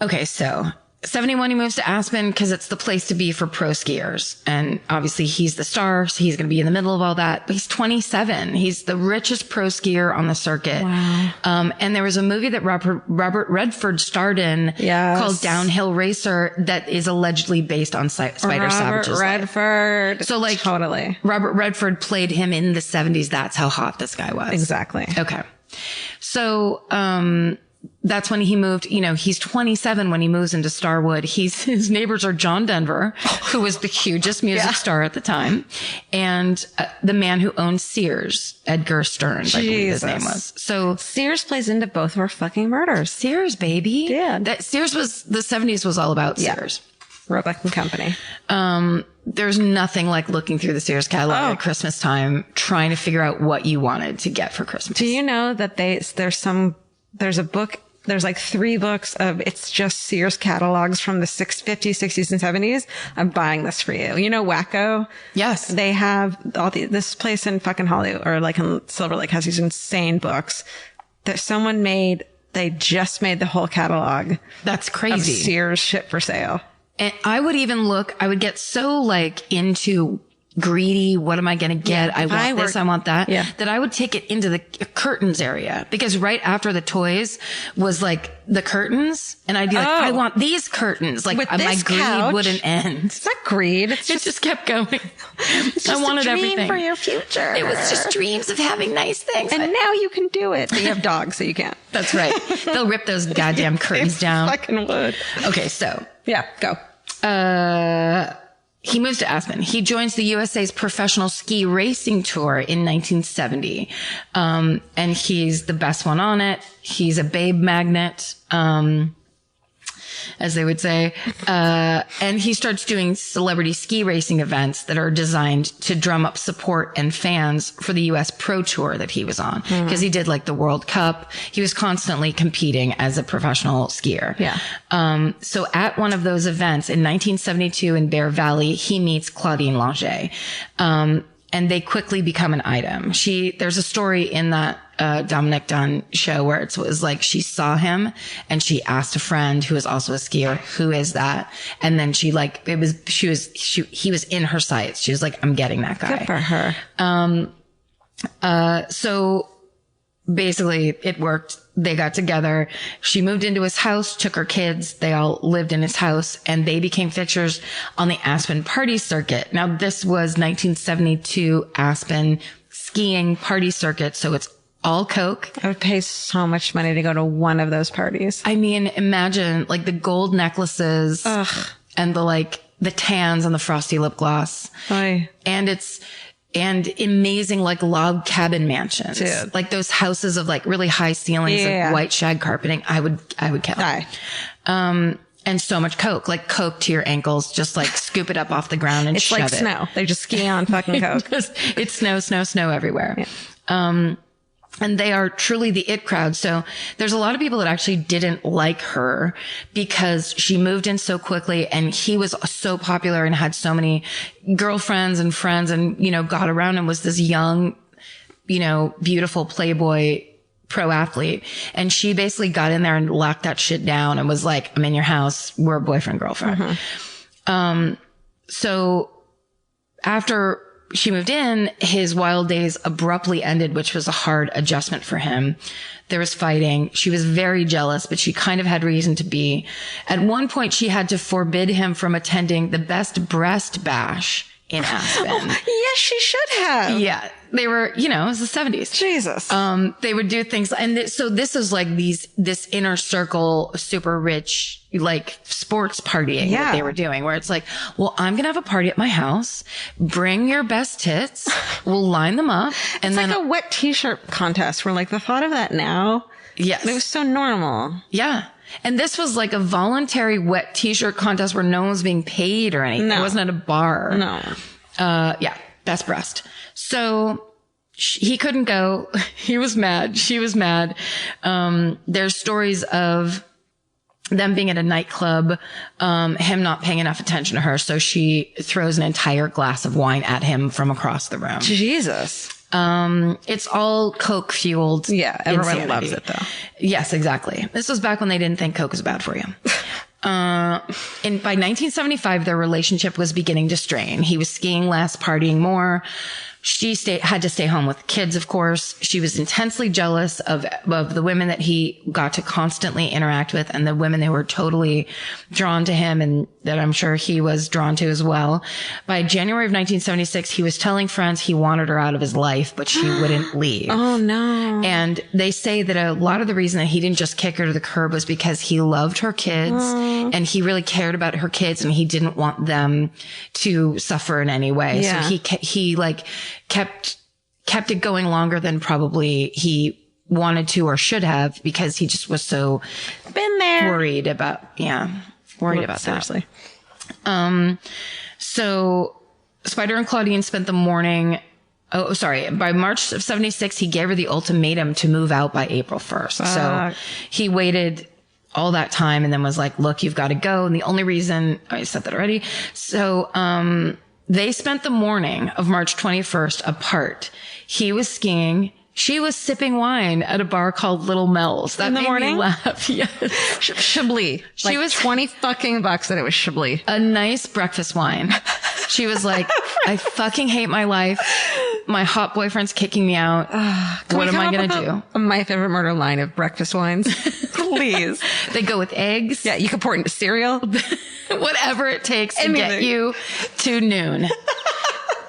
Speaker 2: Okay, so 71, he moves to Aspen because it's the place to be for pro skiers. And obviously he's the star, so he's going to be in the middle of all that. But he's 27. He's the richest pro skier on the circuit.
Speaker 3: Wow.
Speaker 2: And there was a movie that Robert Redford starred in called Downhill Racer that is allegedly based on Spider Sabich's life.
Speaker 3: Redford.
Speaker 2: So like
Speaker 3: totally.
Speaker 2: Robert Redford played him in the 70s. That's how hot this guy was.
Speaker 3: Exactly.
Speaker 2: Okay. So, that's when he moved, he's 27 when he moves into Starwood. His neighbors are John Denver, who was the hugest music star at the time, and the man who owned Sears, Edgar Stearns, I believe his name was. So
Speaker 3: Sears plays into both of our fucking murders.
Speaker 2: Sears, baby.
Speaker 3: Yeah.
Speaker 2: That Sears was, the 70s was all about Sears.
Speaker 3: Roebuck and Company.
Speaker 2: There's nothing like looking through the Sears catalog at Christmas time, trying to figure out what you wanted to get for Christmas.
Speaker 3: Do you know that there's a book, there's like 3 books of, it's just Sears catalogs from the 50s, 60s, and 70s. I'm buying this for you. You know, Wacko?
Speaker 2: Yes.
Speaker 3: They have this place in fucking Hollywood, or like in Silver Lake, has these insane books that they just made the whole catalog.
Speaker 2: That's
Speaker 3: Of
Speaker 2: crazy.
Speaker 3: Sears shit for sale.
Speaker 2: And I would get so like into greedy. What am I going to get? I want that.
Speaker 3: Yeah.
Speaker 2: That I would take it into the curtains area, because right after the toys was like the curtains, and I'd be like, I want these curtains. Like my greed
Speaker 3: couch,
Speaker 2: wouldn't end.
Speaker 3: It's not greed.
Speaker 2: It just kept going.
Speaker 3: It's
Speaker 2: I
Speaker 3: just
Speaker 2: wanted
Speaker 3: a dream
Speaker 2: everything
Speaker 3: for your future.
Speaker 2: It was just dreams of having nice things.
Speaker 3: And now you can do it. But you have dogs, so you can't.
Speaker 2: That's right. They'll rip those goddamn curtains down.
Speaker 3: Fucking would.
Speaker 2: Okay, so
Speaker 3: Yeah, go.
Speaker 2: he moves to Aspen. He joins the USA's professional ski racing tour in 1970. And he's the best one on it. He's a babe magnet, as they would say. And he starts doing celebrity ski racing events that are designed to drum up support and fans for the US Pro Tour that he was on. Because he did like the World Cup. He was constantly competing as a professional skier.
Speaker 3: Yeah.
Speaker 2: So at one of those events in 1972 in Bear Valley, he meets Claudine Lange. And they quickly become an item. There's a story in that Dominic Dunn show where it was like she saw him and she asked a friend who was also a skier, who is that? And then he was in her sights. She was like, I'm getting that guy.
Speaker 3: Good for her.
Speaker 2: So basically it worked. They got together. She moved into his house, took her kids. They all lived in his house, and they became fixtures on the Aspen party circuit. Now, this was 1972 Aspen skiing party circuit. So it's all Coke.
Speaker 3: I would pay so much money to go to one of those parties.
Speaker 2: I mean, imagine like the gold necklaces and the tans and the frosty lip gloss.
Speaker 3: Oy.
Speaker 2: And amazing like log cabin mansions.
Speaker 3: Dude.
Speaker 2: Like those houses of like really high ceilings and white shag carpeting. I would kill.
Speaker 3: Die.
Speaker 2: And so much Coke, like Coke to your ankles, just like scoop it up off the ground and
Speaker 3: It's
Speaker 2: shove
Speaker 3: like
Speaker 2: it.
Speaker 3: snow. They just ski on fucking Coke.
Speaker 2: It's snow everywhere. Yeah. And they are truly the it crowd. So there's a lot of people that actually didn't like her because she moved in so quickly, and he was so popular and had so many girlfriends and friends, and, got around and was this young, beautiful playboy pro athlete. And she basically got in there and locked that shit down and was like, I'm in your house. We're boyfriend, girlfriend. So after she moved in, his wild days abruptly ended, which was a hard adjustment for him. There was fighting. She was very jealous, but she kind of had reason to be. At one point, she had to forbid him from attending the Best Breast Bash in Aspen.
Speaker 3: Yes, she should have.
Speaker 2: Yeah. They were, it was the 70s.
Speaker 3: Jesus.
Speaker 2: They would do things. And so this is like this inner circle, super rich, like sports partying that they were doing, where it's like, well, I'm going to have a party at my house. Bring your best tits. We'll line them up. And
Speaker 3: it's
Speaker 2: then
Speaker 3: like a wet t-shirt contest. We're like, the thought of that now.
Speaker 2: Yes.
Speaker 3: It was so normal.
Speaker 2: Yeah. And this was like a voluntary wet t-shirt contest where no one was being paid or anything.
Speaker 3: No.
Speaker 2: It wasn't at a bar.
Speaker 3: No.
Speaker 2: Yeah. Best breast. So he couldn't go. He was mad. She was mad. There's stories of them being at a nightclub, him not paying enough attention to her. So she throws an entire glass of wine at him from across the room.
Speaker 3: Jesus.
Speaker 2: It's all Coke fueled.
Speaker 3: Yeah. Everyone
Speaker 2: insanity.
Speaker 3: loves it though.
Speaker 2: Yes, exactly. This was back when they didn't think Coke was bad for you. And by 1975, their relationship was beginning to strain. He was skiing less, partying more. She had to stay home with kids, of course. She was intensely jealous of the women that he got to constantly interact with and the women that were totally drawn to him and that I'm sure he was drawn to as well. By January of 1976, he was telling friends he wanted her out of his life, but she wouldn't leave.
Speaker 3: Oh, no.
Speaker 2: And they say that a lot of the reason that he didn't just kick her to the curb was because he loved her kids and he really cared about her kids and he didn't want them to suffer in any way.
Speaker 3: Yeah.
Speaker 2: So he like kept it going longer than probably he wanted to or should have because he just was so
Speaker 3: Been there.
Speaker 2: worried about that.
Speaker 3: Seriously.
Speaker 2: So Spider and Claudine spent the morning. Oh, sorry. By March of 76, he gave her the ultimatum to move out by April 1st. So he waited all that time and then was like, look, you've got to go. And the only reason I said that already. So, they spent the morning of March 21st apart. He was skiing. She was sipping wine at a bar called Little Mel's. That
Speaker 3: In the
Speaker 2: made
Speaker 3: morning?
Speaker 2: me laugh. Yes.
Speaker 3: Chablis.
Speaker 2: She
Speaker 3: Like
Speaker 2: was
Speaker 3: $20 that it was Chablis.
Speaker 2: a nice breakfast wine. She was like, I fucking hate my life. My hot boyfriend's kicking me out. What am I going to do?
Speaker 3: My favorite murder line of breakfast wines. Please.
Speaker 2: They go with eggs.
Speaker 3: Yeah, you can pour it into cereal.
Speaker 2: Whatever it takes to get you to noon.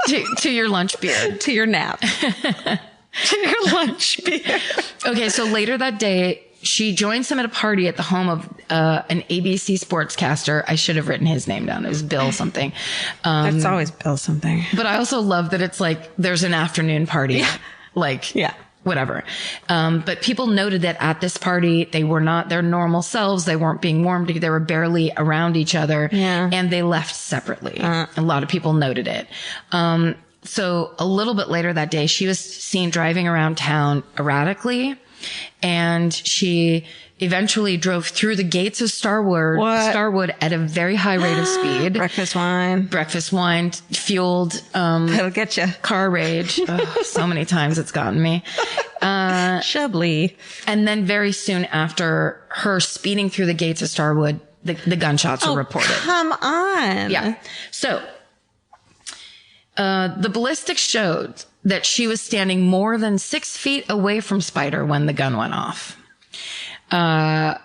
Speaker 2: to your lunch beer.
Speaker 3: To your nap. To your lunch beer.
Speaker 2: Okay, so later that day, she joins him at a party at the home of an ABC sportscaster. I should have written his name down. It was Bill something.
Speaker 3: It's always Bill something.
Speaker 2: But I also love that it's like there's an afternoon party.
Speaker 3: Yeah.
Speaker 2: Like,
Speaker 3: Yeah.
Speaker 2: whatever. But people noted that at this party, they were not their normal selves. They weren't being warmed. They were barely around each other.
Speaker 3: Yeah.
Speaker 2: And they left separately. A lot of people noted it. So a little bit later that day, she was seen driving around town erratically. And she eventually drove through the gates of Starwood at a very high rate of speed.
Speaker 3: Breakfast wine.
Speaker 2: Fueled,
Speaker 3: It'll get you.
Speaker 2: car rage. Ugh, so many times it's gotten me.
Speaker 3: Chablis.
Speaker 2: And then very soon after her speeding through the gates of Starwood, the gunshots were reported.
Speaker 3: Come on.
Speaker 2: Yeah. So, the ballistics showed that she was standing more than 6 feet away from Spider when the gun went off. And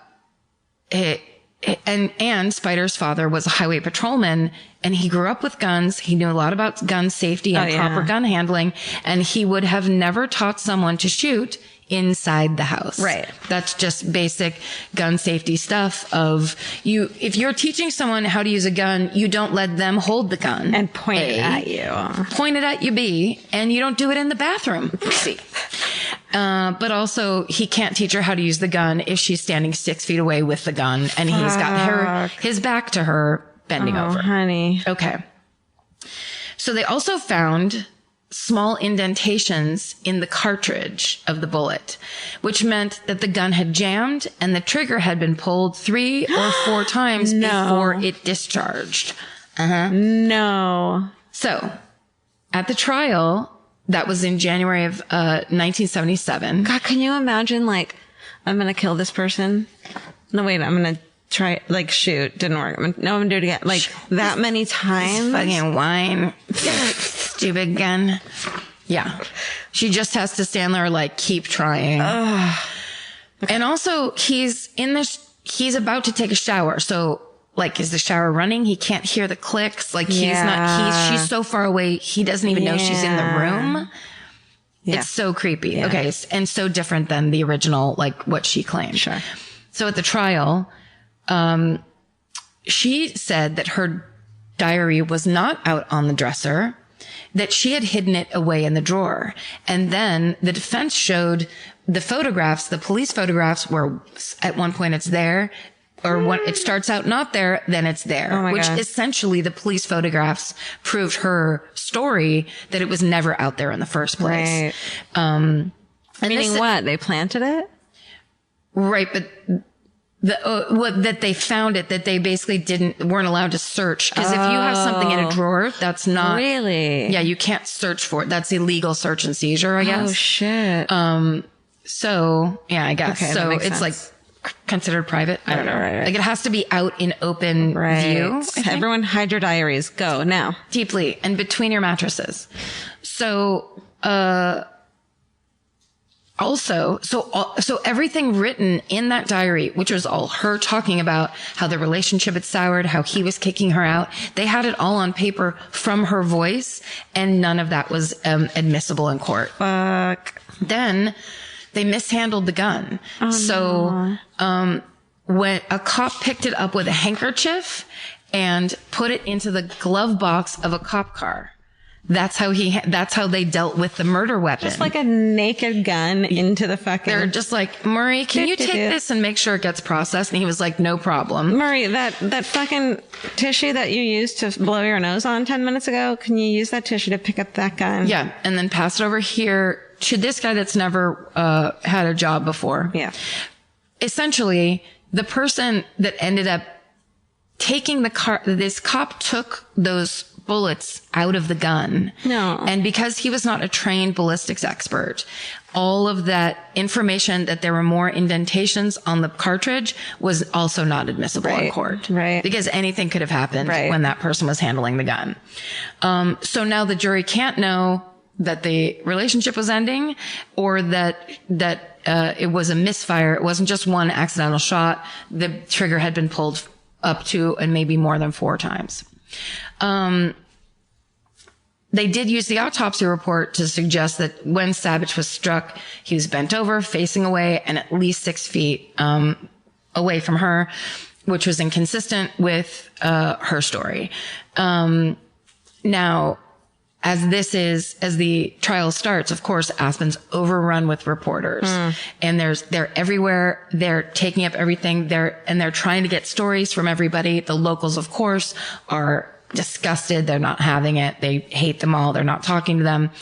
Speaker 2: Spider's father was a highway patrolman and he grew up with guns. He knew a lot about gun safety and proper gun handling. And he would have never taught someone to shoot inside the house.
Speaker 3: Right.
Speaker 2: That's just basic gun safety stuff of if you're teaching someone how to use a gun, you don't let them hold the gun
Speaker 3: And point it at you.
Speaker 2: Point it at you, B, and you don't do it in the bathroom, C. But also he can't teach her how to use the gun if she's standing 6 feet away with the gun and he's got his back to her bending over.
Speaker 3: Honey.
Speaker 2: Okay. So they also found small indentations in the cartridge of the bullet, which meant that the gun had jammed and the trigger had been pulled 3 or 4 times before it discharged.
Speaker 3: No.
Speaker 2: So at the trial, that was in January of 1977.
Speaker 3: God, can you imagine, like, I'm going to kill this person? No, wait, I'm going to try, like, shoot. Didn't work. I'm going to do it again. Like, that many times?
Speaker 2: Fucking wine. Stupid gun. Yeah. She just has to stand there, like, keep trying. And also, he's about to take a shower. So, like, is the shower running? He can't hear the clicks. Like, she's so far away. He doesn't even know she's in the room. Yeah. It's so creepy. Yeah. Okay. And so different than the original, like, what she claimed.
Speaker 3: Sure.
Speaker 2: So at the trial, she said that her diary was not out on the dresser, that she had hidden it away in the drawer. And then the defense showed the photographs, the police photographs where at one point it's there, or when it starts out not there, then it's there, which
Speaker 3: God.
Speaker 2: essentially the police photographs proved her story that it was never out there in the first place.
Speaker 3: Right. Meaning what? They planted it?
Speaker 2: Right. But that they found it, that they basically weren't allowed to search. Cause if you have something in a drawer, that's not
Speaker 3: really,
Speaker 2: yeah, you can't search for it. That's illegal search and seizure, I guess.
Speaker 3: Oh shit.
Speaker 2: So yeah, I guess.
Speaker 3: Okay,
Speaker 2: so
Speaker 3: that makes
Speaker 2: it's
Speaker 3: sense.
Speaker 2: like considered private. I don't know.
Speaker 3: Right.
Speaker 2: Like it has to be out in open view.
Speaker 3: Everyone hide your diaries. Go now.
Speaker 2: Deeply and between your mattresses. So, also, so everything written in that diary, which was all her talking about how the relationship had soured, how he was kicking her out, they had it all on paper from her voice, and none of that was admissible in court.
Speaker 3: Fuck.
Speaker 2: Then they mishandled the gun. When a cop picked it up with a handkerchief and put it into the glove box of a cop car. That's how they dealt with the murder weapon.
Speaker 3: Just like a naked gun into the fucking.
Speaker 2: They're just like, Murray, can you take this and make sure it gets processed? And he was like, no problem.
Speaker 3: Murray, that fucking tissue that you used to blow your nose on 10 minutes ago, can you use that tissue to pick up that gun?
Speaker 2: Yeah. And then pass it over here to this guy that's never had a job before.
Speaker 3: Yeah.
Speaker 2: Essentially, the person that ended up taking the car, this cop took those bullets out of the gun.
Speaker 3: No.
Speaker 2: And because he was not a trained ballistics expert, all of that information that there were more indentations on the cartridge was also not admissible in court.
Speaker 3: Right.
Speaker 2: Because anything could have happened when that person was handling the gun. So now the jury can't know that the relationship was ending or that it was a misfire. It wasn't just one accidental shot. The trigger had been pulled up to and maybe more than 4 times. They did use the autopsy report to suggest that when Sabich was struck, he was bent over, facing away, and at least 6 feet away from her, which was inconsistent with her story. Now, as the trial starts, of course, Aspen's overrun with reporters, and they're everywhere. They're taking up everything. They're trying to get stories from everybody. The locals, of course, are disgusted. They're not having it. They hate them all. They're not talking to them.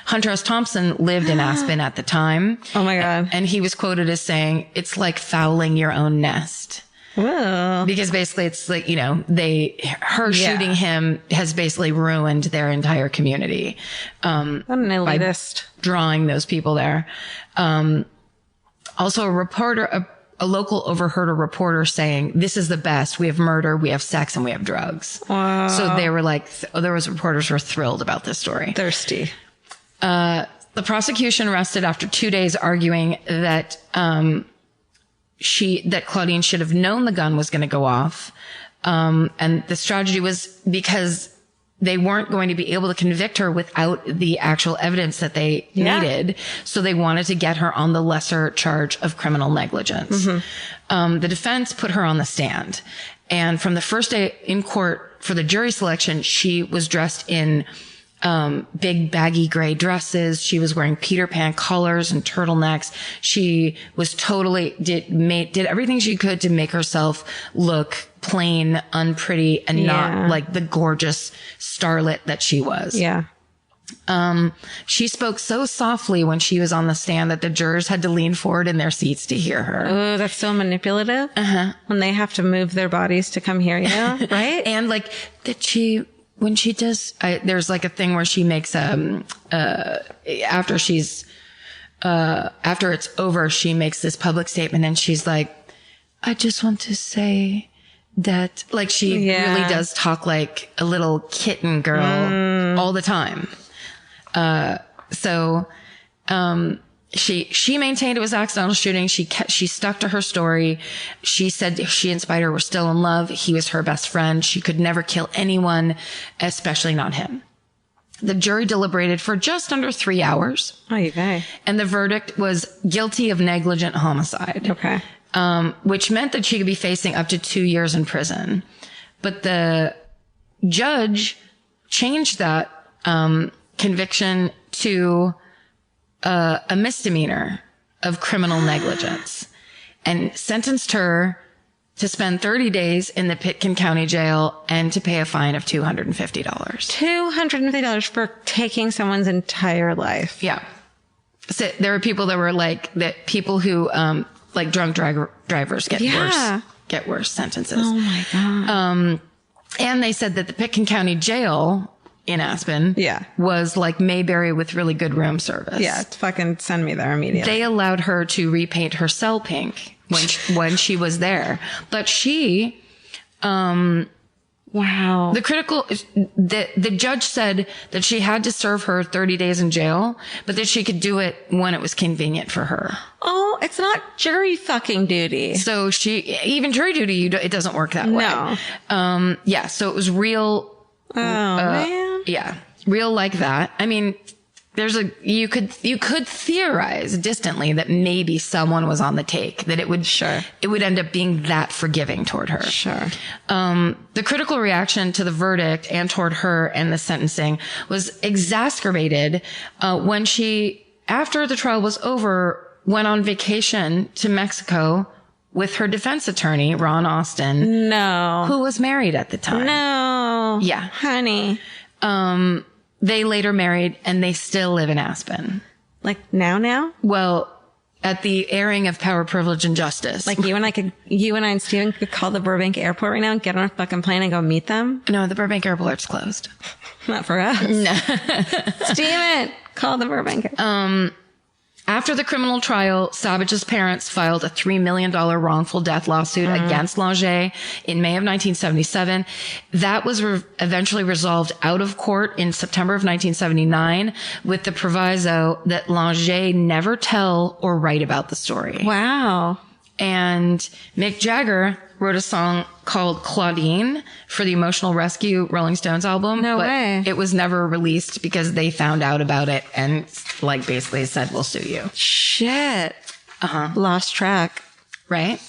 Speaker 2: Hunter S. Thompson lived in Aspen at the time.
Speaker 3: Oh my God.
Speaker 2: And he was quoted as saying, "It's like fouling your own nest."
Speaker 3: Whoa.
Speaker 2: Because basically it's like, her shooting him has basically ruined their entire community.
Speaker 3: What an elitist.
Speaker 2: Drawing those people there. Also a local overheard a reporter saying, "This is the best. We have murder, we have sex, and we have drugs."
Speaker 3: Wow.
Speaker 2: So they were like, reporters were thrilled about this story.
Speaker 3: Thirsty.
Speaker 2: The prosecution rested after 2 days arguing that, that Claudine should have known the gun was going to go off. And the strategy was because they weren't going to be able to convict her without the actual evidence that they needed. So they wanted to get her on the lesser charge of criminal negligence. The defense put her on the stand. And from the first day in court for the jury selection, she was dressed in big baggy gray dresses. She was wearing Peter Pan collars and turtlenecks. She was did everything she could to make herself look plain, unpretty, and not like the gorgeous starlet that she was.
Speaker 3: Yeah.
Speaker 2: She spoke so softly when she was on the stand that the jurors had to lean forward in their seats to hear her.
Speaker 3: Oh, that's so manipulative. When they have to move their bodies to come hear you, right?
Speaker 2: And like that when she does, there's like a thing where she makes, after it's over, she makes this public statement and she's like, "I just want to say that," like she really does talk like a little kitten girl all the time. She maintained it was accidental shooting. She stuck to her story. She said she and Spider were still in love. He was her best friend. She could never kill anyone, especially not him. The jury deliberated for just under 3 hours.
Speaker 3: Okay.
Speaker 2: And the verdict was guilty of negligent homicide.
Speaker 3: Okay.
Speaker 2: Which meant that she could be facing up to 2 years in prison. But the judge changed that, conviction to a misdemeanor of criminal negligence and sentenced her to spend 30 days in the Pitkin County Jail and to pay a fine of $250.
Speaker 3: $250 for taking someone's entire life.
Speaker 2: Yeah. So there were people that were like that. People who like drunk drivers get worse sentences.
Speaker 3: Oh my God.
Speaker 2: And they said that the Pitkin County Jail in Aspen was like Mayberry with really good room service.
Speaker 3: Yeah, fucking send me there immediately.
Speaker 2: They allowed her to repaint her cell pink when she was there. But she,
Speaker 3: wow.
Speaker 2: The judge said that she had to serve her 30 days in jail, but that she could do it when it was convenient for her.
Speaker 3: Oh, it's not jury fucking duty.
Speaker 2: So even jury duty, it doesn't work that way.
Speaker 3: No.
Speaker 2: Yeah. So it was real.
Speaker 3: Oh, man.
Speaker 2: Yeah. Real like that. I mean, you could theorize distantly that maybe someone was on the take, that it would end up being that forgiving toward her.
Speaker 3: Sure.
Speaker 2: The critical reaction to the verdict and toward her and the sentencing was exacerbated when she, after the trial was over, went on vacation to Mexico with her defense attorney, Ron Austin.
Speaker 3: No.
Speaker 2: Who was married at the time.
Speaker 3: No.
Speaker 2: Yeah.
Speaker 3: Honey.
Speaker 2: They later married and they still live in Aspen.
Speaker 3: Like now?
Speaker 2: Well, at the airing of Power, Privilege, and Justice.
Speaker 3: Like you and I and Steven could call the Burbank airport right now and get on a fucking plane and go meet them?
Speaker 2: No, the Burbank airport's closed.
Speaker 3: Not for us.
Speaker 2: No.
Speaker 3: Steven, call the Burbank airport.
Speaker 2: After the criminal trial, Sabich's parents filed a $3 million wrongful death lawsuit against Langer in May of 1977. That was eventually resolved out of court in September of 1979 with the proviso that Langer never tell or write about the story.
Speaker 3: Wow.
Speaker 2: And Mick Jagger wrote a song called Claudine for the Emotional Rescue Rolling Stones album.
Speaker 3: No
Speaker 2: but
Speaker 3: way.
Speaker 2: It was never released because they found out about it and like basically said, we'll sue you.
Speaker 3: Shit. Lost track.
Speaker 2: Right?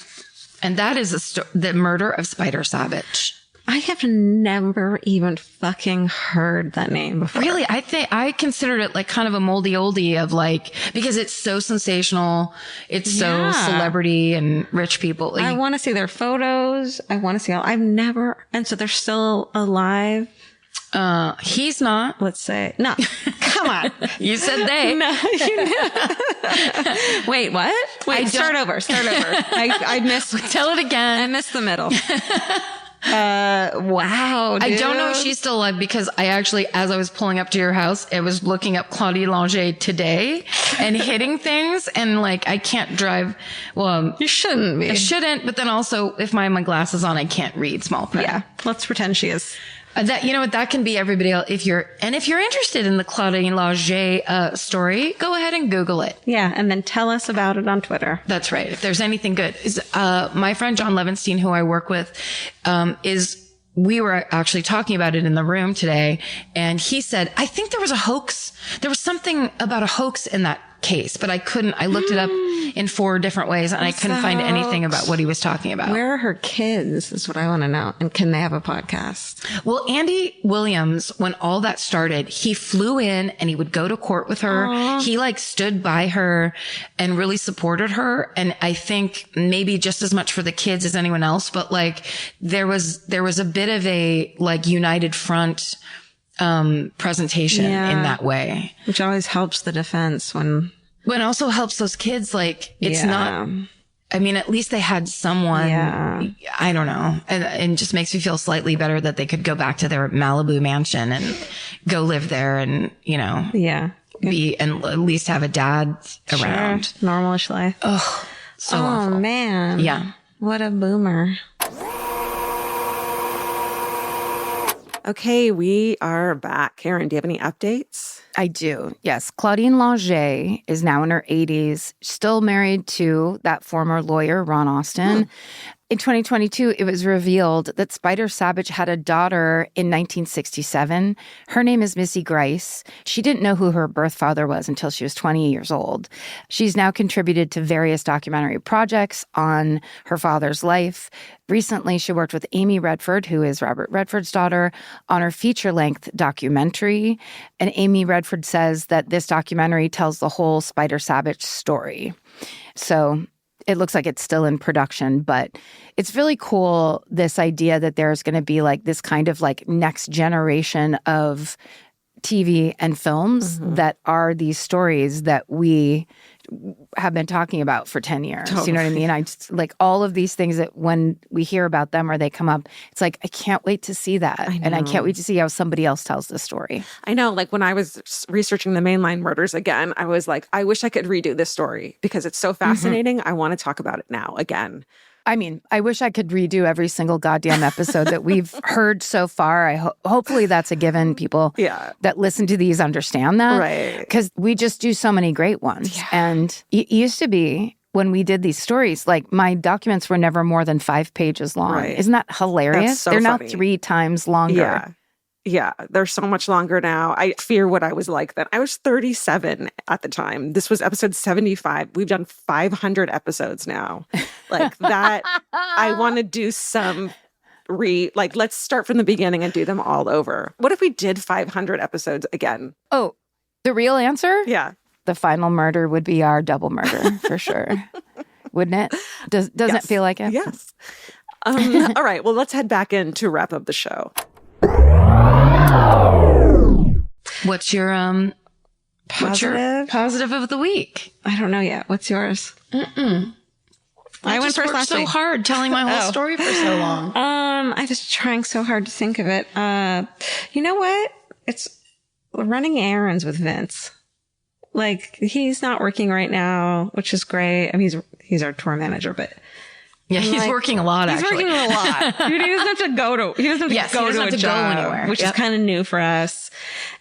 Speaker 2: And that is the murder of Spider Sabich.
Speaker 3: I have never even fucking heard that name before.
Speaker 2: Really? I considered it like kind of a moldy oldie of like, because it's so sensational. It's so celebrity and rich people. Like,
Speaker 3: I want to see their photos. I want to see and so they're still alive.
Speaker 2: He's not.
Speaker 3: Let's say. No. Come on.
Speaker 2: You said they.
Speaker 3: No, Wait, what? Wait, start over. I missed.
Speaker 2: Tell it again.
Speaker 3: I missed the middle. Wow. Dude.
Speaker 2: I don't know if she's still alive because I actually, as I was pulling up to your house, I was looking up Claudie Langer today and hitting things and like, I can't drive. Well,
Speaker 3: you shouldn't be.
Speaker 2: I shouldn't, but then also if I have my glasses on, I can't read small print.
Speaker 3: Yeah. Let's pretend she is.
Speaker 2: That, you know what, that can be everybody else. If you're interested in the Claudine Langer story, go ahead and Google it.
Speaker 3: Yeah. And then tell us about it on Twitter.
Speaker 2: That's right. If there's anything good. My friend John Levinstein, who I work with, we were actually talking about it in the room today. And he said, I think there was a hoax. There was something about a hoax in that case, but I looked it up in 4 different ways and I couldn't find anything about what he was talking about.
Speaker 3: Where are her kids is what I want to know. And can they have a podcast?
Speaker 2: Well, Andy Williams, when all that started, he flew in and he would go to court with her. Aww. He like stood by her and really supported her. And I think maybe just as much for the kids as anyone else, but like there was a bit of a like united front presentation in that way,
Speaker 3: which always helps the defense when
Speaker 2: also helps those kids. Like it's not, I mean, at least they had someone, I don't know. And just makes me feel slightly better that they could go back to their Malibu mansion and go live there and, you know, and at least have a dad around.
Speaker 3: Sure. Normalish life.
Speaker 2: Oh, so awful.
Speaker 3: Man.
Speaker 2: Yeah.
Speaker 3: What a boomer.
Speaker 5: Okay, we are back. Karen, do you have any updates?
Speaker 1: I do. Yes. Claudine Langer is now in her 80s, still married to that former lawyer, Ron Austin. In 2022, it was revealed that Spider Sabich had a daughter in 1967. Her name is Missy Grice. She didn't know who her birth father was until she was 20 years old. She's now contributed to various documentary projects on her father's life. Recently, she worked with Amy Redford, who is Robert Redford's daughter, on her feature-length documentary. And Amy Redford says that this documentary tells the whole Spider Sabich story. So
Speaker 2: it looks like it's still in production, but it's really cool, this idea that there's going to be like this kind of like next generation of TV and films that are these stories that we have been talking about for 10 years. You know what I mean? I just like all of these things that when we hear about them or they come up, it's like, I can't wait to see that. And I can't wait to see how somebody else tells the story.
Speaker 5: I know, like when I was researching the mainline murders again, I was like, I wish I could redo this story because it's so fascinating. I want to talk about it now again.
Speaker 2: I mean, I wish I could redo every single goddamn episode that we've heard so far. Hopefully that's a given. People that listen to these understand that.
Speaker 5: Right.
Speaker 2: Because we just do so many great ones. Yeah. And it used to be when we did these stories, like my documents were never more than 5 pages long. Right. Isn't that hilarious?
Speaker 5: That's so
Speaker 2: They're
Speaker 5: funny.
Speaker 2: now 3 times longer.
Speaker 5: Yeah, they're so much longer now. I fear what I was like then. I was 37 at the time. This was episode 75. We've done 500 episodes now. Like that, I want to do some let's start from the beginning and do them all over. What if we did 500 episodes again?
Speaker 2: Oh, the real answer?
Speaker 5: Yeah.
Speaker 2: The final murder would be our double murder for sure. Wouldn't it? Doesn't it feel like it?
Speaker 5: Yes. All right, well, let's head back in to wrap up the show.
Speaker 2: What's your positive of the week?
Speaker 3: I don't know yet. What's yours? I went first last
Speaker 2: so
Speaker 3: week.
Speaker 2: hard telling my whole story for so long.
Speaker 3: I was trying so hard to think of it. You know what? It's running errands with Vince. Like he's not working right now, which is great. I mean, he's our tour manager, but
Speaker 2: yeah, he's working a lot.
Speaker 3: He's working a lot. He doesn't have to go to. He doesn't have to go to a job anywhere, which is kind of new for us.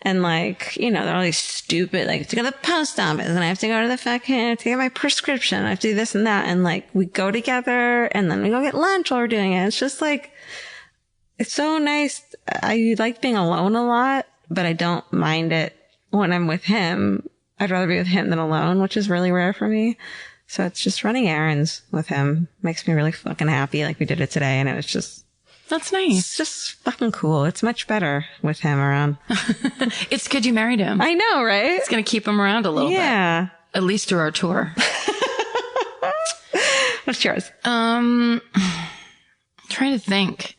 Speaker 3: And like, you know, they're all these stupid. Like, I have to go to the post office, and I have to go to the fucking to get my prescription. I have to do this and that, and like we go together, and then we go get lunch while we're doing it. It's just like, it's so nice. I like being alone a lot, but I don't mind it when I'm with him. I'd rather be with him than alone, which is really rare for me. So it's just running errands with him makes me really fucking happy. Like we did it today, and it was just,
Speaker 2: that's nice.
Speaker 3: It's just fucking cool. It's much better with him around.
Speaker 2: It's good you married him.
Speaker 3: I know, right?
Speaker 2: It's going to keep him around a little bit.
Speaker 3: Yeah.
Speaker 2: At least through our tour.
Speaker 3: What's yours?
Speaker 2: Trying to think.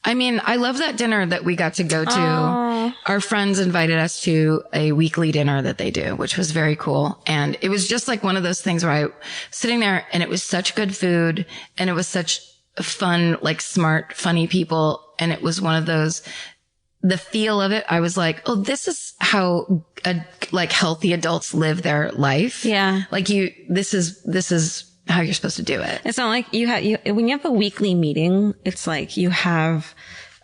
Speaker 2: I mean, I love that dinner that we got to go to.
Speaker 3: Oh.
Speaker 2: Our friends invited us to a weekly dinner that they do, which was very cool. And it was just like one of those things where I was sitting there and it was such good food and it was such fun, like smart, funny people. And it was one of those, the feel of it, I was like, oh, this is how like healthy adults live their life.
Speaker 3: Yeah.
Speaker 2: Like this is how you're supposed to do it.
Speaker 3: It's not like when you have a weekly meeting, it's like you have,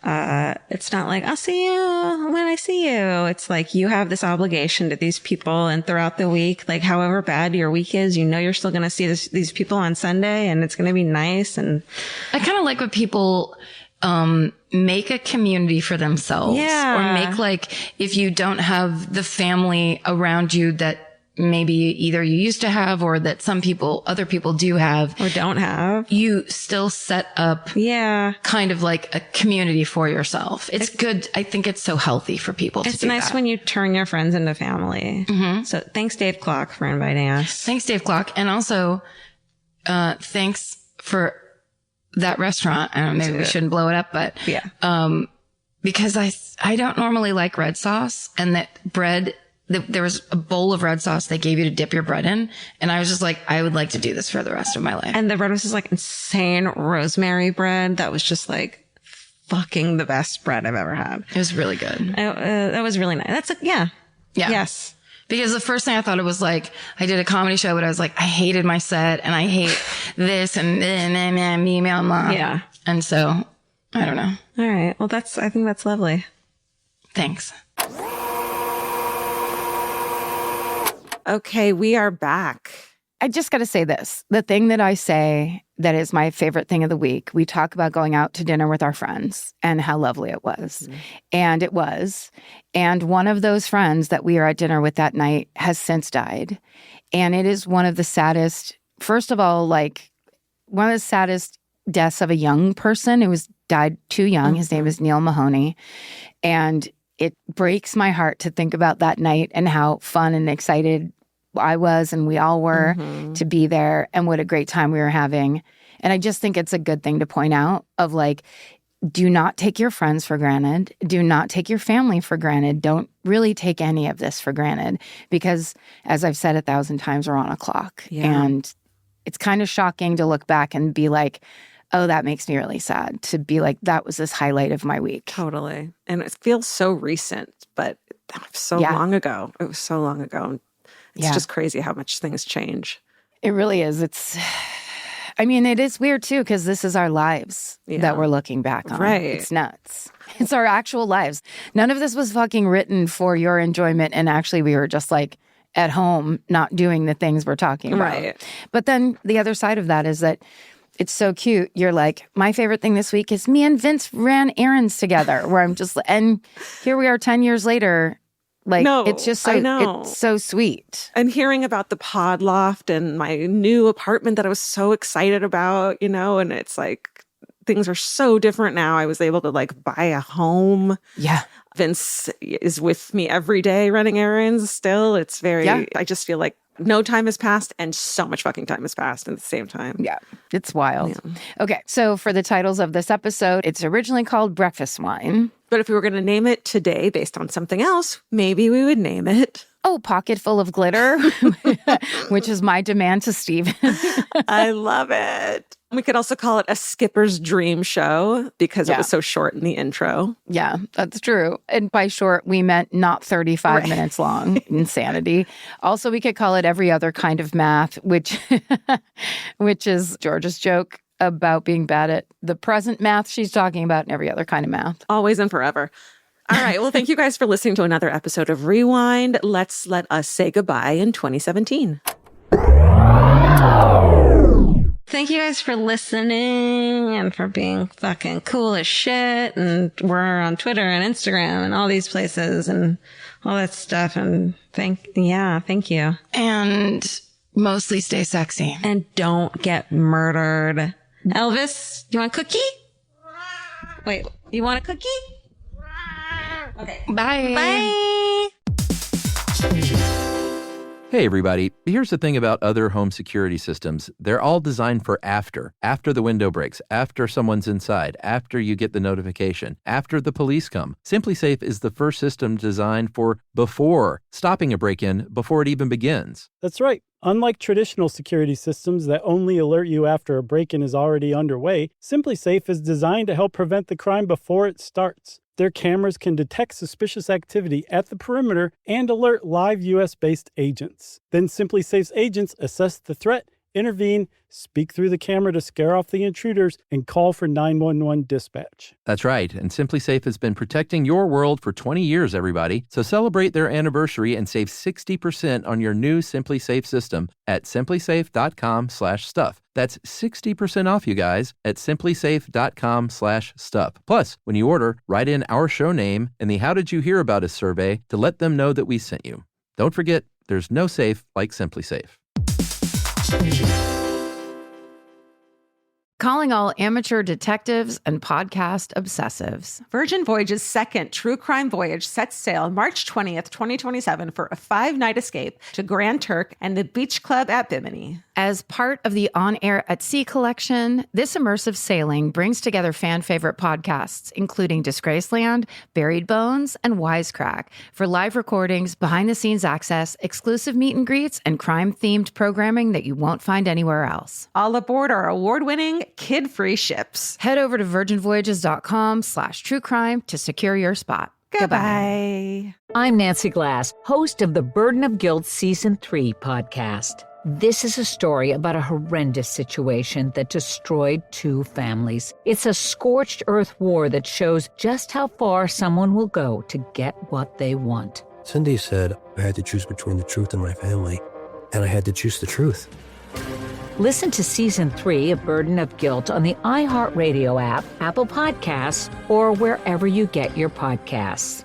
Speaker 3: it's not like, I'll see you when I see you. It's like you have this obligation to these people, and throughout the week, like however bad your week is, you know, you're still going to see these people on Sunday, and it's going to be nice. And
Speaker 2: I kind of like when people, make a community for themselves.
Speaker 3: Yeah.
Speaker 2: Or make like, if you don't have the family around you that maybe either you used to have or that other people do have
Speaker 3: or don't have,
Speaker 2: you still set up kind of like a community for yourself. It's good. I think it's so healthy for people to do that. It's
Speaker 3: nice when you turn your friends into family. Mm-hmm. So thanks, Dave Clock, for inviting us.
Speaker 2: Thanks, Dave Clock. And also, thanks for that restaurant. I don't know, maybe we shouldn't blow it up, but because I don't normally like red sauce, and that bread, there was a bowl of red sauce they gave you to dip your bread in. And I was just like, I would like to do this for the rest of my life.
Speaker 3: And the bread was just like insane rosemary bread. That was just like fucking the best bread I've ever had.
Speaker 2: It was really good.
Speaker 3: That was really nice. Yes.
Speaker 2: Because the first thing I thought it was like, I did a comedy show, but I was like, I hated my set and I hate this and
Speaker 3: yeah.
Speaker 2: And so I don't know.
Speaker 3: All right. Well, I think that's lovely.
Speaker 2: Thanks.
Speaker 5: Okay, we are back.
Speaker 2: I just got to say this. The thing that I say that is my favorite thing of the week, we talk about going out to dinner with our friends and how lovely it was. Mm-hmm. And it was. And one of those friends that we were at dinner with that night has since died. And it is one of the saddest, first of all, like one of the saddest deaths of a young person who died too young. Mm-hmm. His name is Neil Mahoney. And it breaks my heart to think about that night and how fun and excited I was and we all were to be there and what a great time we were having. And I just think it's a good thing to point out of like, do not take your friends for granted. Do not take your family for granted. Don't really take any of this for granted because, as I've said 1,000 times, we're on a clock.
Speaker 5: Yeah.
Speaker 2: And it's kind of shocking to look back and be like, oh, that makes me really sad. To be like, that was this highlight of my week.
Speaker 5: Totally. And it feels so recent, but that was so long ago. It was so long ago. It's just crazy how much things change.
Speaker 2: It really is. I mean, it is weird too, because this is our lives that we're looking back on.
Speaker 5: Right.
Speaker 2: It's nuts. It's our actual lives. None of this was fucking written for your enjoyment. And actually, we were just like at home, not doing the things we're talking about.
Speaker 5: Right.
Speaker 2: But then the other side of that is that it's so cute. You're like, my favorite thing this week is me and Vince ran errands together, where I'm just, and here we are 10 years later. Like, it's just so, it's so sweet.
Speaker 5: And hearing about the pod loft and my new apartment that I was so excited about, and it's like, things are so different now. I was able to like buy a home.
Speaker 2: Yeah.
Speaker 5: Vince is with me every day running errands still. It's very, I just feel like no time has passed and so much fucking time has passed at the same time.
Speaker 2: Yeah, it's wild.
Speaker 5: Yeah.
Speaker 2: Okay, so for the titles of this episode, it's originally called Breakfast Wine.
Speaker 5: But if we were going to name it today based on something else, maybe we would name it...
Speaker 2: Pocket Full of Glitter, which is my demand to Steven.
Speaker 5: I love it. We could also call it A Skipper's Dream Show because it was so short in the intro.
Speaker 2: Yeah, that's true. And by short, we meant not 35 minutes long. Insanity. Also, we could call it Every Other Kind of Math, which is George's joke about being bad at the present math she's talking about and every other kind of math.
Speaker 5: Always and forever. All right. Well, thank you guys for listening to another episode of Rewind. Let us say goodbye in 2017.
Speaker 3: Thank you guys for listening and for being fucking cool as shit. And we're on Twitter and Instagram and all these places and all that stuff. And thank you.
Speaker 2: And mostly stay sexy.
Speaker 3: And don't get murdered. Elvis, you want a cookie? Wait, you want a cookie? Okay.
Speaker 2: Bye.
Speaker 3: Bye.
Speaker 6: Hey, everybody. Here's the thing about other home security systems. They're all designed for after the window breaks, after someone's inside, after you get the notification, after the police come. SimpliSafe is the first system designed for before, stopping a break-in before it even begins.
Speaker 7: That's right. Unlike traditional security systems that only alert you after a break-in is already underway, SimpliSafe is designed to help prevent the crime before it starts. Their cameras can detect suspicious activity at the perimeter and alert live U.S.-based agents. Then SimpliSafe's agents assess the threat, intervene, speak through the camera to scare off the intruders, and call for 911 dispatch.
Speaker 6: That's right, and SimpliSafe has been protecting your world for 20 years, everybody. So celebrate their anniversary and save 60% on your new SimpliSafe system at simplisafe.com/stuff. That's 60% off, you guys, at simplisafe.com/stuff. Plus, when you order, write in our show name and the How Did You Hear About Us survey to let them know that we sent you. Don't forget, there's no safe like SimpliSafe.
Speaker 2: Calling all amateur detectives and podcast obsessives.
Speaker 5: Virgin Voyage's second true crime voyage sets sail March 20th, 2027 for a 5-night escape to Grand Turk and the Beach Club at Bimini.
Speaker 2: As part of the On Air at Sea collection, this immersive sailing brings together fan favorite podcasts, including Disgraceland, Buried Bones, and Wisecrack, for live recordings, behind-the-scenes access, exclusive meet and greets, and crime-themed programming that you won't find anywhere else.
Speaker 5: All aboard our award-winning, kid-free ships.
Speaker 2: Head over to virginvoyages.com/truecrime to secure your spot.
Speaker 5: Goodbye.
Speaker 8: I'm Nancy Glass, host of the Burden of Guilt Season 3 podcast. This is a story about a horrendous situation that destroyed 2 families. It's a scorched earth war that shows just how far someone will go to get what they want.
Speaker 9: Cindy said I had to choose between the truth and my family, and I had to choose the truth.
Speaker 8: Listen to Season 3 of Burden of Guilt on the iHeartRadio app, Apple Podcasts, or wherever you get your podcasts.